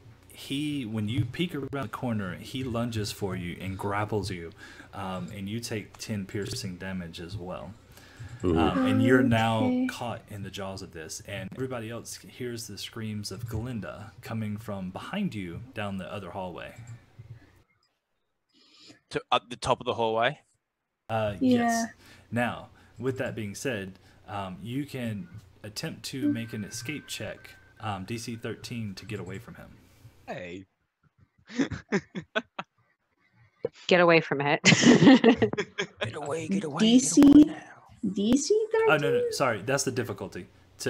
S1: when you peek around the corner, he lunges for you and grapples you, and you take 10 piercing damage as well. And you're now
S6: Okay.
S1: caught in the jaws of this, and everybody else hears the screams of Glinda coming from behind you down the other hallway.
S7: To up the top of the hallway.
S1: Yes.
S6: Yeah.
S1: Now, with that being said, you can attempt to make an escape check, DC 13, to get away from him.
S2: Hey.
S3: Get away from it.
S7: Get away, get away.
S6: DC?
S7: Get away now.
S6: DC 13?
S1: Oh, no, sorry. That's the difficulty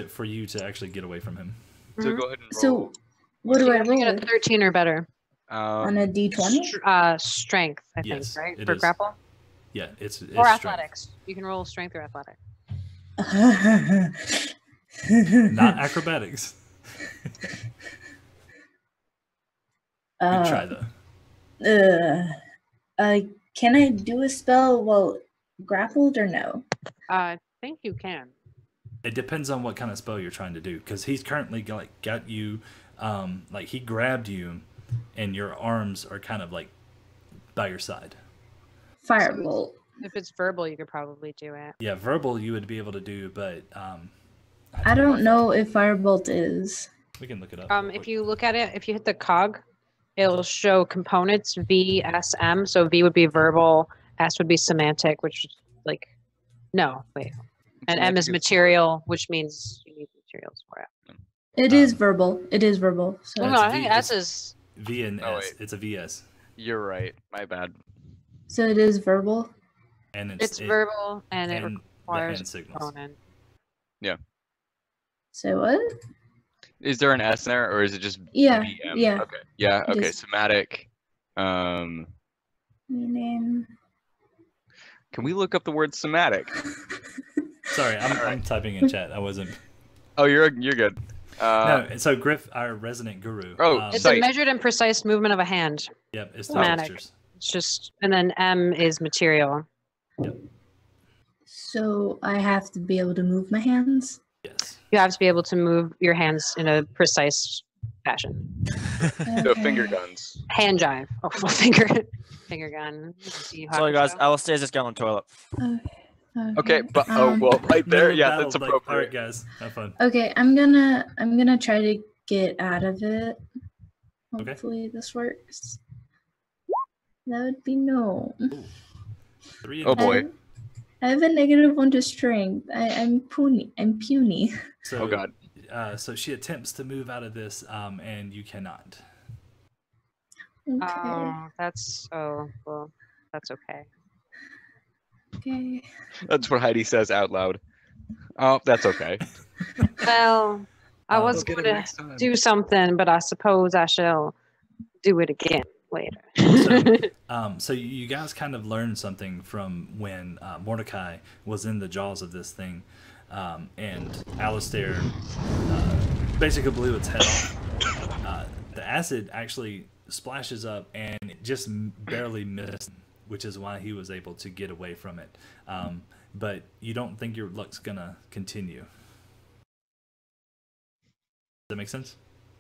S1: for you to actually get away from him.
S2: So
S3: Mhm.
S2: go ahead and roll.
S6: So, what do
S3: You
S6: I
S3: have to
S6: roll?
S3: get a 13 or better.
S6: On a D20?
S3: Strength, I think,
S1: Yes,
S3: right?
S1: it
S3: For
S1: is.
S3: grapple?
S1: Yeah, it's
S3: Or
S1: strength.
S3: athletics. You can roll strength or athletic.
S1: Not acrobatics. Good try, though.
S6: Can I do a spell while grappled or no?
S3: I think you can.
S1: It depends on what kind of spell you're trying to do, because he's currently got you, like he grabbed you, and your arms are kind of like by your side.
S6: Firebolt.
S3: If it's verbal, you could probably do it.
S1: Yeah, verbal you would be able to do, but
S6: I don't know if firebolt is.
S1: We can look it up. real
S3: If
S1: quick.
S3: you look at it, if you hit the cog, it'll show components V, S, M. So V would be verbal, S would be semantic, which is like, no, wait. And M is
S2: Semantic is
S3: material, which means you need materials for it.
S6: It is verbal. It is verbal. So
S3: Well,
S1: That's
S3: no, I think
S1: V-
S3: S
S1: it's-
S3: is.
S1: V and
S2: Oh,
S1: S.
S2: wait.
S1: It's a VS,
S2: You're right. My bad.
S6: So it is verbal.
S1: and
S3: It's verbal and it
S1: and the
S3: requires
S1: hand
S3: a
S1: signals.
S3: component.
S6: So what?
S2: Is there an S in there, or is it just
S6: Yeah,
S2: VM?
S6: yeah.
S2: Okay. Yeah.
S6: It
S2: Okay.
S6: is.
S2: Somatic.
S6: Meaning.
S2: Can we look up the word somatic?
S1: Sorry, I'm typing in chat. I wasn't.
S2: Oh, you're good.
S1: No, so Griff, our resident guru.
S2: Oh,
S3: It's
S2: Sight.
S3: a measured and precise movement of a hand.
S1: Yep, it's the
S3: Somatic.
S1: gestures.
S3: It's just, and then M is material.
S6: So I have to be able to move my hands.
S1: Yes.
S3: You have to be able to move your hands in a precise fashion.
S2: So finger
S6: Okay.
S2: guns.
S3: Hand jive. Oh, finger gun. See
S7: Sorry, guys.
S3: Hakusho.
S7: Alistair's just going to the toilet.
S2: Okay, but right there.
S1: Middle
S2: Yeah,
S1: battle,
S2: that's
S1: like, all
S2: appropriate.
S1: right, guys, have fun.
S6: Okay, I'm gonna try to get out of it.
S1: Okay.
S6: Hopefully this works. That would be no.
S1: 3
S2: Oh,
S1: and
S2: boy.
S6: I have a -1 to strength. I'm puny. I'm puny.
S1: So,
S2: Oh, God.
S1: So she attempts to move out of this, and you cannot.
S6: Okay.
S3: Oh, that's well. That's okay.
S6: Okay.
S2: That's what Heidi says out loud. Oh, that's okay.
S3: Well, I was
S2: We'll get
S3: going
S2: him
S3: to
S2: next time.
S3: do something, but I suppose I shall do it again later.
S1: So you guys kind of learned something from when Mordecai was in the jaws of this thing, and Alistair basically blew its head off. The acid actually splashes up and it just barely missed, which is why he was able to get away from it. But you don't think your luck's gonna continue. Does that make sense?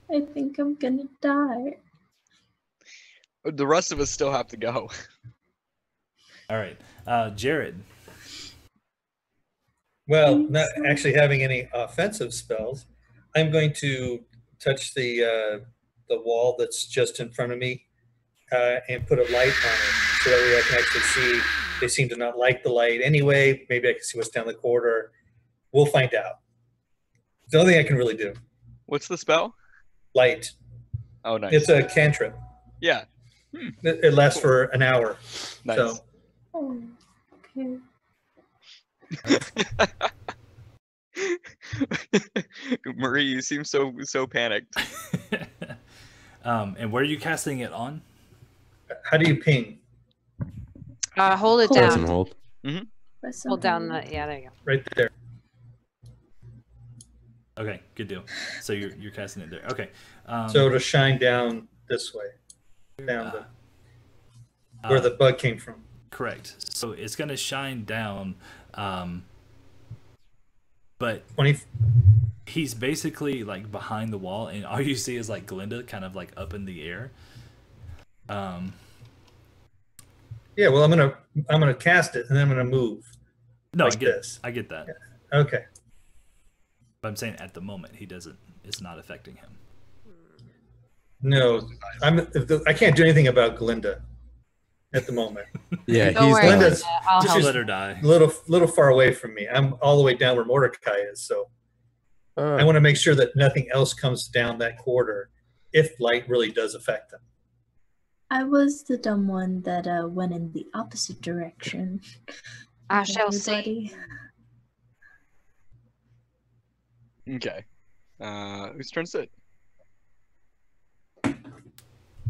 S6: I think I'm gonna die.
S2: The rest of us still have to go.
S1: All right, Jared.
S5: Well, not actually having any offensive spells, I'm going to touch the wall that's just in front of me and put a light on it so that way I can actually see. They seem to not like the light anyway. Maybe I can see what's down the corridor. We'll find out. It's the only thing I can really do.
S2: What's the spell?
S5: Light.
S2: Oh, nice.
S5: It's a cantrip.
S2: Yeah.
S5: It lasts for an hour.
S2: Nice.
S5: So
S6: Oh, okay.
S2: Marie, you seem so panicked.
S1: And where are you casting it on?
S5: How do you ping?
S3: Hold it
S6: Hold
S4: Press and
S3: down.
S4: hold.
S6: Press and
S3: Hold down
S6: hold.
S3: the. Yeah, there you go.
S5: Right there.
S1: Okay, good deal. So you're casting it there. Okay.
S5: So it'll shine down this way, down where the bug came from.
S1: Correct. So it's going to shine down, but
S5: 20.
S1: he's basically like behind the wall, and all you see is like Glinda kind of like up in the air.
S5: Yeah. Well, I'm gonna cast it, and then I'm gonna move.
S1: No,
S5: Like this.
S1: I get that.
S5: Yeah. Okay.
S1: But I'm saying at the moment he doesn't. It's not affecting him.
S5: No, I can't do anything about Glinda at the moment.
S4: Yeah,
S3: Don't
S4: he's
S3: worry.
S4: done.
S5: Glinda's
S3: I'll
S5: just
S3: help.
S1: Let her die.
S5: a little far away from me. I'm all the way down where Mordecai is, so I want to make sure that nothing else comes down that corridor if light really does affect them.
S6: I was the dumb one that went in the opposite direction.
S3: I
S6: of
S3: shall see.
S6: everybody.
S2: Okay. Whose turn is it?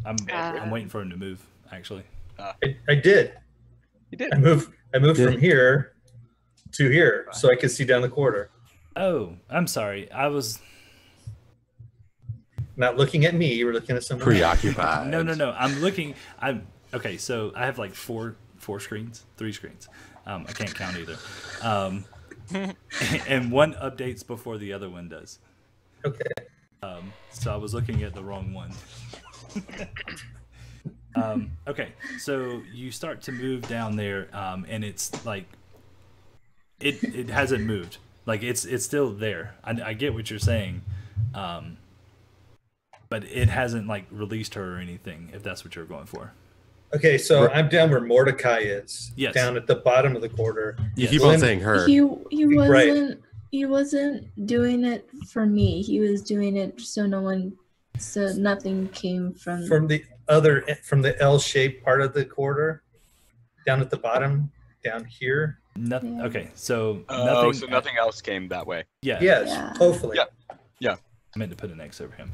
S1: I'm waiting for him to move. Actually.
S5: I did.
S2: You did.
S5: I moved
S4: Yeah.
S5: from here to here so I could see down the corridor.
S1: Oh, I'm sorry. I was
S5: Not looking at me, you were looking at someone else.
S4: Preoccupied.
S1: no. I'm looking. I'm okay. So I have like three screens. I can't count either. And one updates before the other one does.
S5: Okay.
S1: So I was looking at the wrong one. Okay, so you start to move down there, and it's like it hasn't moved. Like it's still there. I get what you're saying, but it hasn't like released her or anything. If that's what you're going for.
S5: Okay, so I'm down where Mordecai is.
S1: Yes.
S5: Down at the bottom of the corridor.
S4: You keep
S5: Well,
S4: on saying her.
S6: He
S5: Right.
S6: wasn't he wasn't doing it for me. He was doing it so nothing came from
S5: From the L-shaped part of the corridor, down at the bottom, down here.
S1: Nothing.
S6: Yeah.
S1: Okay, so
S2: Oh,
S1: nothing.
S2: so nothing else came that way.
S1: Yeah.
S5: Yes,
S6: Yeah.
S5: hopefully.
S2: Yeah.
S1: I meant to put an X over him.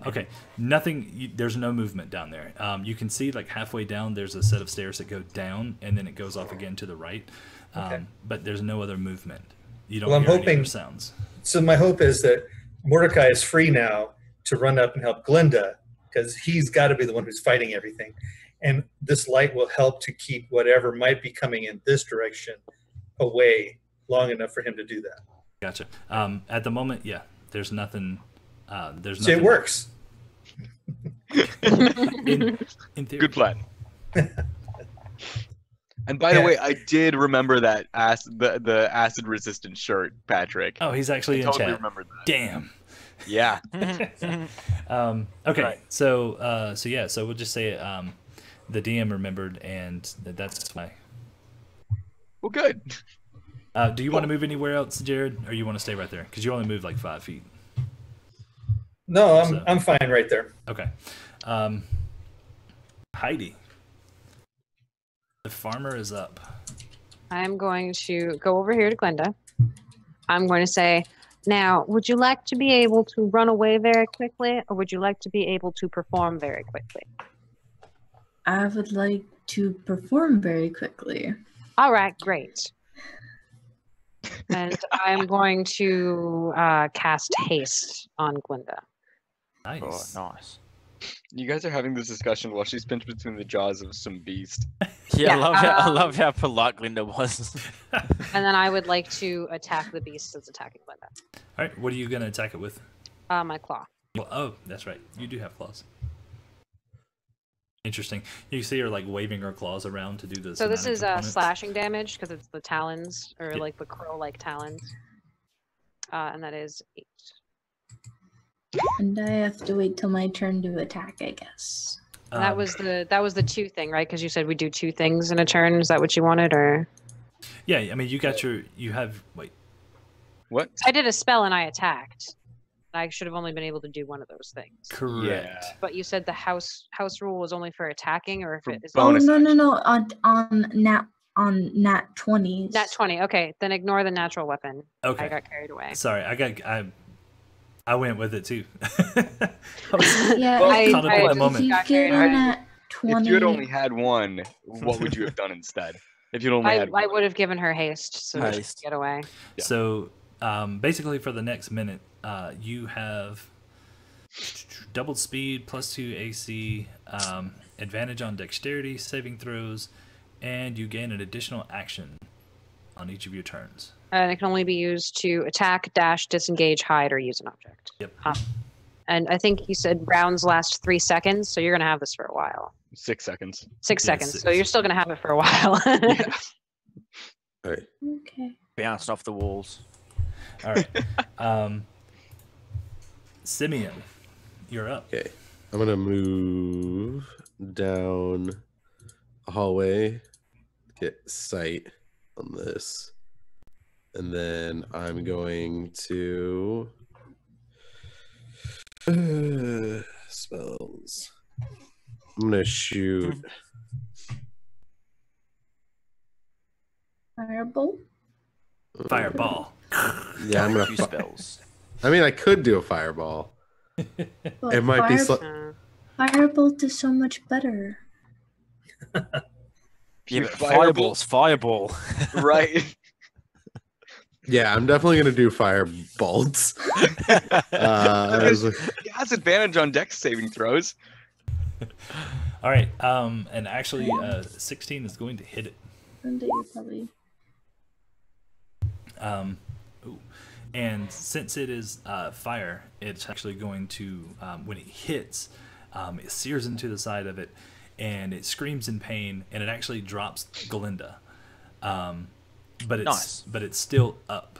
S1: Okay, nothing. There's no movement down there. You can see like halfway down, there's a set of stairs that go down, and then it goes off again to the right.
S5: Okay.
S1: But there's no other movement. You don't
S5: Well, I'm
S1: hear any
S5: hoping-
S1: other sounds.
S5: So my hope is that Mordecai is free now to run up and help Glinda, because he's got to be the one who's fighting everything. And this light will help to keep whatever might be coming in this direction away long enough for him to do that.
S1: Gotcha. At the moment, yeah, there's nothing. There's
S5: See,
S1: nothing.
S5: it works.
S1: In theory.
S2: Good plan. And by the
S5: Yeah.
S2: way, I did remember that the acid resistant shirt, Patrick.
S1: Oh, he's actually in
S2: Totally
S1: chat.
S2: remembered that.
S1: Damn.
S2: Yeah.
S1: Okay,
S2: Right.
S1: so we'll just say the DM remembered, and that's why.
S2: Well, good.
S1: Do you want to move anywhere else, Jared, or you want to stay right there? Because you only moved like 5 feet.
S5: No,
S1: So-
S5: I'm fine right there.
S1: Okay. Heidi. The farmer is up.
S3: I'm going to go over here to Glenda. I'm going to say, now, would you like to be able to run away very quickly, or would you like to be able to perform very quickly?
S6: I would like to perform very quickly.
S3: All right, great. And I'm going to cast haste on Glinda.
S1: Nice.
S7: Oh, nice.
S2: You guys are having this discussion while she's pinched between the jaws of some beast.
S7: Yeah, I
S3: Yeah,
S7: love how polite Glinda was.
S3: And then I would like to attack the beast that's attacking Glinda.
S1: All right, what are you going to attack it with?
S3: My claw.
S1: Well, oh, that's right. You do have claws. Interesting. You see her like waving her claws around to do this.
S3: So this is slashing damage because it's the talons, or
S1: Yeah.
S3: like the crow-like talons. And that is 8.
S6: And I have to wait till my turn to attack, I guess.
S3: And that was the 2 thing, right? Because you said we do 2 things in a turn. Is that what you wanted, or?
S1: Yeah, I mean, you have. Wait.
S2: What?
S3: I did a spell and I attacked. I should have only been able to do one of those things.
S1: Correct.
S3: But you said the house rule was only for attacking, or if
S2: For
S3: it is.
S2: bonus
S6: Oh no! On on nat 20s.
S3: Nat 20. Okay, then ignore the natural weapon.
S1: Okay.
S3: I got carried away.
S1: Sorry, I went with it too.
S6: Yeah,
S2: Well,
S3: I
S1: caught up in the
S3: just
S1: moment.
S6: if you
S3: got
S6: get
S3: carried
S6: a
S3: away.
S6: nat 20,
S2: If you had only had one, what would you have done instead? If you'd only had
S3: I
S2: one.
S3: would have given her haste so that she
S7: Haste.
S3: could get away.
S2: Yeah.
S1: So basically, for the next minute, you have doubled speed, +2 AC, advantage on dexterity saving throws, and you gain an additional action on each of your turns.
S3: And it can only be used to attack, dash, disengage, hide, or use an object.
S1: Yep.
S3: And I think you said rounds last 3 seconds, so you're going to have this for a while.
S2: 6 seconds.
S3: 6
S1: Yeah,
S3: seconds, so
S1: 6.
S3: you're still going to have it for a while.
S2: Yeah.
S4: All right.
S6: okay.
S7: Bounced off the walls.
S1: All right. Simeon, you're up.
S4: Okay. I'm gonna move down a hallway, get sight on this, and then I'm going to spells. I'm gonna shoot.
S6: Firebolt.
S1: Fireball.
S4: Yeah, I'm gonna.
S7: Few spells.
S4: I mean, I could do a fireball.
S6: But
S4: It might be.
S6: Firebolt is so much better.
S7: Yeah, but
S2: Fireball.
S7: fireball.
S2: Right.
S4: Yeah, I'm definitely gonna do fire bolts.
S2: He has advantage on dex saving throws.
S1: All right. And actually, 16 is going to hit it.
S6: Someday you're probably.
S1: Ooh. And since it is fire, it's actually going to, when it hits, it sears into the side of it, and it screams in pain, and it actually drops Galinda. But it's still up.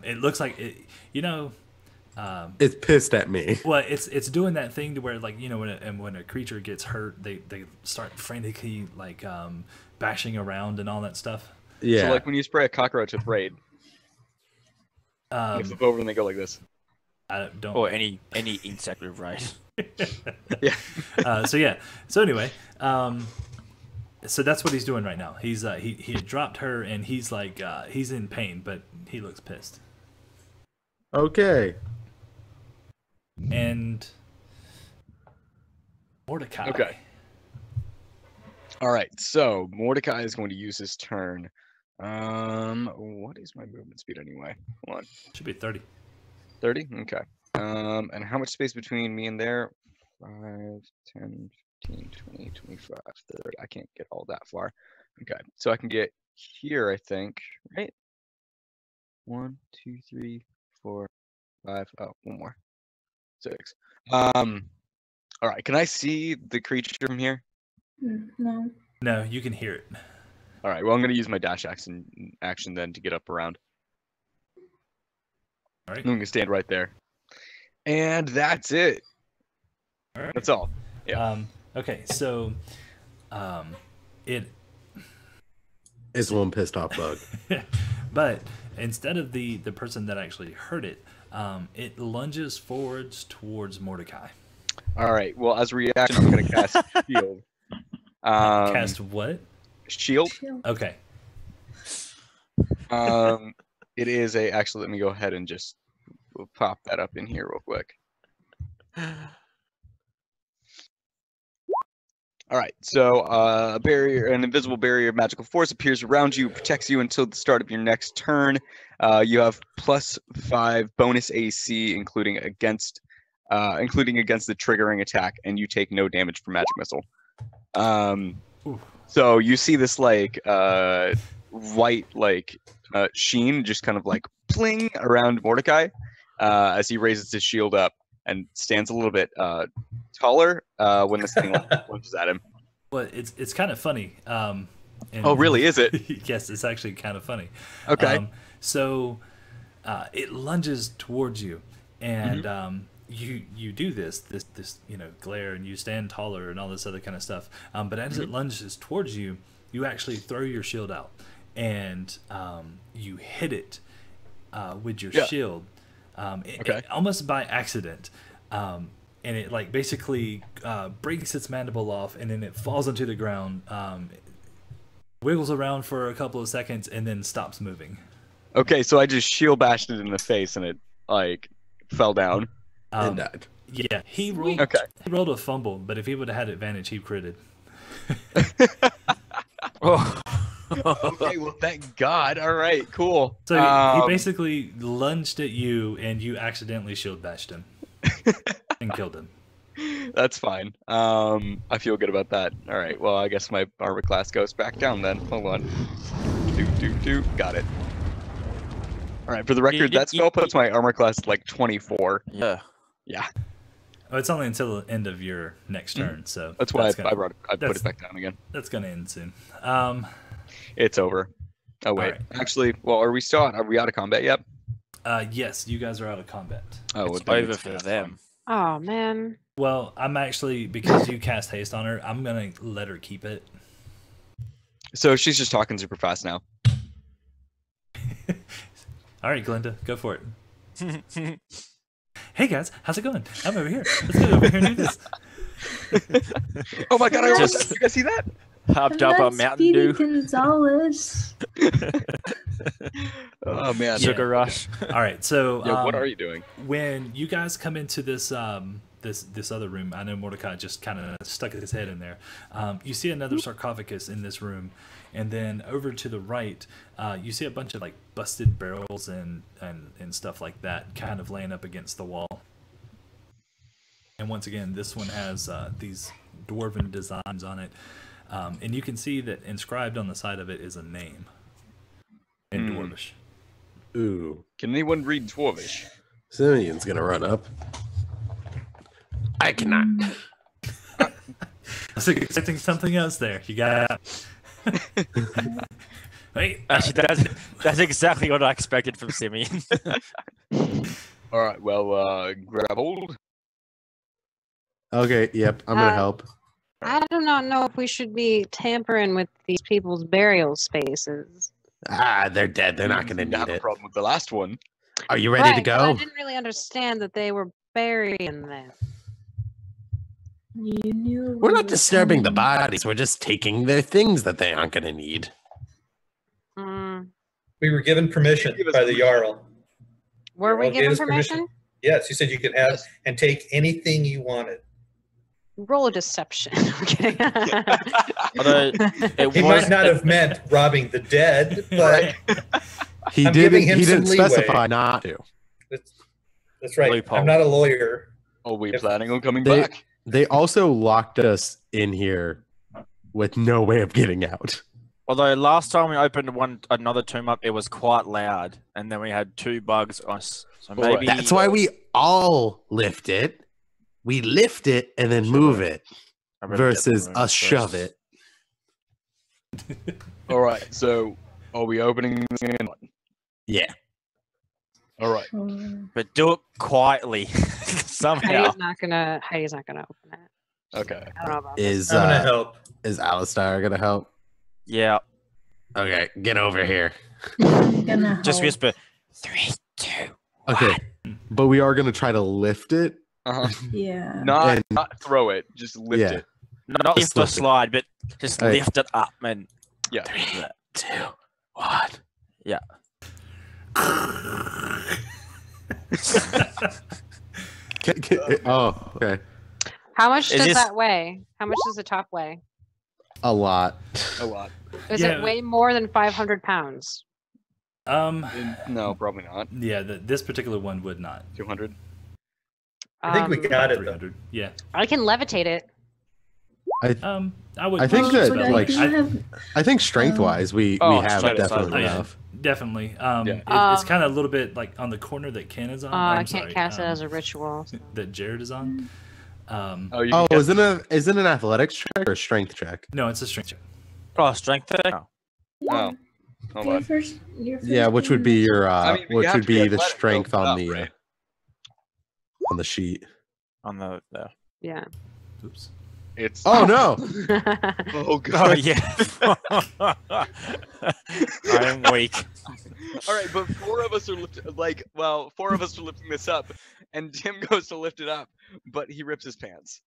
S1: It looks like it,
S4: it's pissed at me.
S1: well, it's doing that thing to where, like, when a creature gets hurt, they start frantically like bashing around and all that stuff.
S4: Yeah.
S2: So like when you spray a cockroach with raid, they flip over and they go like this.
S1: I don't.
S7: Or any insect with race.
S2: Yeah.
S1: So anyway, so that's what he's doing right now. He's he had dropped her, and he's like he's in pain, but he looks pissed.
S4: Okay.
S1: And Mordecai.
S2: Okay. All right. So Mordecai is going to use his turn. What is my movement speed anyway? Hold on.
S1: Should be 30.
S2: 30? Okay. And how much space between me and there? 5, 10, 15, 20, 25, 30. I can't get all that far. Okay. So I can get here, I think, right? 1, 2, 3, 4, 5. Oh, one more. 6. All right. Can I see the creature from here?
S6: No.
S1: No, you can hear it.
S2: All right. Well, I'm going to use my dash action then to get up around.
S1: All right.
S2: I'm going to stand right there. And that's it.
S1: All right.
S2: That's all. Yeah.
S1: Okay. So, it.
S4: It's one pissed off bug.
S1: But instead of the person that actually heard it, it lunges forwards towards Mordecai.
S2: All right. Well, as a reaction, I'm going to cast shield.
S1: Cast what?
S2: Shield.
S1: Okay.
S2: It is a. Actually, let me go ahead and just we'll pop that up in here real quick. All right. So, a barrier, an invisible barrier of magical force appears around you, protects you until the start of your next turn. You have +5 bonus AC, including against the triggering attack, and you take no damage from magic missile. So you see this like white like sheen just kind of like pling around Mordecai as he raises his shield up and stands a little bit taller when this thing lunges at him.
S1: Well, it's kind of funny. And
S2: Oh, really? Is it?
S1: Yes, it's actually kind of funny.
S2: Okay.
S1: So it lunges towards you, and you do this glare, and you stand taller and all this other kind of stuff. But as it lunges towards you, you actually throw your shield out, and you hit it with your shield, almost by accident. And it like basically breaks its mandible off, and then it falls onto the ground wiggles around for a couple of seconds, and then stops moving.
S2: Okay, so I just shield bashed it in the face, and it like fell down.
S4: And died.
S1: Yeah, he rolled.
S2: Okay.
S1: He rolled a fumble, but if he would have had advantage, he critted.
S7: Oh.
S2: Okay, well, thank God. All right, cool.
S1: So he basically lunged at you, and you accidentally shield bashed him and killed him.
S2: That's fine. I feel good about that. All right, well, I guess my armor class goes back down then. Hold on. Got it. All right, for the record, that spell puts my armor class at like 24.
S7: Yeah.
S2: Yeah,
S1: Oh, it's only until the end of your next turn, so
S2: that's why I
S1: gonna-
S2: put it back down again.
S1: That's gonna end soon.
S2: It's over. Oh wait,
S1: right.
S2: actually, well, are we out of combat yet?
S1: Yes, you guys are out of combat.
S2: Oh,
S7: It's
S2: well, then
S7: over for
S2: that's
S7: them.
S3: Oh man.
S1: Well, I'm actually, because you cast haste on her, I'm gonna let her keep it.
S2: fine. So she's just talking super fast now.
S1: All right, Glinda, go for it. Hey guys, how's it going? I'm over here. Let's go over here and do this.
S2: Oh my God! I almost
S7: Just-
S2: you guys see that?
S7: Hopped up on Mountain Dew.
S6: Gonzalez.
S2: Oh man.
S7: Sugar Rush.
S1: All right, so
S2: Yo, what are you doing?
S1: when you guys come into this this other room, I know Mordecai just kind of stuck his head in there. You see another sarcophagus in this room, and then over to the right, you see a bunch of like busted barrels and stuff like that, kind of laying up against the wall. And once again, this one has these dwarven designs on it, and you can see that inscribed on the side of it is a name in Dwarvish.
S4: Ooh.
S2: Can anyone read Dwarvish?
S4: Simeon's gonna run up.
S8: I cannot.
S1: I was expecting something else there. You got. Wait.
S7: Actually, that's exactly what I expected from Simeon.
S2: All right. Well, grab hold.
S4: Okay, yep, I'm gonna help.
S3: I do not know if we should be tampering with these people's burial spaces.
S8: Ah, they're dead. They're not going to
S2: Didn't have
S8: need
S2: a
S8: it.
S2: problem with the last one.
S8: Are you ready to
S3: Right, but I
S8: go?
S3: didn't really understand that they were burying them.
S6: You knew
S8: We're
S6: we
S8: not
S6: were
S8: disturbing the
S6: coming.
S8: bodies. We're just taking their things that they aren't going to need.
S3: Mm.
S5: We were given permission
S2: Give us
S5: by the
S2: permission.
S5: Jarl.
S3: Were we
S5: Jarl gave
S3: given
S5: us permission.
S3: permission?
S5: Yes, he said you could have and take anything you wanted.
S3: Roll a deception. Okay.
S7: Although it
S5: He
S7: was
S5: might not have meant robbing the dead, but
S4: He
S5: I'm
S4: didn't.
S5: giving him
S4: He
S5: some
S4: didn't
S5: leeway.
S4: specify not to.
S5: that's right.
S7: Loophole.
S5: I'm not a lawyer.
S2: Are we planning on coming
S4: They-
S2: back?
S4: They also locked us in here with no way of getting out.
S7: Although last time we opened another tomb up, it was quite loud, and then we had 2 bugs on us. So
S2: Well,
S7: maybe
S8: That's why we all lift it. We lift it and then move it
S7: I better get the
S8: versus
S7: room
S8: us
S7: first.
S8: shove it.
S2: All right. So, are we opening this again?
S8: Yeah.
S2: All right.
S6: Sure.
S7: But do it quietly somehow.
S3: Heidi's not gonna open it.
S2: Okay.
S3: I don't know about
S8: Is
S5: I'm gonna help.
S8: Alistair gonna help?
S7: Yeah.
S8: Okay, get over here.
S6: I'm gonna
S7: Just
S6: help.
S7: whisper 3, 2.
S4: Okay, but we are gonna try to lift it.
S2: Uh-huh.
S6: Yeah.
S2: Not
S4: And-
S2: not throw it. Just lift
S4: Yeah.
S2: it.
S7: Not
S8: Just
S7: lift or
S8: lift it.
S7: slide, but just
S4: Hey.
S7: lift it up, man.
S2: Yeah.
S8: 3, 2, 1.
S7: Yeah.
S4: Oh, okay.
S3: How much
S7: Is
S3: does
S7: this-
S3: that weigh? How much does the top weigh?
S4: A lot.
S2: A lot.
S3: Does
S1: Yeah.
S3: it weigh more than 500 pounds?
S2: No, probably not.
S1: Yeah, this particular one would not.
S2: 200.
S5: I think we got it though.
S1: 300. Yeah.
S3: I can levitate it.
S1: I would.
S4: I think that,
S6: But I
S4: like,
S6: do have
S4: I think strength-wise, we
S7: Oh,
S4: have
S7: strength is
S4: definitely
S7: fine.
S4: enough.
S1: Definitely.
S2: Yeah.
S1: It's kind of a little bit like on the corner that Ken is on.
S3: I
S1: I'm
S3: can't
S1: sorry,
S3: cast it as a ritual. so-
S1: that Jared is on.
S2: Oh, you
S4: Oh,
S2: can
S4: is it an athletics check or a strength check?
S1: No, it's a strength check.
S7: Oh, strength check?
S2: Oh, hold
S6: your
S2: on.
S6: first.
S4: Yeah, which would be your
S2: I mean, you
S4: which
S2: have
S4: would
S2: to be
S4: be the
S2: athletic to
S4: strength
S2: open
S4: on
S2: it
S4: the
S2: up, right?
S4: on the sheet.
S7: On the
S3: Yeah.
S1: Oops.
S2: It's.
S4: Oh no!
S2: Oh
S7: Oh
S2: god.
S7: yeah. I am weak.
S2: All right, but 4 of us are four of us are lifting this up, and Tim goes to lift it up, but he rips his pants.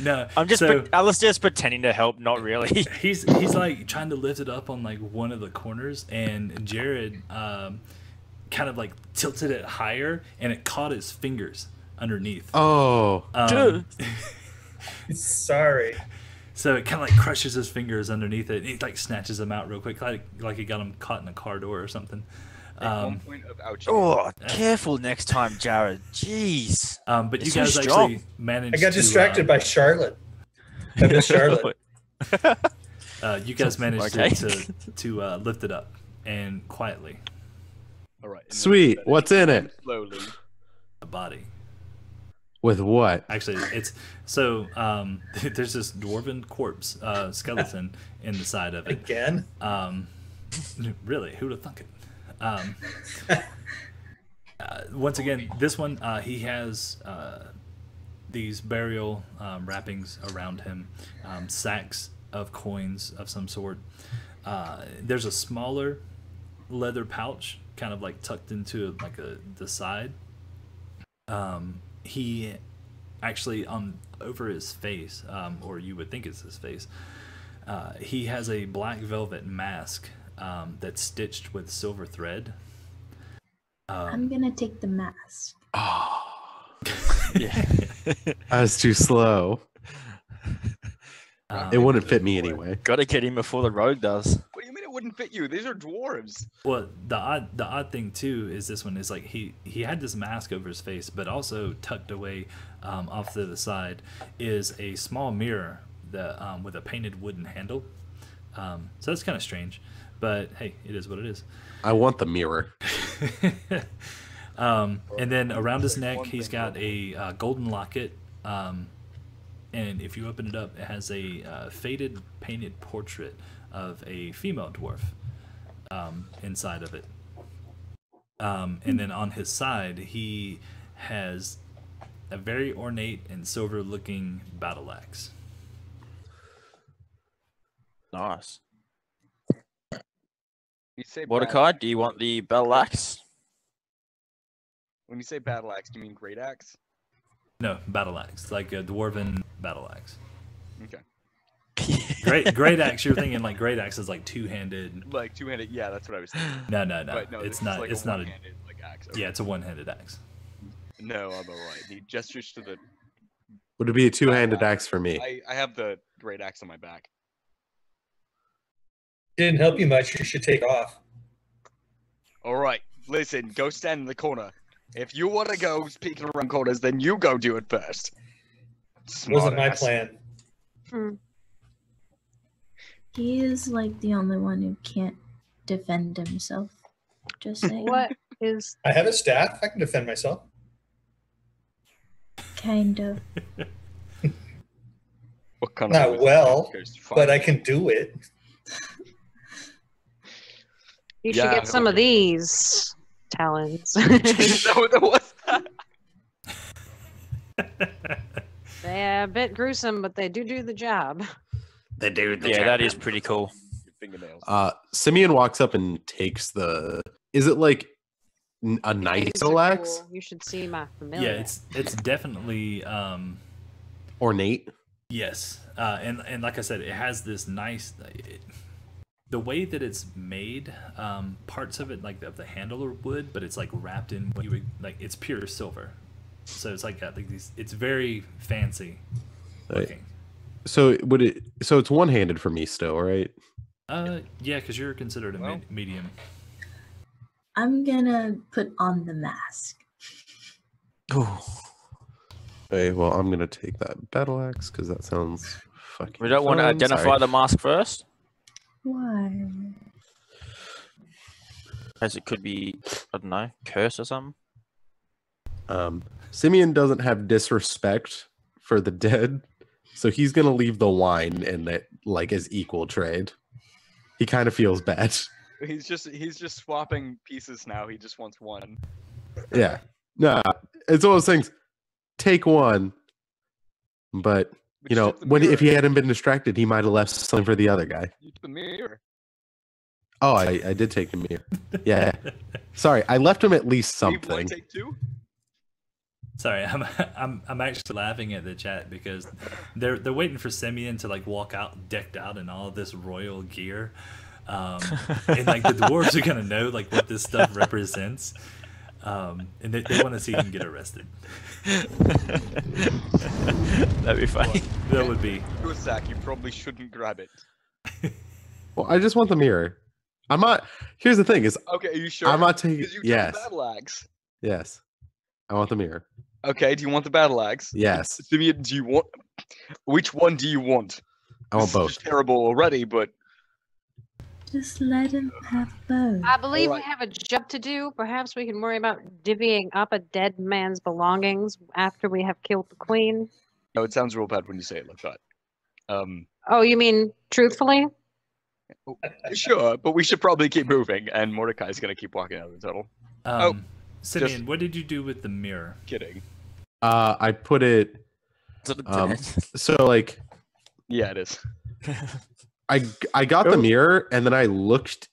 S1: No,
S7: I'm just
S1: so
S7: Alistair's pretending to help, not really.
S1: he's like trying to lift it up on like one of the corners, and Jared kind of like tilted it higher, and it caught his fingers underneath.
S4: Oh,
S1: Um,
S5: Sorry.
S1: So it kind of like crushes his fingers underneath it. And he like snatches them out real quick, like he got him caught in a car door or something.
S2: At one point of ouch.
S7: Oh, careful next time, Jared. Jeez.
S1: But you
S7: It's so
S1: guys
S7: strong.
S1: actually managed.
S5: I got distracted by Charlotte. I miss Charlotte.
S1: You guys managed
S7: Okay.
S1: to lift it up and quietly
S2: All right. and then
S4: sweet.
S2: let
S4: What's in it?
S2: Slowly.
S1: a body.
S4: With what?
S1: Actually, it's so there's this dwarven corpse skeleton in the side of it.
S5: Again?
S1: Really, who'd have thunk it? Once again, this one he has these burial wrappings around him, sacks of coins of some sort. There's a smaller leather pouch, kind of like tucked into like the side. He actually over his face, or you would think it's his face. He has a black velvet mask that's stitched with silver thread.
S6: I'm gonna take the mask.
S7: Yeah.
S4: I was too slow. It wouldn't fit me anyway.
S7: Gotta get him before the road does.
S2: What do you mean it wouldn't fit you? These are dwarves.
S1: Well, the odd thing too is this one is like he had this mask over his face, but also tucked away off to the side is a small mirror that with a painted wooden handle. So that's kind of strange, but hey, it is what it is.
S4: I want the mirror.
S1: And then around his neck, he's got a golden locket. And if you open it up, it has a faded painted portrait of a female dwarf inside of it. And then on his side, he has a very ornate and silver-looking battle axe.
S7: Nice.
S2: You say
S7: Mordecai, do you want the battle axe?
S2: When you say battle axe, do you mean great axe?
S1: No, battle axe, like a dwarven battle axe.
S2: Okay.
S1: Great axe. You're thinking like great axe is like two-handed.
S2: Like two-handed. Yeah, that's what I was thinking.
S1: No.
S2: But no,
S1: It's
S2: this is
S1: not.
S2: like
S1: It's
S2: a
S1: not a.
S2: one-handed, like, axe.
S1: Yeah, it's a one-handed axe.
S2: No, I'm alright. He gestures to the.
S4: Would it be a two-handed axe for me?
S2: I have the great axe on my back.
S5: Didn't help you much. You should take off.
S2: All right, listen. Go stand in the corner. If you want to go peeking around corners, then you go do it first.
S5: Wasn't my
S2: Smartass.
S5: plan.
S6: He is like the only one who can't defend himself. Just saying.
S3: What is
S5: I have a staff. I can defend myself.
S6: Kind of.
S2: What kind
S5: Not
S2: of
S5: well,
S2: goes to
S5: but I
S2: fight?
S5: can do it.
S3: you should
S2: Yeah,
S3: get some of
S2: okay.
S3: these talons.
S2: No, that was
S3: They're a bit gruesome, but they do the job.
S8: They do.
S7: Yeah, that is pretty cool.
S2: your fingernails.
S4: Simeon walks up and takes the. Is it like a nice
S3: These are
S4: little axe?
S3: cool. You should see my familiar.
S1: Yeah, it's definitely
S4: Ornate?
S1: yes, and like I said, it has this nice. The way that it's made, parts of it like of the handle are wood, but it's like wrapped in what you would like. It's pure silver, so it's like got like these. It's very fancy looking.
S4: So would it? So it's one-handed for me still, right?
S1: Yeah, because you're considered a
S2: Well.
S1: medium.
S6: I'm gonna put on the mask.
S4: Oh. Okay, well, I'm gonna take that battle axe because that sounds fucking.
S7: We don't want to
S4: fun.
S7: identify
S4: Sorry.
S7: the mask first,
S6: Why?
S7: as it could be, I don't know, curse or something.
S4: Simeon doesn't have disrespect for the dead, so he's gonna leave the wine in it like as equal trade. He kind of feels bad.
S2: He's just swapping pieces now. He just wants one.
S4: Yeah. No, it's one of those things. Take one, but
S2: But
S4: you know,
S2: took the
S4: when if he
S2: mirror.
S4: hadn't been distracted, he might have left something for the other guy.
S2: You took the mirror.
S4: Oh, I did take the mirror. Yeah. Sorry, I left him at least
S2: Leave one,
S4: something.
S2: take two.
S1: Sorry, I'm actually laughing at the chat because they're waiting for Simeon to like walk out decked out in all this royal gear, and like the dwarves are gonna know like what this stuff represents, and they want to see him get arrested.
S7: That'd be funny.
S1: That would be.
S2: Zach, you probably shouldn't grab it.
S4: Well, I just want the mirror. I'm not. Here's the thing: is
S2: Okay, are you sure?
S4: I'm not taking.
S2: 'Cause you took
S4: Yes,
S2: the battle axe.
S4: yes. I want the mirror.
S2: Okay, do you want the battle axe?
S4: Yes,
S2: Simeon, do you want? Which one do you want?
S4: I want
S2: This is
S4: both.
S2: just terrible already, but
S6: Just let him have both.
S3: I believe we
S2: Alright.
S3: have a job to do. Perhaps we can worry about divvying up a dead man's belongings after we have killed the queen.
S2: no, it sounds real bad when you say it like that.
S3: Oh, you mean truthfully?
S2: Sure, but we should probably keep moving, and Mordecai's gonna keep walking out of the tunnel.
S1: Simeon, what did you do with the mirror?
S2: Kidding.
S4: I put it.
S7: To the
S4: Um,
S7: dead.
S4: So like,
S2: Yeah, it is.
S4: I got the mirror and then I looked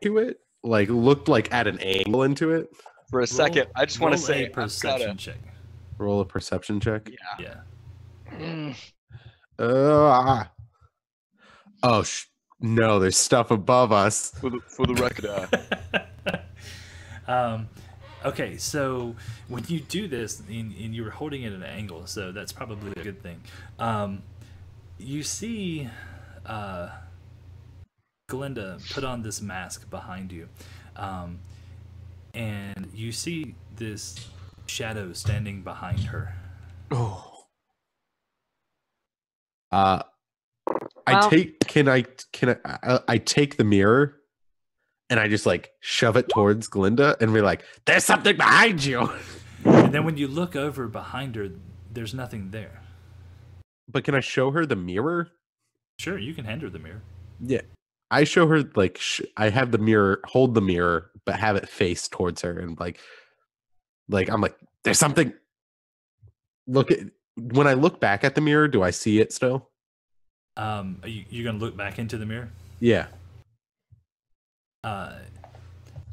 S4: to it, like looked like at an angle into it.
S2: For a second, I just want to
S1: roll
S2: say,
S1: a perception
S2: I've
S1: check.
S4: Roll a perception check.
S2: got
S1: Yeah.
S2: a,
S4: Oh no, there's stuff above us.
S2: for the record,
S1: Okay, so when you do this, and you were holding it at an angle, so that's probably a good thing. You see Glinda put on this mask behind you, and you see this shadow standing behind her.
S7: Oh.
S4: I
S3: Well-
S4: I take the mirror and I just like shove it towards Glinda and be like, "There's something behind you."
S1: And then when you look over behind her, there's nothing there.
S4: But can I show her the mirror?
S1: Sure, you can hand her the mirror.
S4: Yeah. I show her like I have the mirror, hold the mirror, but have it face towards her, and like I'm like, "There's something." Look at when I look back at the mirror, do I see it still?
S1: Are you gonna look back into the mirror?
S4: Yeah.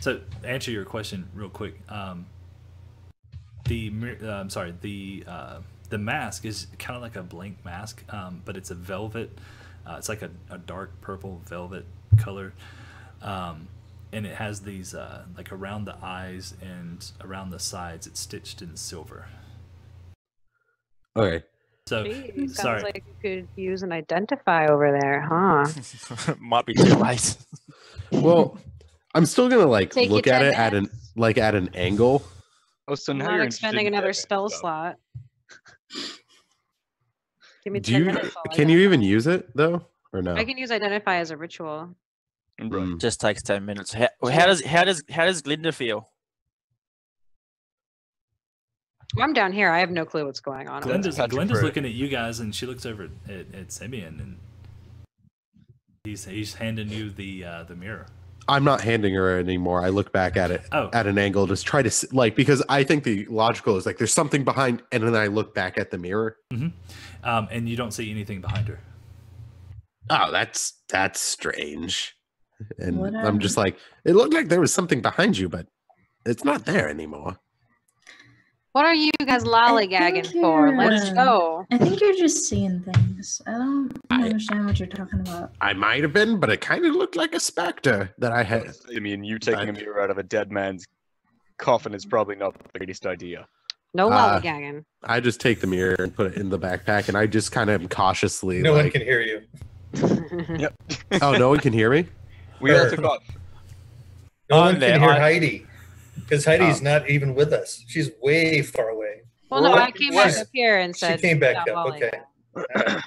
S1: So answer your question real quick. The mask is kind of like a blank mask, but it's a velvet. It's like a dark purple velvet color, and it has these like around the eyes and around the sides. It's stitched in silver.
S4: Okay.
S1: So
S3: Gee, sounds
S1: sorry.
S3: like you could use an identify over there, huh?
S7: Might be too late.
S4: Well, I'm still gonna like
S3: Take you
S4: look at
S3: 10
S4: it at an
S3: minutes.
S4: at an angle.
S2: oh, so
S3: I'm
S2: now
S3: not
S2: you're
S3: expending
S2: interested in
S3: another
S2: dead
S3: spell
S2: man stuff.
S3: slot. Give me
S4: Do
S3: 10
S4: you
S3: minutes. I'll
S4: can you even
S3: identify.
S4: use it though, or no?
S3: I can use identify as a ritual.
S2: Right.
S4: Mm.
S7: Just takes 10 minutes. How does Glinda feel?
S3: I'm down here. I have no clue what's going on.
S1: Glenda's
S2: Patrick Crow.
S1: looking at you guys, and she looks over at Simeon, and he's handing you the mirror.
S4: I'm not handing her anymore. I look back at it
S1: Oh.
S4: at an angle, just try to like because I think the logical is like there's something behind, and then I look back at the mirror.
S1: And you don't see anything behind her.
S4: Oh, that's strange. And
S6: What,
S4: I'm just like, it looked like there was something behind you, but it's not there anymore.
S3: What are you guys lollygagging
S6: think
S3: for?
S6: you're,
S3: Let's go.
S6: I think you're just seeing things. I don't understand what you're talking about.
S4: I might have been, but it kind of looked like a specter that I had.
S2: I mean, you taking a mirror out of a dead man's coffin is probably not the greatest idea.
S3: No
S4: Uh,
S3: lollygagging.
S4: I just take the mirror and put it in the backpack, and I just kind of cautiously
S5: No one
S4: like,
S5: can hear you.
S4: oh, no one can hear me?
S2: We all
S5: Or-
S2: took off.
S5: No
S7: On
S5: one
S7: there,
S5: can hear
S7: on-
S5: Heidi because Heidi's not even with us. She's way far away.
S3: Well, no,
S2: Well,
S3: I came back
S2: yes.
S3: up here and
S5: She
S3: said.
S5: came back
S3: "Stop
S5: up, okay.
S3: lollygag."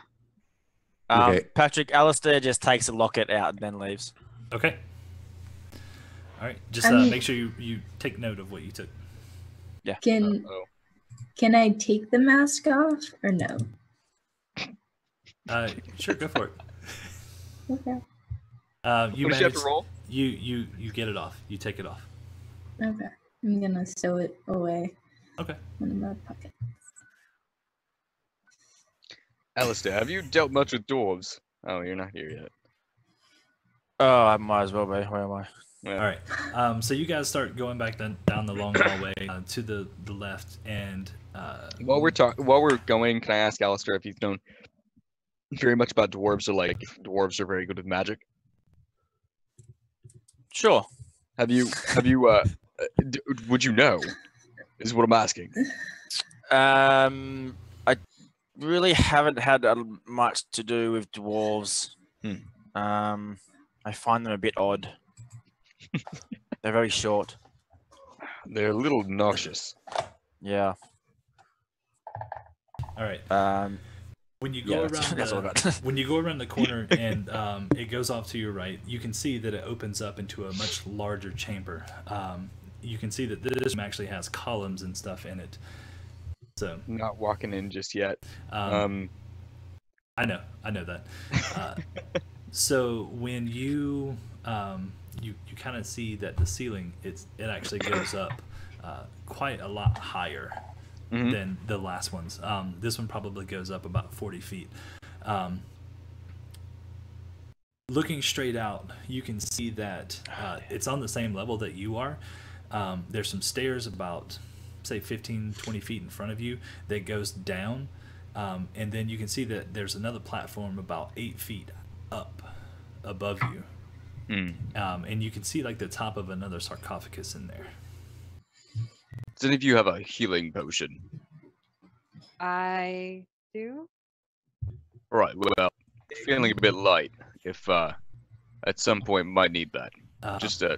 S4: Okay.
S7: Patrick, Alistair just takes a locket out and then leaves.
S1: Okay. All right. Just
S6: I mean-
S1: make sure you take note of what you took.
S6: Can
S2: Oh,
S6: can I take the mask off or no?
S1: Sure, go for it.
S6: Okay.
S1: You
S2: what does she have
S1: manage,
S2: to roll?
S1: you get it off. You take it off.
S6: Okay. I'm gonna sew it away
S1: Okay.
S6: in my pocket.
S2: Alistair, have you dealt much with dwarves? Oh, you're not here yet.
S7: Oh, I might as well be. Where am I?
S2: Yeah.
S1: All right. So you guys start going back down the long hallway to the left, and
S2: While we're going, can I ask Alistair if he's known very much about dwarves, or like if dwarves are very good with magic?
S7: Sure.
S2: Have you would you know? Is what I'm asking.
S7: I really haven't had much to do with dwarves. I find them a bit odd. They're very short.
S2: They're a little noxious.
S7: Yeah.
S1: all right. When you
S7: Yeah,
S1: go
S7: that's-
S1: around
S7: that's all I got.
S1: when you go around the corner and it goes off to your right, you can see that it opens up into a much larger chamber. You can see that this room actually has columns and stuff in it. So
S2: Not walking in just yet.
S1: I know that. So when you you kind of see that the ceiling it actually goes up quite a lot higher than the last ones. This one probably goes up about 40 feet. Looking straight out, you can see that it's on the same level that you are. There's some stairs about, say, 15-20 feet in front of you that goes down. And then you can see that there's another platform about 8 feet up above you. And you can see like the top of another sarcophagus in there.
S2: Does any of you have a healing potion?
S3: I do.
S2: All right. Well, feeling a bit light. If at some point might need that. Just a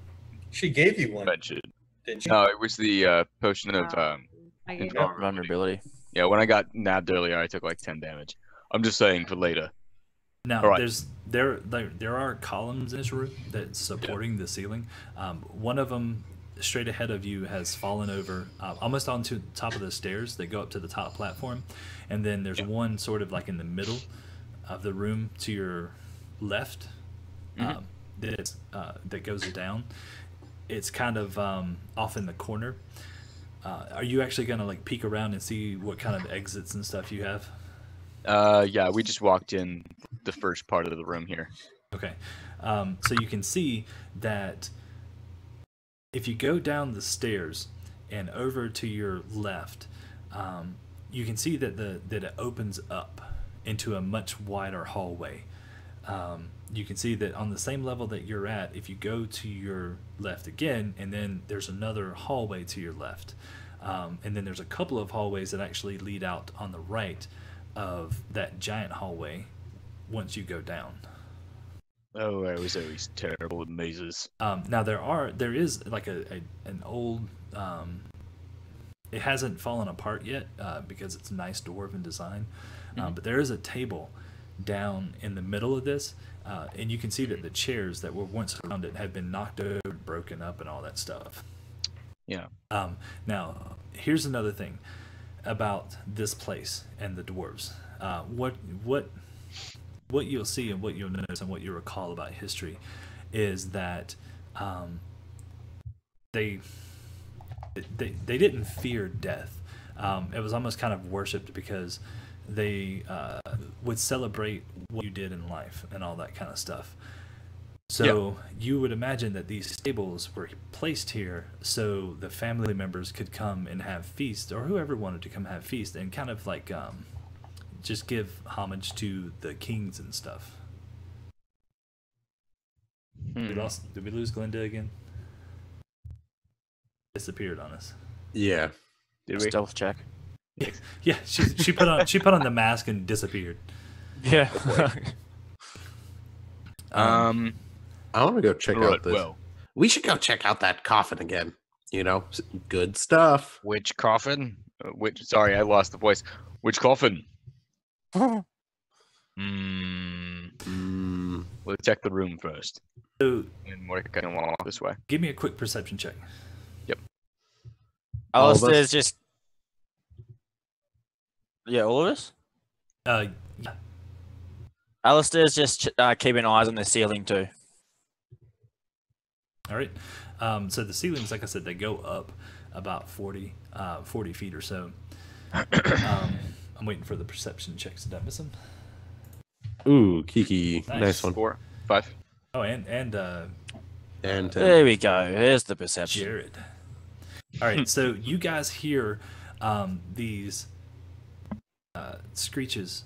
S5: She gave you one,
S2: mention.
S5: didn't she?
S2: No, it was the potion of
S3: I gave
S2: invulnerability.
S7: Vulnerability.
S2: Yeah, when I got nabbed earlier, I took like 10 damage. I'm just saying for later.
S1: Now,
S2: All right.
S1: there are columns in this room that's supporting the ceiling. One of them, straight ahead of you, has fallen over almost onto the top of the stairs that go up to the top platform, and then there's one sort of like in the middle of the room to your left that goes down. It's kind of off in the corner. Are you actually gonna like peek around and see what kind of exits and stuff you have?
S2: Yeah, we just walked in the first part of the room here.
S1: Okay. So you can see that if you go down the stairs and over to your left, you can see that that it opens up into a much wider hallway. You can see that on the same level that you're at, if you go to your left again, and then there's another hallway to your left. And then there's a couple of hallways that actually lead out on the right of that giant hallway once you go down.
S2: Oh, I was always terrible with mazes.
S1: Now there is like an old it hasn't fallen apart yet because it's a nice dwarven design, but there is a table down in the middle of this, and you can see that the chairs that were once around it have been knocked over, broken up, and all that stuff.
S2: Yeah.
S1: Now here's another thing about this place and the dwarves. What you'll see and what you'll notice and what you recall about history is that they didn't fear death. It was almost kind of worshipped because they would celebrate what you did in life and all that kind of stuff. So you would imagine that these stables were placed here so the family members could come and have feasts, or whoever wanted to come have feasts, and kind of like just give homage to the kings and stuff. Did we lose Glinda again? Disappeared on us.
S4: Yeah.
S2: Did we?
S7: Stealth check.
S1: Yeah, she put on the mask and disappeared.
S7: Yeah.
S4: I want to go check
S2: Right,
S4: out this.
S2: well,
S4: We should go check out that coffin again. You know, good stuff.
S2: which coffin? Sorry, I lost the voice. Which coffin? We'll check the room first.
S1: So
S2: And Mordecai can walk this way.
S1: give me a quick perception check.
S4: All of us?
S7: Alistair's just. Yeah, all of us?
S1: Yeah.
S7: Alistair's just keeping eyes on the ceiling too.
S1: All right. So the ceilings, like I said, they go up about 40 feet or so. I'm waiting for the perception checks. Did I miss them?
S4: Ooh, Kiki.
S1: Nice.
S4: Nice one.
S2: 4, 5.
S1: Oh, and
S4: And
S7: There we go. There's the perception.
S1: Jared. All right, so you guys hear these screeches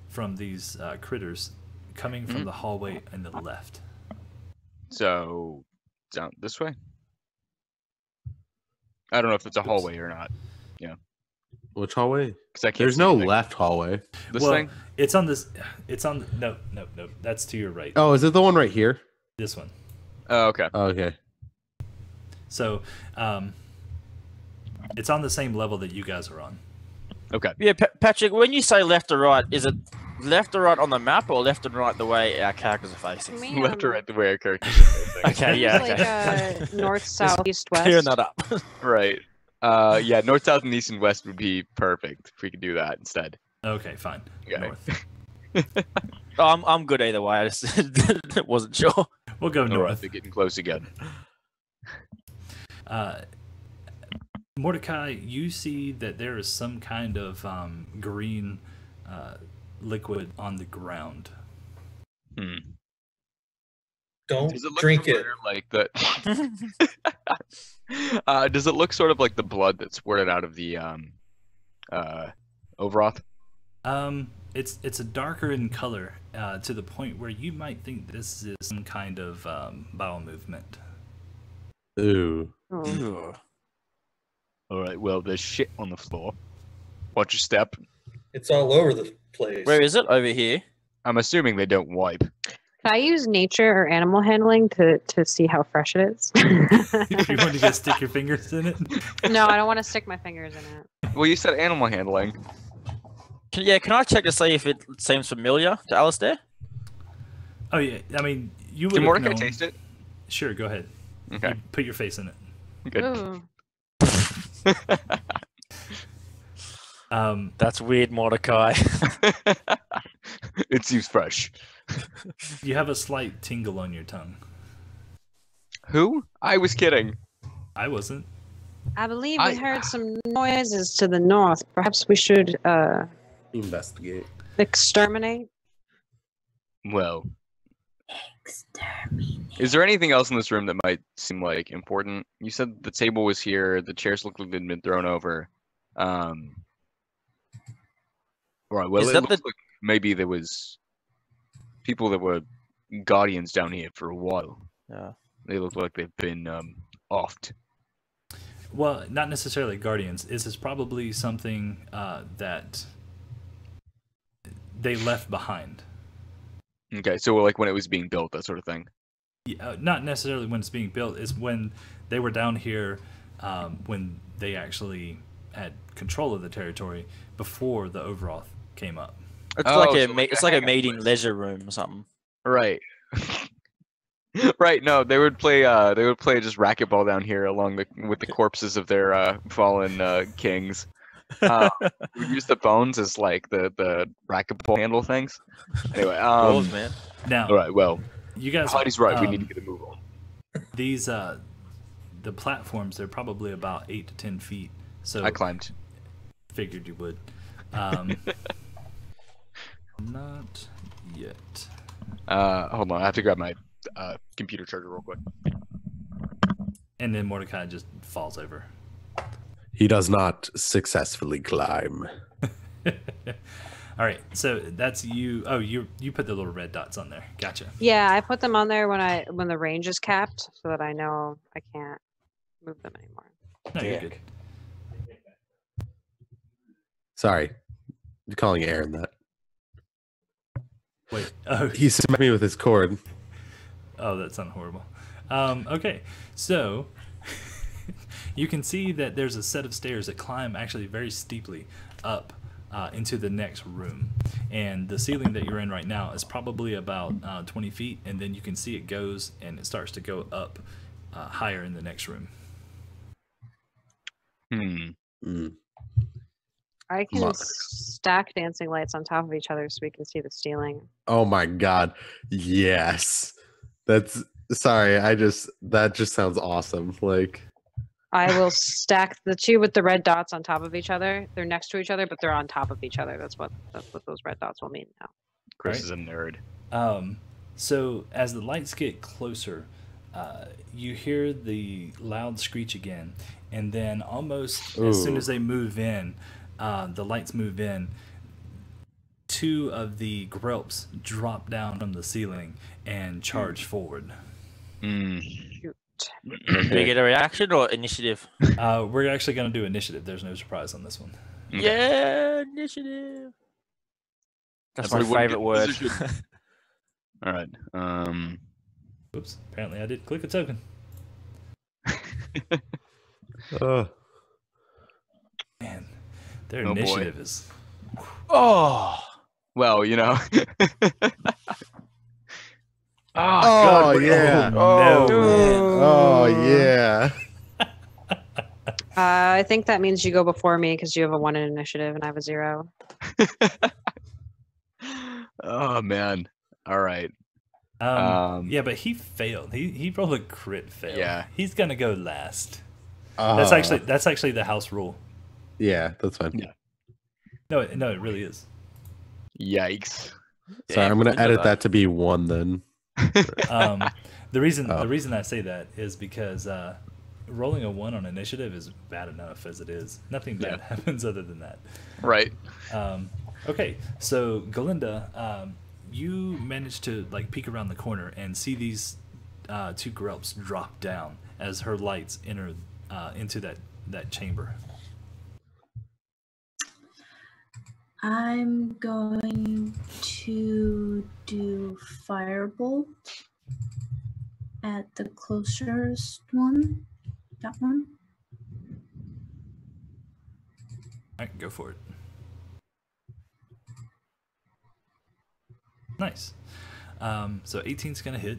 S1: from these critters coming from the hallway on the left.
S2: So down this way. I don't know if it's a hallway or not.
S4: which hallway?
S2: 'Cause I can't
S4: There's
S2: see
S4: no
S2: anything.
S4: left hallway.
S2: This
S1: well,
S2: thing.
S1: it's on this. It's on. No. That's to your right.
S4: Oh, is it the one right here?
S1: This one.
S2: Oh, okay.
S4: Oh, okay.
S1: So, it's on the same level that you guys are on.
S2: Okay.
S7: Yeah, Patrick, when you say left or right, is it left or right on the map or left and right the way our characters are facing?
S3: Me,
S2: Left or right the way our characters are facing.
S7: Okay, yeah, okay.
S3: Like north, south, east, west.
S7: Clearing that up.
S2: Right. Yeah, north, south, and east and west would be perfect if we could do that instead.
S1: Okay, fine.
S2: Okay.
S1: North.
S7: I'm good either way. I just wasn't sure.
S1: We'll go
S2: All right,
S1: north.
S2: they're getting close again.
S1: Mordecai, you see that there is some kind of green liquid on the ground.
S2: Hmm.
S5: Don't
S2: Does it look
S5: drink it.
S2: familiar like the? Does it look sort of like the blood that squirted out of the Ovroth?
S1: It's a darker in color to the point where you might think this is some kind of bowel movement.
S4: Ooh.
S3: Oh.
S2: All right. Well, there's shit on the floor. Watch your step.
S5: It's all over the place.
S7: Where is it? Over here.
S2: I'm assuming they don't wipe.
S3: Can I use nature or animal handling to see how fresh it is?
S1: If you want to go stick your fingers in it.
S3: No, I don't want to stick my fingers in it.
S2: Well, you said animal handling.
S7: Can I check to see if it seems familiar to Alistair?
S1: Oh yeah, I mean you would.
S2: Can Mordecai
S1: known...
S2: taste it?
S1: Sure, go ahead.
S2: Okay.
S1: You put your face in it.
S2: Good.
S3: Ooh.
S7: That's weird, Mordecai.
S2: It seems fresh.
S1: You have a slight tingle on your tongue.
S2: Who? I was kidding.
S1: I wasn't.
S3: I believe we heard some noises to the north. Perhaps we should
S4: Investigate.
S3: exterminate.
S2: Well,
S6: Exterminate.
S2: is there anything else in this room that might seem like important? You said the table was here. The chairs looked like they'd been thrown over. Right. Well,
S7: Is
S2: it
S7: that
S2: looks like maybe there was people that were guardians down here for a while.
S7: Yeah.
S2: They look like they've been offed.
S1: Well, not necessarily guardians. This is probably something that they left behind.
S2: Okay, so like when it was being built, that sort of thing.
S1: Yeah, not necessarily when it's being built. It's when they were down here, when they actually had control of the territory before the Ovroth came up.
S7: It's
S2: Oh,
S7: like
S2: so like
S7: it's
S2: a
S7: like a
S2: hangout
S7: meeting
S2: place.
S7: leisure room or something.
S2: Right. Right. No, they would play just racquetball down here along with the corpses of their fallen kings. We use the bones as like the racquetball handle things. Anyway,
S7: Balls, man.
S1: Now,
S2: all right. Well,
S1: you guys.
S2: Heidi's right. We need to get a move on.
S1: These the platforms. They're probably about 8 to 10 feet. So
S2: I climbed.
S1: figured you would. Not yet.
S2: Hold on. I have to grab my computer charger real quick.
S1: And then Mordecai just falls over.
S4: He does not successfully climb.
S1: All right, so that's you. Oh, you put the little red dots on there. Gotcha.
S3: Yeah, I put them on there when the range is capped, so that I know I can't move them anymore.
S1: No, you're
S7: Yeah.
S1: good.
S4: Sorry. I'm calling Aaron that.
S1: Wait. Oh,
S4: He smacked me with his cord.
S1: oh, that sounded horrible. Okay, so you can see that there's a set of stairs that climb actually very steeply up into the next room. And the ceiling that you're in right now is probably about 20 feet, and then you can see it goes and it starts to go up higher in the next room.
S4: Mm.
S3: I can
S4: Mark.
S3: stack dancing lights on top of each other so we can see the ceiling.
S4: Oh my god. Yes. That's sorry, that just sounds awesome. Like
S3: I will stack the two with the red dots on top of each other. They're next to each other, but they're on top of each other. That's what those red dots will mean now.
S2: Chris
S1: Right.
S2: is a nerd.
S1: So as the lights get closer, you hear the loud screech again, and then almost as soon as they move in, the lights move in. Two of the grelps drop down from the ceiling and charge forward.
S2: Mm.
S3: Shoot.
S7: Do we get a reaction or initiative?
S1: We're actually going to do initiative. There's no surprise on this one.
S2: Okay.
S7: Yeah, initiative. That's my
S2: we wouldn't
S7: favorite
S2: get
S7: word.
S2: position. All right.
S1: Oops. Apparently I did click a token. Man, their
S2: Oh, boy.
S1: initiative is...
S7: Oh,
S2: Well, you know.
S4: Oh, yeah.
S1: no.
S4: Oh, yeah.
S3: I think that means you go before me because you have a 1 in initiative and I have a 0.
S2: Oh man. All right.
S1: Yeah, but he failed. He rolled a crit fail.
S2: Yeah.
S1: He's gonna go last. That's actually the house rule.
S4: Yeah, that's fine.
S2: Yeah.
S1: No, it really is.
S2: Yikes.
S4: Sorry, I'm gonna edit that to be 1 then.
S1: The reason I say that is because rolling a 1 on initiative is bad enough as it is. Nothing bad happens other than that.
S2: Right.
S1: Okay, so Galinda, you managed to like peek around the corner and see these two grelps drop down as her lights enter into that chamber.
S6: I'm going to do firebolt at the closest one. That one.
S1: All right, go for it. Nice. So 18's gonna hit,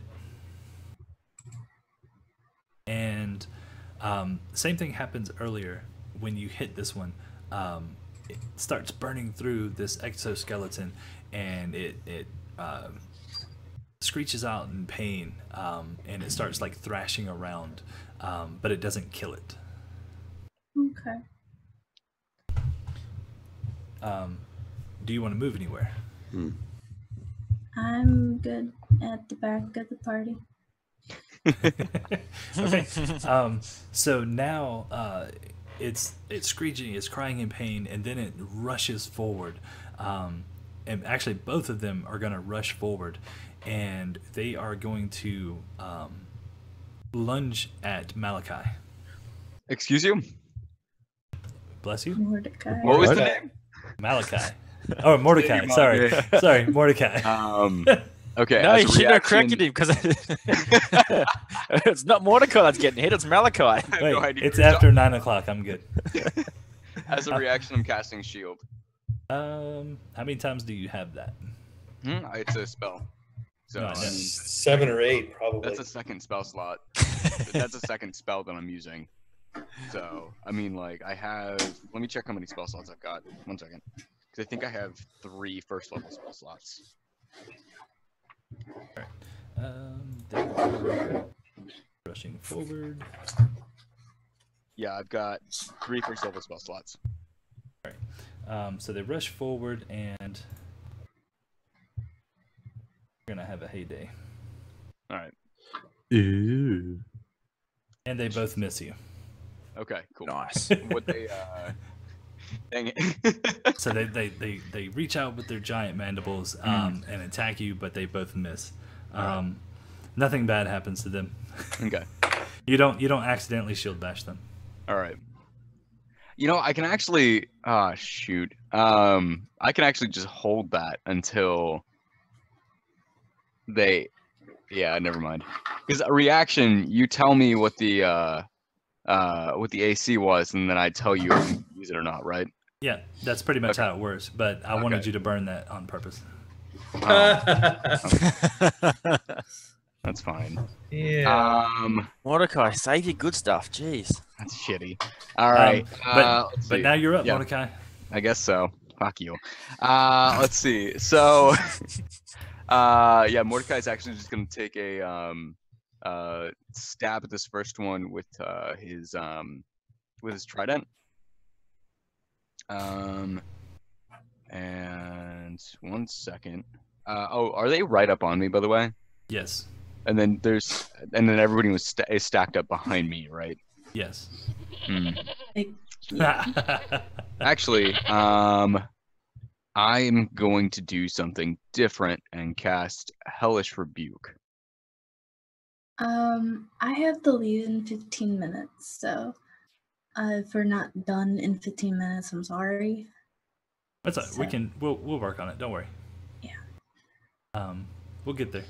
S1: and same thing happens earlier when you hit this one. It starts burning through this exoskeleton, and it screeches out in pain, and it starts like thrashing around, but it doesn't kill it.
S6: Okay.
S1: Do you want to move anywhere?
S6: I'm good at the back of the party.
S1: Okay. So now it's screeching, it's crying in pain, and then it rushes forward. And actually, both of them are going to rush forward, and they are going to lunge at Malachi.
S2: Excuse you?
S1: Bless you.
S6: Mordecai.
S2: What was the
S5: What?
S2: name?
S1: Malachi. Oh, Mordecai. Sorry. Sorry, Mordecai.
S2: Okay.
S7: no,
S2: as
S7: you
S2: a
S7: shouldn't have
S2: reaction-
S7: corrected him because it's not Mordecai that's getting hit, it's Malachi.
S2: I have no
S1: Wait,
S2: idea
S1: it's
S2: what you're
S1: after 9 o'clock. I'm good.
S2: As a reaction, I'm casting shield.
S1: How many times do you have that?
S2: It's a spell. So
S1: No, I
S2: I
S1: know.
S2: mean,
S5: 7 or 8 probably.
S2: that's a second spell slot. That's a second spell that I'm using. So I mean, like I have. Let me check how many spell slots I've got. 1 second, because I think I have 3 first level spell slots.
S1: Rushing forward.
S2: Yeah, I've got 3 first level spell slots.
S1: So they rush forward, and we're gonna have a heyday.
S2: All right.
S4: Ooh.
S1: And they both miss you.
S2: Okay. Cool.
S7: Nice.
S2: What they? Dang it.
S1: So they reach out with their giant mandibles and attack you, but they both miss. Nothing bad happens to them.
S2: Okay.
S1: You don't accidentally shield bash them.
S2: All right. You know, I can actually. Shoot. I can actually just hold that until they. Yeah, never mind. Because a reaction, you tell me what the AC was, and then I tell you if you use it or not, right?
S1: Yeah, that's pretty much
S2: Okay.
S1: how it works. But I wanted
S2: Okay.
S1: you to burn that on purpose.
S2: That's fine.
S5: yeah.
S7: Mordecai, save your good stuff. Jeez.
S2: That's shitty. All right. Let's
S1: But
S2: see.
S1: now you're up,
S2: Yeah.
S1: Mordecai.
S2: I guess so. Fuck you. Let's see. So, yeah, Mordecai's actually just gonna take a stab at this first one with his trident. And 1 second. Oh, are they right up on me, by the way?
S1: Yes.
S2: And then everybody is stacked up behind me, right?
S1: Yes.
S2: Hmm.
S6: Like,
S2: Actually, I'm going to do something different and cast Hellish Rebuke.
S6: I have to leave in 15 minutes, so if we're not done in 15 minutes, I'm sorry.
S1: That's all right.
S6: So-
S1: We'll work on it. Don't worry.
S6: Yeah.
S1: We'll get there.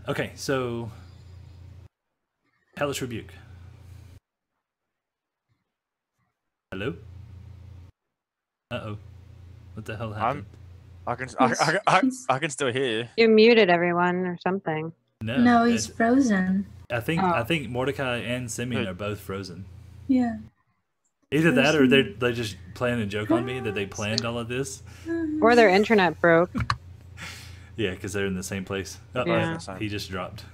S1: Okay, so Hellish Rebuke. Hello? Uh-oh. What the hell happened?
S7: I can
S6: He's-
S7: I can still hear you.
S3: You muted everyone or something.
S6: No, he's
S1: it-
S6: frozen.
S1: I think
S3: Oh.
S1: Mordecai and Simeon
S7: Good.
S1: are both frozen.
S6: Yeah.
S1: Either that or
S6: Frozen.
S1: they're just playing a joke on me that they planned all of this.
S3: Or their internet broke.
S1: Yeah, because they're in the same place.
S3: Yeah.
S1: He just dropped.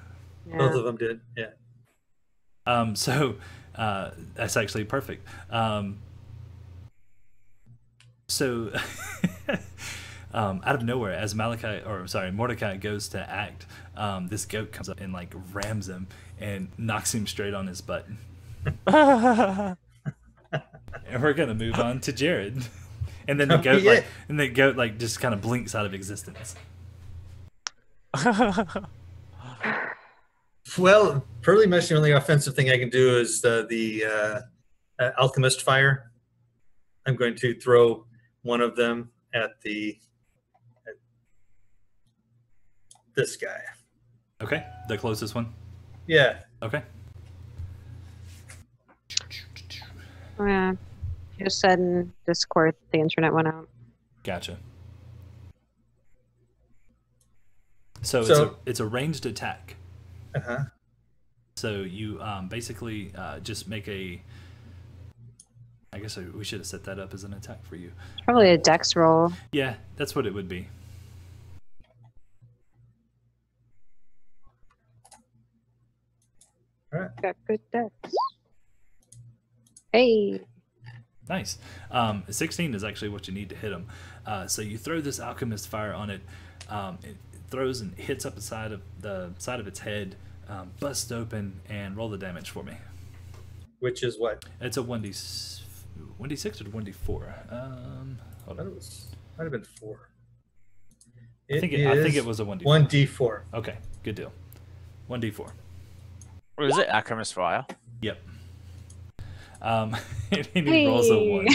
S5: Both
S3: Yeah.
S5: of them did. Yeah.
S1: So that's actually perfect. So out of nowhere, as Mordecai goes to act, this goat comes up and like rams him and knocks him straight on his butt. And we're gonna move on to Jared. And then the goat
S5: Yeah.
S1: just kind of blinks out of existence.
S5: Well, pretty much the only offensive thing I can do is the alchemist fire. I'm going to throw one of them at this guy.
S1: Okay, the closest one.
S5: Yeah.
S1: Okay.
S3: Oh, yeah. Just said in Discord the internet went out.
S1: Gotcha. So it's a ranged attack.
S5: Uh-huh.
S1: So you basically just make a. I guess we should have set that up as an attack for you.
S3: It's probably a dex roll.
S1: Yeah, that's what it would be.
S3: Got good dex. Hey.
S1: Nice. 16 is actually what you need to hit him. So you throw this alchemist fire on it. It throws and hits up the side of its head, busts open, and roll the damage for me.
S5: Which is what?
S1: It's a 1d6 or 1d4. Hold
S5: I thought
S1: on.
S5: it was might have been 4.
S1: I think it was a 1d4.
S5: 1d4.
S1: Okay, good deal. 1d4.
S7: What is it? Alchemist fire.
S1: Yep. And he rolls a 1.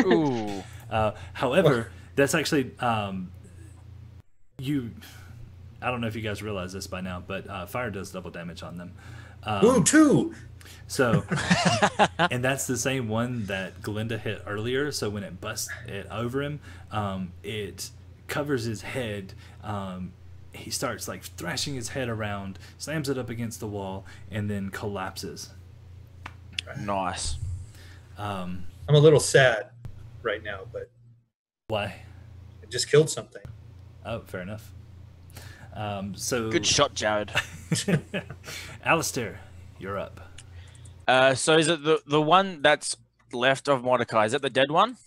S7: Ooh.
S1: However, that's actually I don't know if you guys realize this by now, but fire does double damage on them.
S5: Ooh, 2.
S1: So, and that's the same one that Glinda hit earlier. So when it busts it over him, it covers his head. He starts like thrashing his head around, slams it up against the wall, and then collapses.
S7: Nice.
S5: I'm a little sad right now, but
S1: Why?
S5: I just killed something.
S1: Oh, fair enough. So
S7: Good shot, Jared.
S1: Alistair, you're up.
S7: So is it the one that's left of Mordecai? Is that the dead one?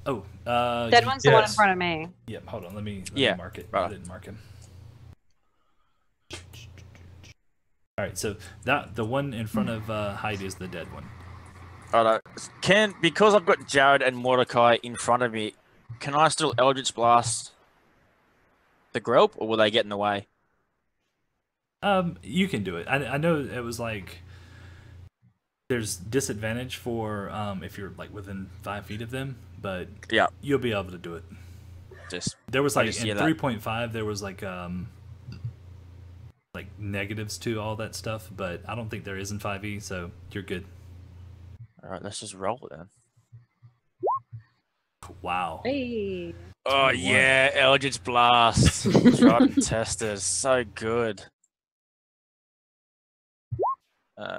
S1: Oh,
S3: Dead one's the one in
S5: yes.
S3: front of me.
S1: Yep. Hold on. Let me
S7: Yeah,
S1: mark it.
S7: right.
S1: I didn't mark him. All right. So the one in front of Heidi is the dead one.
S7: Alright. Because I've got Jared and Mordecai in front of me, can I still Eldritch Blast the group, or will they get in the way?
S1: You can do it. I know it was like there's disadvantage for if you're like within 5 feet of them, but
S7: Yeah.
S1: you'll be able to do it.
S7: Just
S1: There was
S7: I
S1: like
S7: just
S1: in
S7: hear that.
S1: 3.5 there was like negatives to all that stuff, but I don't think there is in 5e, so you're good.
S7: alright. Let's just roll it then.
S1: Wow.
S3: Hey.
S7: Oh
S1: 21.
S7: yeah, Eldritch Blast. Tried and tested. So good.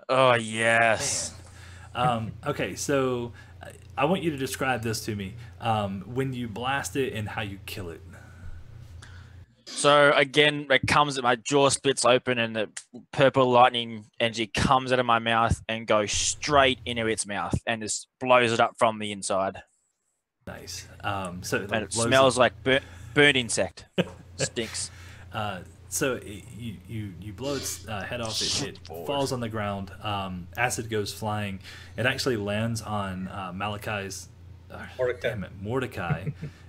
S7: Oh yes.
S1: Okay, so I want you to describe this to me. When you blast it and how you kill it.
S7: So again, my jaw splits open and the purple lightning energy comes out of my mouth and goes straight into its mouth and just blows it up from the inside.
S1: Nice. So
S7: And it
S1: blows
S7: smells like burnt insect. Stinks.
S1: So you blow its head off. It falls on the ground. Acid goes flying. It actually lands on Malachi's.
S5: Mordecai.
S1: Damn it, Mordecai.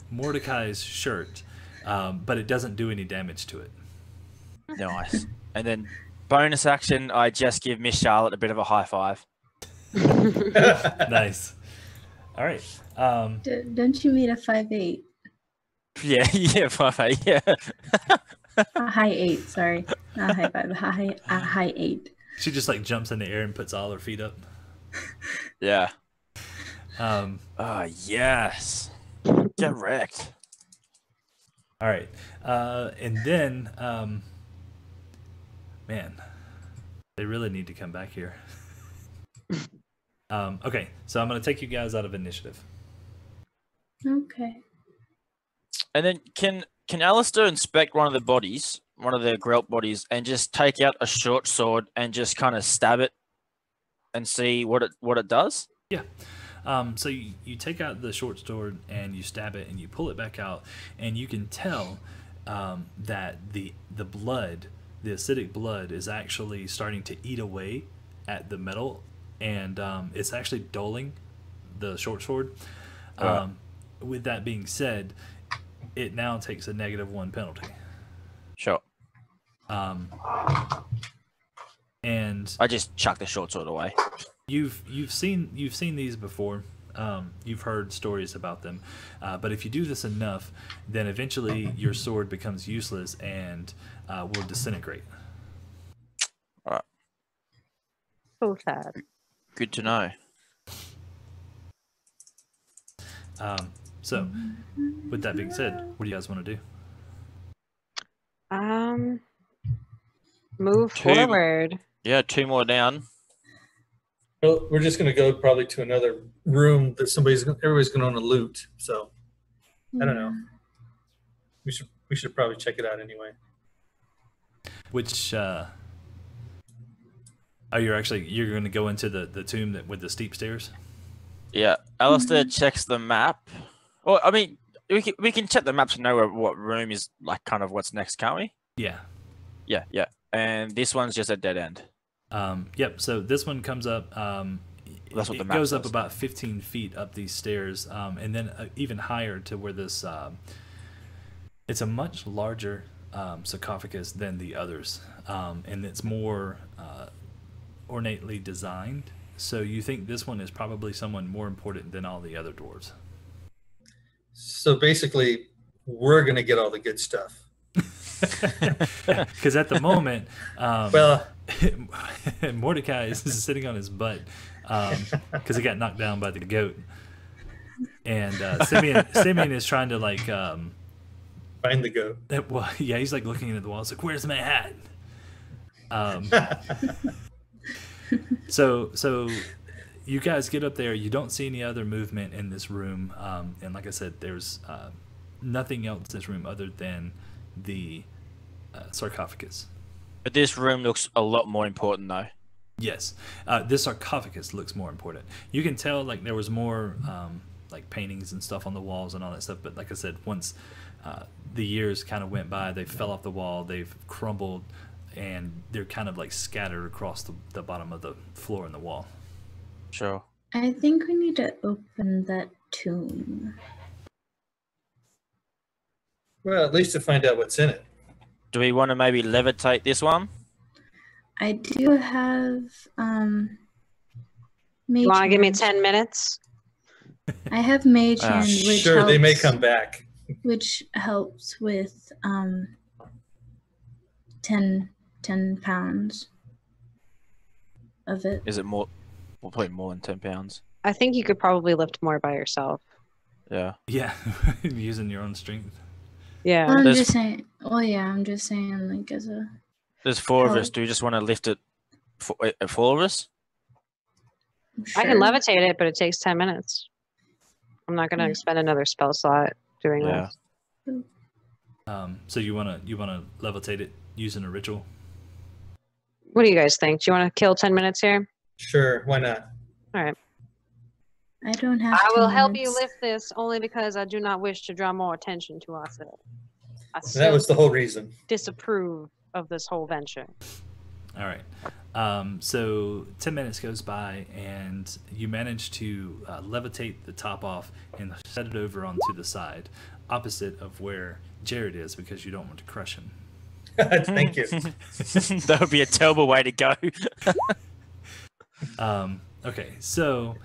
S1: Mordecai's shirt, but it doesn't do any damage to it.
S7: Nice. And then bonus action, I just give Miss Charlotte a bit of a high five.
S1: Nice. All right.
S6: Don't you mean a 5'8"?
S7: Yeah, yeah, 5'8", yeah.
S6: A high 8, sorry. Not a high 5, a high 8.
S1: She just like jumps in the air and puts all her feet up.
S7: Yeah.
S1: Oh
S7: yes. Get wrecked.
S1: All right. And then, man, they really need to come back here. Okay, so I'm going to take you guys out of initiative.
S6: Okay.
S7: And then can Alistair inspect one of the bodies, one of the Grelt bodies, and just take out a short sword and just kind of stab it and see what it does?
S1: Yeah. So you take out the short sword and you stab it and you pull it back out, and you can tell that the blood, the acidic blood, is actually starting to eat away at the metal, and it's actually dulling the short sword. With that being said, it now takes a -1 penalty.
S7: Sure.
S1: And
S7: I just chuck the short sword away.
S1: You've seen these before. You've heard stories about them, but if you do this enough, then eventually your sword becomes useless and will disintegrate.
S7: All right.
S3: So sad.
S7: Good to know.
S1: So, with that being said, what do you guys want to do?
S3: Move forward.
S7: Yeah, 2 more down.
S5: Well, we're just going to go probably to another room that everybody's going to want to loot. So I don't know. We should probably check it out anyway.
S1: Which you're going to go into the tomb with the steep stairs?
S7: Yeah, Alistair checks the map. Well, I mean, we can check the map to know what room is like, kind of what's next, can't we?
S1: Yeah.
S7: Yeah. And this one's just a dead end.
S1: Yep. So this one comes up.
S7: That's what the
S1: it
S7: map
S1: goes up
S7: says.
S1: about 15 feet up these stairs, and then even higher to where this. It's a much larger sarcophagus than the others, and it's more ornately designed. So you think this one is probably someone more important than all the other dwarves?
S5: So basically, we're going to get all the good stuff.
S1: Because at the moment,
S5: Well,
S1: Mordecai is sitting on his butt because he got knocked down by the goat, and Simeon is trying to like
S5: find the goat.
S1: well, yeah, he's like looking at the wall. It's like, where's my hat? So you guys get up there. You don't see any other movement in this room, and like I said, there's nothing else in this room other than the sarcophagus.
S7: But this room looks a lot more important, though.
S1: Yes, this sarcophagus looks more important. You can tell like there was more like paintings and stuff on the walls and all that stuff. But like I said, once the years kind of went by, they fell off the wall, they've crumbled, and they're kind of like scattered across the bottom of the floor and the wall.
S7: Sure.
S6: I think we need to open that tomb.
S5: Well, at least to find out what's in it.
S7: Do we want to maybe levitate this one?
S6: I do have mage
S3: You want to give me
S6: hand.
S3: 10 minutes?
S6: I have mage hand, which
S5: Sure,
S6: helps,
S5: they may come back.
S6: which helps with 10 pounds of it.
S7: Is it more? We'll probably more than 10 pounds.
S3: I think you could probably lift more by yourself.
S7: Yeah.
S1: Yeah, using your own strength.
S3: Yeah.
S6: I'm
S7: There's-
S6: just saying. Well, yeah, I'm just saying, like, as a.
S7: There's 4 of
S6: Oh.
S7: us. Do you just want to lift it for 4 of us?
S3: I can
S6: Sure.
S3: levitate it, but it takes 10 minutes. I'm not going to
S6: Yeah.
S3: spend another spell slot doing
S7: Yeah.
S3: this.
S1: So you wanna levitate it using a ritual?
S3: What do you guys think? Do you want to kill 10 minutes here?
S5: Sure, why not?
S3: All right.
S6: I don't have.
S3: I
S6: 2
S3: will help you
S6: minutes.
S3: lift this only because I do not wish to draw more attention to ourselves. I
S5: That
S3: still
S5: was the whole reason.
S3: disapprove of this whole venture.
S1: All right. So 10 minutes goes by, and you manage to levitate the top off and set it over onto the side, opposite of where Jared is, because you don't want to crush him.
S5: Thank you.
S7: That would be a terrible way to go.
S1: Okay, so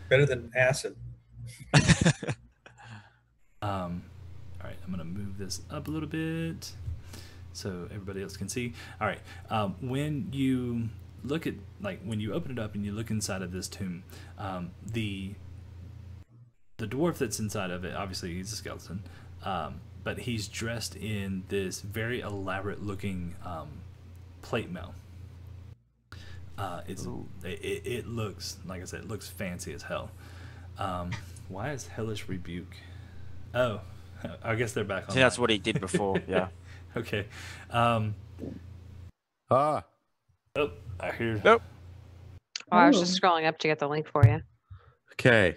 S5: Better than acid.
S1: all right, I'm gonna move this up a little bit so everybody else can see. All right, when you look at, like, when you open it up and you look inside of this tomb, the dwarf that's inside of it, obviously he's a skeleton, but he's dressed in this very elaborate looking plate mail. It looks, like I said, it looks fancy as hell. Why is Hellish Rebuke? Oh, I guess they're back on.
S7: See, that's what he did before. Yeah.
S1: Okay.
S4: Ah.
S1: Oh, I hear.
S7: Nope.
S3: Oh, I was just scrolling up to get the link for you.
S4: Okay.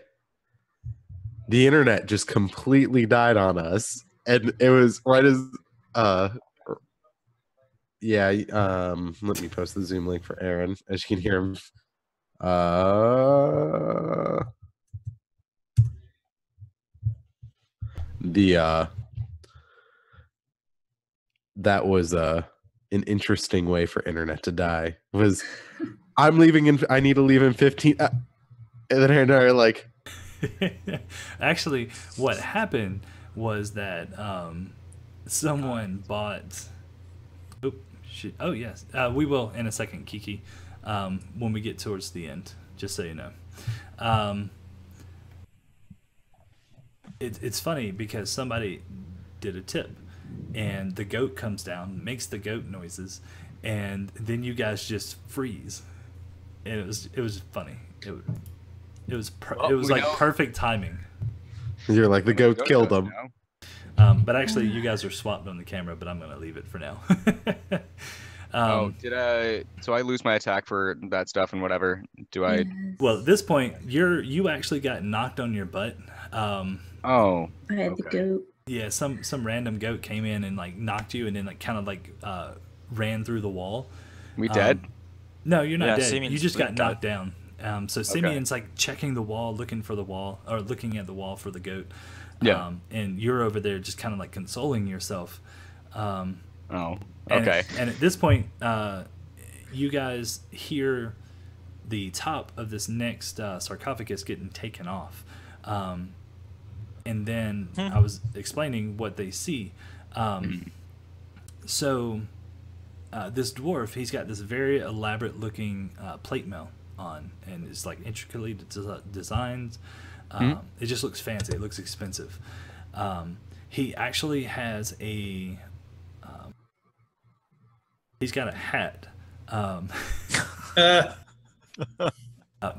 S4: The internet just completely died on us, and it was right as let me post the Zoom link for Aaron, as you can hear him. That was an interesting way for internet to die. Was I'm leaving in, I need to leave in 15, and then Aaron and I are like,
S1: Actually, what happened was that someone bought. Oh yes, we will in a second, Kiki. When we get towards the end, just so you know. It's funny because somebody did a tip, and the goat comes down, makes the goat noises, and then you guys just freeze. And it was funny. It was like perfect timing.
S4: You're like, the goat killed him.
S1: But actually, you guys are swapped on the camera, but I'm going to leave it for now.
S2: Did I? So I lose my attack for that stuff and whatever. Do I?
S6: Yes.
S1: Well, at this point, you actually got knocked on your butt.
S2: Oh.
S6: I had the goat.
S1: Yeah, some random goat came in and like knocked you, and then like kind of like ran through the wall.
S2: We dead?
S1: No, you're not
S7: Yeah,
S1: dead.
S7: Simeon's
S1: You just got
S7: dead.
S1: knocked down. So Simeon's like checking the wall, looking for the wall, or looking at the wall for the goat.
S2: Yeah.
S1: And you're over there just kind of like consoling yourself.
S2: Oh. Okay.
S1: And at this point, you guys hear the top of this next sarcophagus getting taken off. And then I was explaining what they see. So this dwarf, he's got this very elaborate looking plate mail on, and it's like intricately designed. It just looks fancy. It looks expensive. He actually has a he's got a hat.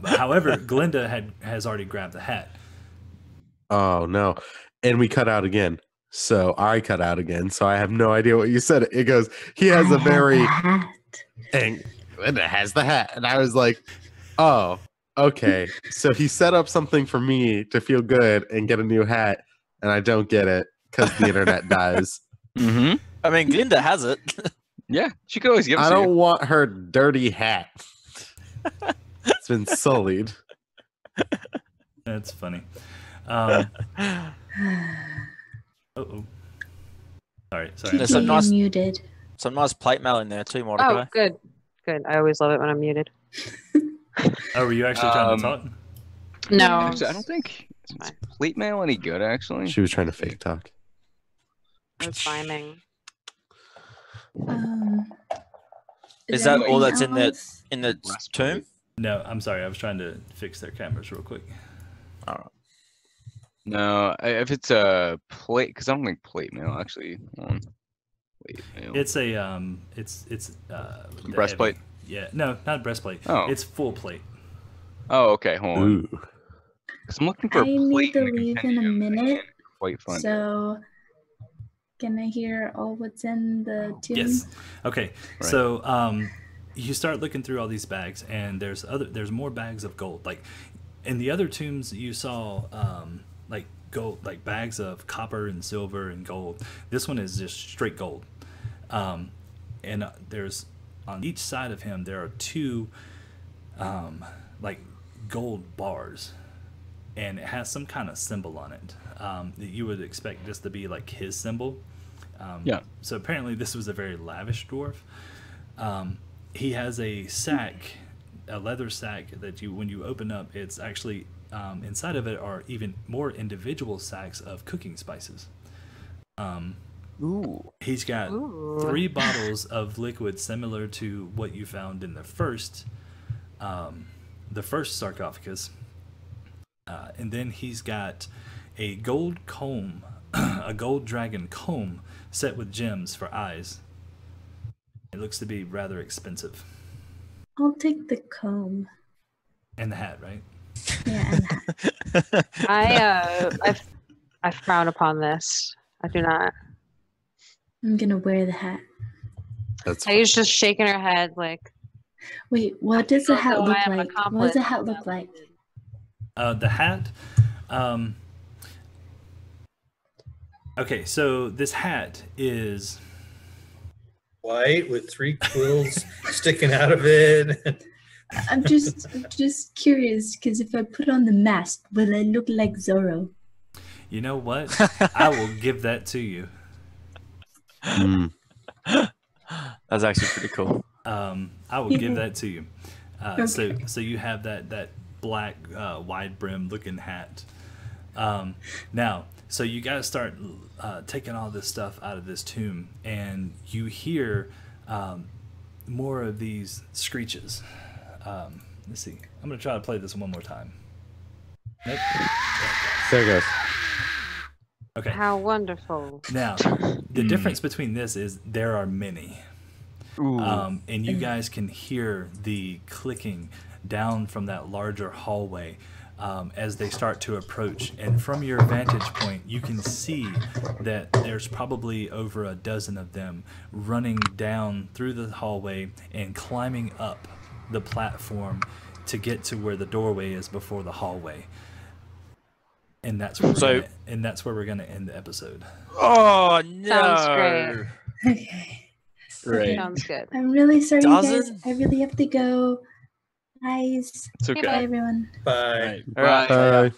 S1: However, Glinda has already grabbed the hat.
S4: Oh no. And we cut out again. So I cut out again. So I have no idea what you said. It goes, he has a very and Glinda has the hat. And I was like, oh, okay. So he set up something for me to feel good and get a new hat, and I don't get it because the internet dies.
S2: Mm-hmm.
S7: I mean, Glinda has it.
S2: Yeah, she could always give it
S4: I
S2: to
S4: don't
S2: you.
S4: want her dirty hat. It's been sullied.
S1: That's funny. Uh-oh. Sorry.
S7: There's
S6: TK,
S7: some
S6: you're
S7: nice-
S6: muted.
S7: Some nice plate mail in there too, Mordecai.
S3: Oh, good. Good. I always love it when I'm muted.
S1: Oh, were you actually trying to talk?
S3: No.
S2: Actually, I don't think
S3: fine.
S2: plate mail any good, actually.
S4: She was trying to fake talk.
S3: It's rhyming.
S7: Is that all that's in
S6: anything
S7: in the tomb?
S1: No, I'm sorry. I was trying to fix their cameras real quick.
S7: All right.
S2: No, if it's a plate, because I don't think plate mail actually. Plate mail.
S1: It's a it's the
S2: Breastplate?
S1: heavy- Yeah, no, not breastplate.
S2: Oh.
S1: It's full plate.
S2: Oh, okay, hold on.
S4: Ooh.
S2: Because I'm looking for a
S6: I need
S2: plate.
S6: to
S2: in the
S6: leave in a
S2: compendium, and I
S6: minute,
S2: can't quite find it.
S6: So, can I hear all what's in the tomb?
S1: Yes. Okay.
S2: Right.
S1: So you start looking through all these bags, and there's more bags of gold. Like in the other tombs, you saw like gold, like bags of copper and silver and gold. This one is just straight gold. And there's on each side of him there are two like gold bars, and it has some kind of symbol on it that you would expect just to be like his symbol. So apparently this was a very lavish dwarf. He has a sack, a leather sack that when you open up, it's actually inside of it are even more individual sacks of cooking spices. He's got 3 bottles of liquid similar to what you found in the first sarcophagus, and then he's got a gold comb, a gold dragon comb set with gems for eyes. It looks to be rather expensive.
S6: I'll take the comb.
S1: And the hat, right?
S6: Yeah, and the hat.
S3: I frown upon this. I do not.
S6: I'm gonna wear the hat.
S8: That's
S3: He's just shaking her head like.
S6: Wait, what does the hat
S3: So
S6: look
S3: I am
S6: like? What does the hat look like?
S1: The hat. Okay, so this hat is
S5: white with 3 quills sticking out of it.
S6: I'm just curious because if I put on the mask, will I look like Zorro?
S1: You know what? I will give that to you.
S7: That's actually pretty cool.
S1: I will give that to you. So you have that black wide brim looking hat. Now, so you guys start taking all this stuff out of this tomb, and you hear more of these screeches. Let's see. I'm gonna try to play this one more time. Nope.
S4: There it goes.
S1: Okay.
S3: How wonderful.
S1: Now, the difference between this is there are many. And you guys can hear the clicking down from that larger hallway as they start to approach. And from your vantage point, you can see that there's probably over a dozen of them running down through the hallway and climbing up the platform to get to where the doorway is before the hallway. And that's where we're gonna end the episode.
S7: Oh no!
S3: Sounds great.
S6: Okay.
S2: Great.
S3: Sounds good.
S6: I'm really sorry, you guys.
S7: Doesn't-
S6: I really have to go. Guys.
S2: It's okay.
S6: Bye, everyone.
S5: Bye.
S7: All right.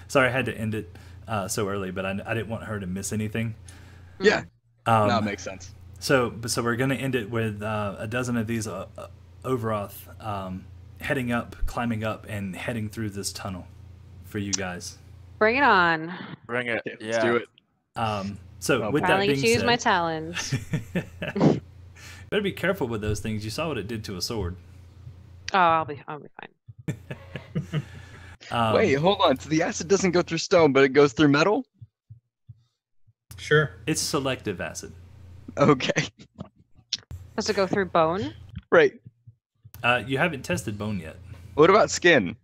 S1: Sorry I had to end it so early, but I didn't want her to miss anything.
S2: Yeah.
S1: Um,
S2: No, it makes sense.
S1: So we're going to end it with a dozen of these Ovroth heading up, climbing up, and heading through this tunnel for you guys.
S3: Bring it on.
S7: Bring it.
S2: Okay,
S7: Yeah.
S2: let's do it.
S1: So
S2: Well,
S1: with that
S3: Finally
S1: being
S3: get to use
S1: said,
S3: my talons.
S1: better be careful with those things. You saw what it did to a sword.
S3: Oh, I'll be fine.
S2: Wait, hold on. So the acid doesn't go through stone, but it goes through metal?
S5: Sure.
S1: It's selective acid.
S2: Okay.
S3: Does it go through bone?
S2: Right.
S1: You haven't tested bone yet.
S2: What about skin?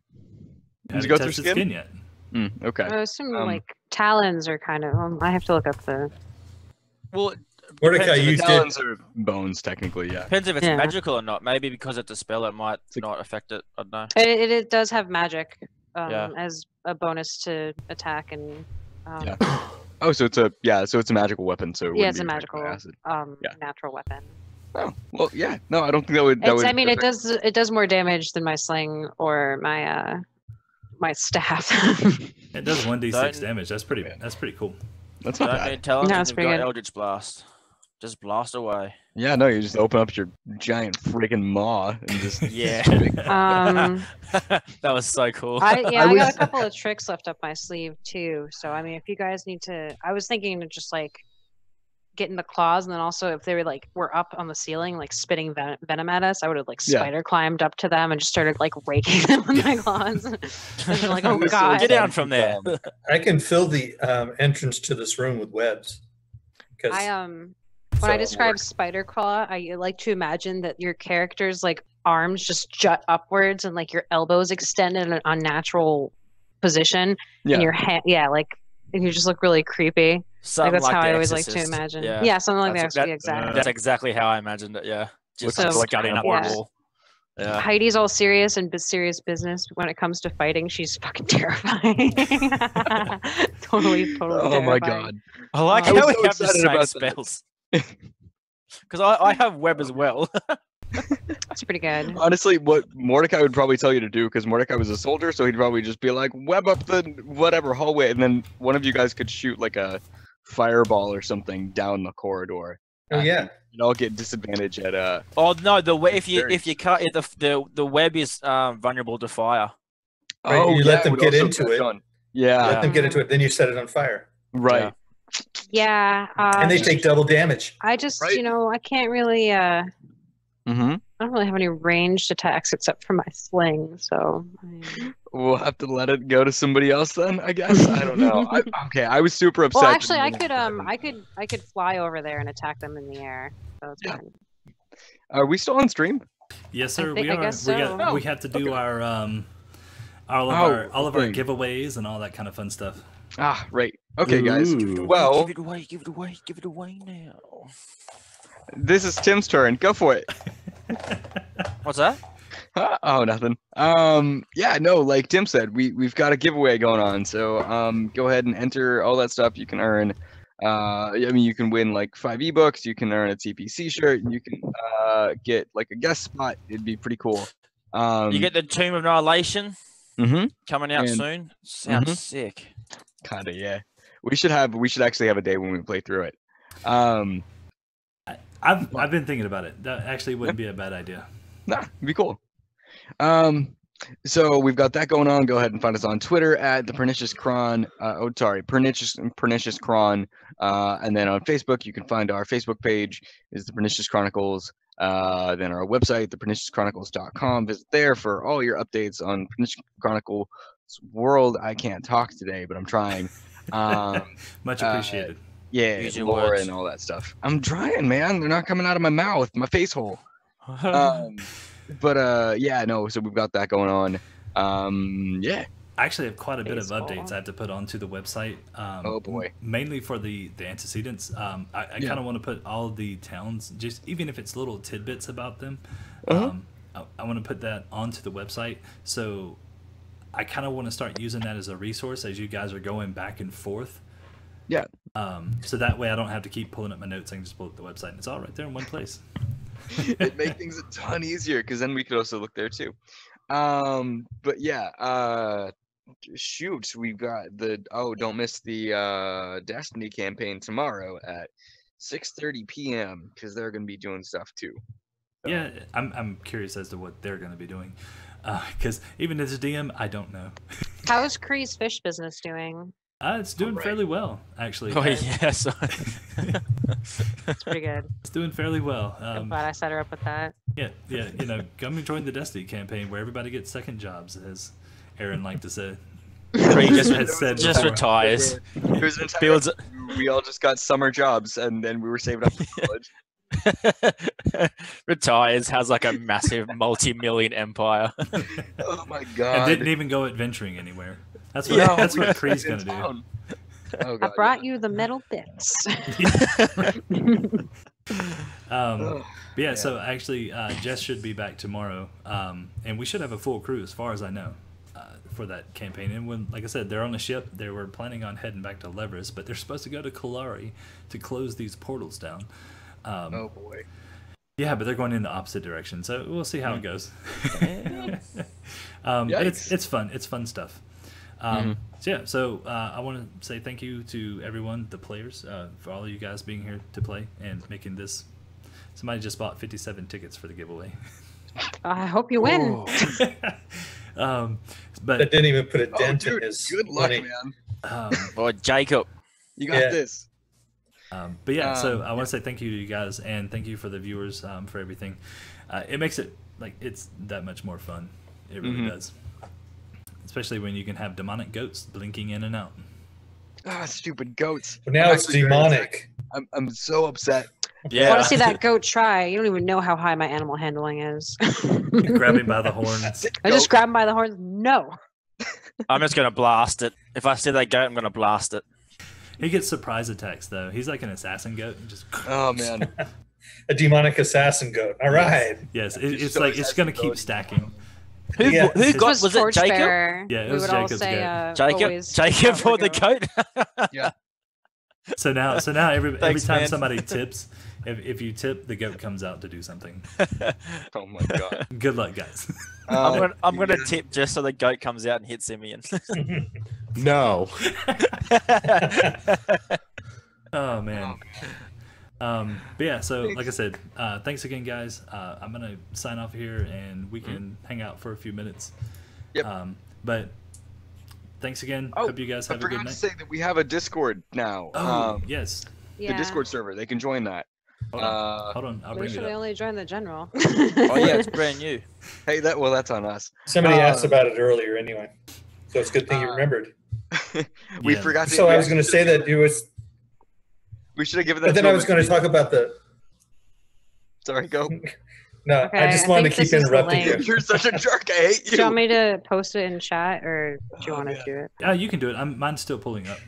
S2: Does
S1: Haven't
S2: it go through
S1: tested
S2: skin?
S1: yet.
S2: Okay.
S3: I assume
S2: Um,
S3: like talons are kind of. I have to look up the.
S7: Well,
S5: Mordecai
S7: depends if
S5: used
S7: it's-
S5: it.
S2: Talons are bones, technically, yeah.
S7: Depends if it's
S3: Yeah.
S7: magical or not. Maybe because it's a spell, it might
S2: like-
S7: not affect it. I don't know.
S3: It does have magic
S7: Yeah.
S3: as a bonus to attack and.
S2: Yeah. Oh, so it's a magical weapon. So it
S3: Yeah,
S2: wouldn't
S3: it's a
S2: be affected by
S3: magical
S2: acid. Yeah.
S3: natural weapon.
S2: Oh, well, yeah. No, I don't think that would.
S3: I mean, it does more damage than my sling or my my staff.
S1: It does 1d6
S7: Don't-
S1: damage. That's pretty cool.
S2: That's not
S7: Don't
S2: bad.
S7: need talents.
S3: No,
S7: No,
S3: it's
S7: you've
S3: pretty
S7: got
S3: good.
S7: Eldritch Blast. Just blast away.
S2: Yeah, no, you just open up your giant freaking maw and just.
S7: Yeah.
S3: Um,
S7: That was so cool.
S3: I got
S2: was-
S3: a couple of tricks left up my sleeve too. So I mean, if you guys need to, I was thinking of just like getting the claws, and then also if they were up on the ceiling, like spitting venom at us, I would have like
S2: Yeah.
S3: spider climbed up to them and just started like raking them with my claws. And they're like, oh
S2: This is
S3: god.
S7: Get down from there.
S5: I can fill the entrance to this room with webs. Because
S3: When I describe spider claw, I like to imagine that your character's like arms just jut upwards and like your elbows extend in an unnatural position,
S2: Yeah.
S3: and your hand, and you just look really creepy.
S7: Something
S3: Like that's how
S7: The
S3: I always like to
S7: Exorcist.
S3: imagine.
S7: Yeah,
S3: Yeah, something like that.
S7: That-
S3: Exactly.
S7: That's exactly how I imagined it. Yeah, just
S2: Looks
S3: So-
S7: like gutting up
S3: yeah.
S7: a wall. Yeah.
S3: Heidi's all serious and serious business. When it comes to fighting, she's fucking terrifying. totally
S2: Oh
S3: terrifying.
S2: my god.
S7: I like
S2: I was
S7: how we
S2: so
S7: have the
S2: excited
S7: same
S2: about that.
S7: spells. Because I have web as well.
S3: That's pretty good.
S2: Honestly, what Mordecai would probably tell you to do, because Mordecai was a soldier, so he'd probably just be like, web up the whatever hallway, and then one of you guys could shoot like a fireball or something down the corridor.
S5: Oh yeah.
S2: And I'll get disadvantage at
S7: Oh no, if you
S2: Very-
S7: cut it, the web is vulnerable to fire.
S5: Right, you let them
S2: would
S5: get
S2: also
S5: into
S2: put
S5: it.
S2: on. Yeah,
S5: Let them get into it, then you set it on fire,
S2: right.
S3: Yeah.
S5: and they take double damage.
S3: I just,
S2: Right.
S3: I can't really.
S2: Mm-hmm.
S3: I don't really have any ranged attacks except for my sling. So. I mean...
S2: We'll have to let it go to somebody else then, I guess. I don't know. I was super upset.
S3: Well,
S2: that
S3: actually,
S2: you
S3: I
S2: didn't-
S3: could fly over there and attack them in the air. So it's
S2: Yeah.
S3: fine.
S2: Are we still on stream?
S1: Yes, sir.
S3: think-
S1: We
S3: I
S1: are.
S3: guess
S1: We
S3: so.
S1: we have to do
S2: Okay.
S1: our all of our
S2: thing.
S1: giveaways and all that kind of fun stuff.
S2: Ah, right. Okay, guys.
S4: Ooh.
S2: Well,
S7: give it away now.
S2: this is Tim's turn. Go for it.
S7: What's that?
S2: Oh, nothing. Yeah, no, like Tim said, we've got a giveaway going on. So, go ahead and enter all that stuff. You can earn, you can win like 5 ebooks. You can earn a TPC shirt. And you can get like a guest spot. It'd be pretty cool.
S7: You get the Tomb of Annihilation
S2: Mm-hmm.
S7: coming out
S2: And-
S7: soon. Sounds
S2: Mhm.
S7: sick.
S2: Kinda, yeah. We should actually have a day when we play through it.
S1: I've been thinking about it. That actually wouldn't be a bad idea.
S2: Nah, it'd be cool. So we've got that going on. Go ahead and find us on Twitter at the Pernicious Cron. Pernicious Cron. And then on Facebook, you can find our Facebook page is the Pernicious Chronicles. Then our website, theperniciouschronicles.com. Visit there for all your updates on Pernicious Chronicles world. I can't talk today, but I'm trying.
S1: Much appreciated.
S2: Yeah,
S7: Use your
S2: lore
S7: words.
S2: and all that stuff. I'm trying, man. They're not coming out of my mouth, my face hole. Yeah, no. So we've got that going on. Yeah.
S1: I actually have quite a bit of
S3: Baseball.
S1: updates I have to put onto the website.
S2: Oh, boy.
S1: Mainly for the antecedents. I
S2: Yeah.
S1: kind of want to put all the towns, just even if it's little tidbits about them.
S2: Uh-huh.
S1: I want to put that onto the website. So I kind of want to start using that as a resource as you guys are going back and forth.
S2: Yeah.
S1: So that way I don't have to keep pulling up my notes. I can just pull up the website and it's all right there in one place.
S2: It'd make things a ton easier because then we could also look there too. But yeah, shoot, we've got don't miss the Destiny campaign tomorrow at 6:30 p.m. because they're gonna be doing stuff too. So,
S1: Yeah, I'm curious as to what they're going to be doing. Because even as a DM, I don't know.
S3: How's Cree's fish business doing?
S1: It's doing
S2: Alright.
S1: fairly well, actually.
S7: Oh yes.
S3: It's pretty good.
S1: It's doing fairly well.
S3: I'm glad I set her up with that.
S1: Yeah, come and join the Destiny campaign where everybody gets second jobs, as Aaron liked to say.
S7: He just
S1: Has said
S7: just
S1: before.
S7: retires.
S2: There was an entire
S7: Builds
S2: we all just got summer jobs and then we were saving up for college.
S7: retires, has like a massive multi-million empire.
S2: Oh my
S1: And
S2: god.
S1: didn't even go adventuring anywhere. That's what
S2: Yeah,
S1: that's
S2: we
S1: what
S2: were
S1: Cree's
S2: in
S1: gonna do.
S2: town. Oh
S3: I
S2: god.
S3: brought you the metal bits.
S2: Ugh.
S1: But yeah, so actually, Jess should be back tomorrow, and we should have a full crew, as far as I know, for that campaign. And when, like I said, they're on a ship. They were planning on heading back to Leverus, but they're supposed to go to Kalari to close these portals down.
S2: Oh boy.
S1: Yeah, but they're going in the opposite direction, so we'll see how it goes. But
S2: Yikes.
S1: it's fun. It's fun stuff. So I want to say thank you to everyone, the players, for all of you guys being here to play and making this. Somebody just bought 57 tickets for the giveaway.
S3: I hope you win.
S1: But
S5: That didn't even put a
S2: Oh,
S5: dent in
S2: dude,
S5: his
S2: good luck,
S5: money.
S2: man.
S7: Or Jacob.
S2: You got
S5: Yeah.
S2: this.
S1: But yeah, so I want to say thank you to you guys and thank you for the viewers for everything. It makes it it's that much more fun. It really does. Especially when you can have demonic goats blinking in and out.
S2: Ah, stupid goats.
S5: But now
S2: I'm
S5: it's
S2: actually very
S5: demonic.
S2: I'm so upset.
S3: I
S7: Yeah.
S3: want to see that goat try. You don't even know how high my animal handling is.
S1: Grab him by the horns.
S3: I just grab him by the horns. No.
S7: I'm just gonna blast it. If I see that goat, I'm gonna blast it.
S1: He gets surprise attacks though. He's like an assassin goat. And just
S2: Oh man.
S5: A demonic assassin goat. All right.
S1: Yes,
S2: Just
S1: it's
S2: so
S1: like it's gonna
S2: accessible.
S1: keep stacking.
S7: Who,
S5: Yeah.
S7: who
S3: This
S7: got
S3: was
S7: was it Jacob?
S3: Torchbearer.
S1: Yeah, it
S3: We
S1: was
S3: would all
S1: Jacob's
S3: say,
S1: goat.
S7: Jacob,
S3: always
S7: Jacob
S3: look
S7: for
S3: out
S7: the
S3: goat.
S7: goat.
S1: So now every
S7: Thanks,
S1: time
S7: man.
S1: somebody tips, if you tip, the goat comes out to do something.
S2: Oh my god.
S1: Good luck, guys.
S7: I'm gonna
S2: Yeah.
S7: tip just so the goat comes out and hits Simeon.
S4: No.
S1: Oh man. But yeah, so like I said, thanks again, guys. I'm gonna sign off here, and we can hang out for a few minutes.
S2: Yep.
S1: But thanks again.
S2: Oh,
S1: Hope you guys
S2: I
S1: have a good
S2: forgot to
S1: night.
S2: say that we have a Discord now.
S1: Oh yes.
S2: The Discord server. They can join that.
S1: Hold on. I'll
S3: Make
S1: bring
S3: sure
S1: it
S3: they
S1: up.
S3: only join the general.
S7: Oh yeah, it's brand new.
S2: Hey, that's on us.
S5: Somebody asked
S2: Um,
S5: about it earlier anyway. So it's a good thing you
S2: uh,
S5: remembered.
S2: We
S1: Yeah.
S2: forgot to.
S5: So I was going to say that it was,
S2: We should have given that.
S5: but then I was going to talk about the,
S2: Sorry, go.
S5: no,
S3: Okay,
S5: I just
S3: I
S5: wanted to
S3: think
S5: keep
S3: this is the
S5: interrupting you.
S3: link.
S2: You're such a jerk. I hate
S3: Do you want
S2: you.
S3: me to post it in chat, or do you
S2: Oh,
S3: want to
S2: man.
S3: do it?
S1: You can do it. Mine's still pulling up.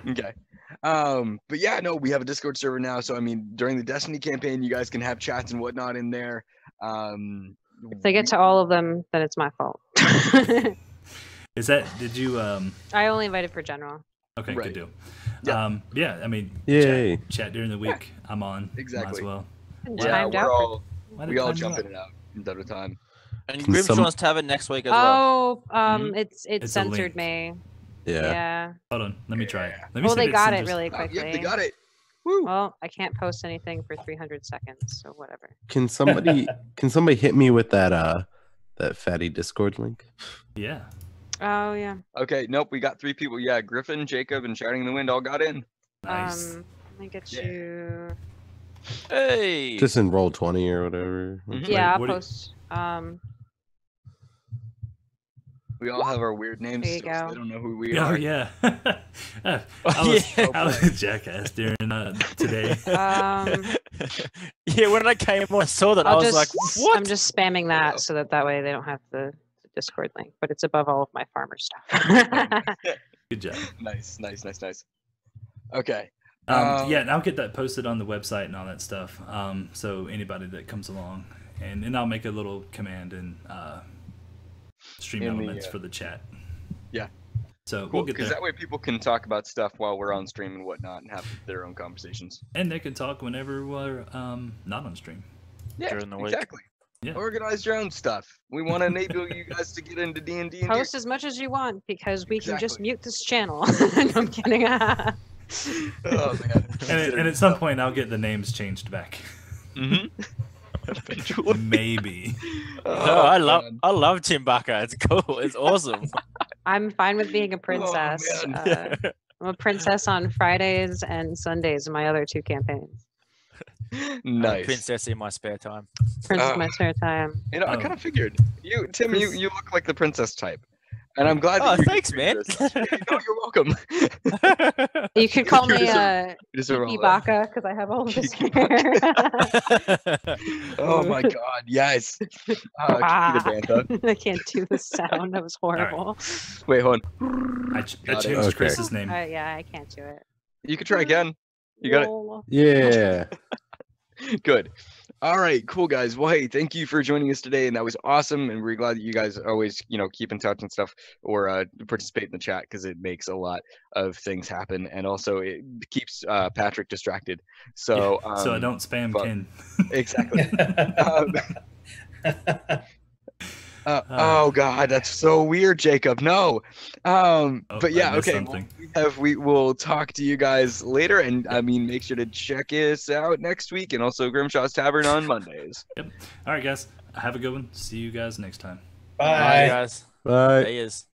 S2: Okay. But yeah, no, we have a Discord server now. So I mean, during the Destiny campaign, you guys can have chats and whatnot in there.
S3: If they get to all of them, then it's my fault.
S1: Is that? Did you?
S3: I only invited for general.
S1: Okay,
S2: Right.
S1: good deal.
S2: Yeah.
S1: Yeah. I mean,
S4: Yay.
S1: chat during the week. I'm on. Might as
S2: Exactly.
S1: well.
S3: And
S2: Yeah,
S3: timed
S2: we're
S3: out for-
S2: all
S1: Why did
S2: we all
S1: time
S2: jump
S1: go
S2: in
S1: up?
S2: and out from time to time.
S7: And
S4: Can
S7: Grimshaw
S4: some-
S7: wants to have it next week as well.
S3: Oh,
S2: Mhm.
S3: it
S1: It's a
S3: censored
S1: link.
S3: me.
S4: Yeah.
S3: Yeah.
S1: Hold on. Let me try it.
S2: Yeah.
S1: Let me
S3: Well,
S1: see
S3: they
S1: if
S3: got it
S1: censors-
S3: really
S2: Oh,
S3: quickly.
S2: yep, they got it. Woo.
S3: Well, I can't post anything for 300 seconds, so whatever.
S4: Can somebody hit me with that fatty Discord link?
S1: Yeah.
S3: Oh yeah.
S2: Okay, nope, we got 3 people. Yeah, Griffin, Jacob, and Shouting in the Wind all got in.
S1: Nice.
S3: Let me get
S2: Yeah.
S3: you.
S7: Hey.
S4: Just in roll 20 or whatever.
S2: Mhm.
S3: Yeah, I'll
S1: what do you-
S3: post.
S2: We all have our weird names,
S3: There you
S2: still, so
S3: go.
S2: they don't know who we
S1: Oh
S2: are.
S1: yeah. I
S7: Oh,
S1: was,
S7: yeah.
S1: I was a jackass during today.
S7: Yeah, when I came on, I saw that. I was like, what?
S3: I'm just spamming that so that way they don't have the Discord link, but it's above all of my farmer stuff.
S1: Good job.
S2: Nice. Okay.
S1: Yeah, and I'll get that posted on the website and all that stuff. So anybody that comes along, and I'll make a little command in Stream
S2: In the,
S1: Elements for the chat.
S2: Yeah.
S1: So
S2: Cool,
S1: we'll get
S2: because
S1: there,
S2: that way people can talk about stuff while we're on stream and whatnot and have their own conversations.
S1: and they can talk whenever we're not on stream.
S2: Yeah,
S7: During the week.
S2: exactly.
S1: Yeah.
S2: Organize your own stuff. We want to enable you guys to get into D&D. and
S3: Post as much as you want because we can just
S2: Exactly.
S3: mute this channel. No, I'm kidding.
S2: Oh man.
S1: And at some point, I'll get the names changed back.
S2: Eventually.
S1: Maybe.
S7: No, I love
S2: man.
S7: Timbaka. It's cool. It's awesome.
S3: I'm fine with being a princess.
S2: man.
S3: I'm a princess on Fridays and Sundays in my other 2 campaigns.
S2: Nice.
S7: Princess in my spare time.
S3: Princess in my spare time.
S2: You know, I
S1: Oh.
S2: kind of figured. Tim, you look like the princess type. And I'm glad that
S7: Oh,
S2: you
S7: thanks, man.
S2: No, you're welcome.
S3: You could call
S2: You
S3: me
S2: deserve- You deserve all that.
S3: Ibaka because I have all of this
S2: Kiki
S3: hair.
S2: Oh my god, yes. Kiki the Bantha.
S3: I can't do the sound. That was horrible.
S2: Wait, hold on.
S1: I
S2: Got it.
S1: changed
S4: Okay.
S1: Chris's name.
S3: Yeah, I can't do it.
S2: You can try again. You got it.
S3: Lol.
S4: Yeah.
S2: Good. All right, cool guys. Well, hey, thank you for joining us today, and that was awesome. And we're glad that you guys always, keep in touch and stuff, or participate in the chat because it makes a lot of things happen, and also it keeps Patrick distracted. So,
S1: So I don't spam
S2: but-
S1: Ken.
S2: exactly. Oh God, that's so weird, Jacob. No.
S1: Oh,
S2: But yeah,
S1: I missed
S2: okay.
S1: something.
S2: We will talk to you guys later, and I mean, make sure to check us out next week, and also Grimshaw's Tavern on Mondays.
S1: All right, guys. Have a good one. See you guys next time.
S7: Bye,
S5: Bye.
S7: guys.
S4: Bye.
S7: There he is.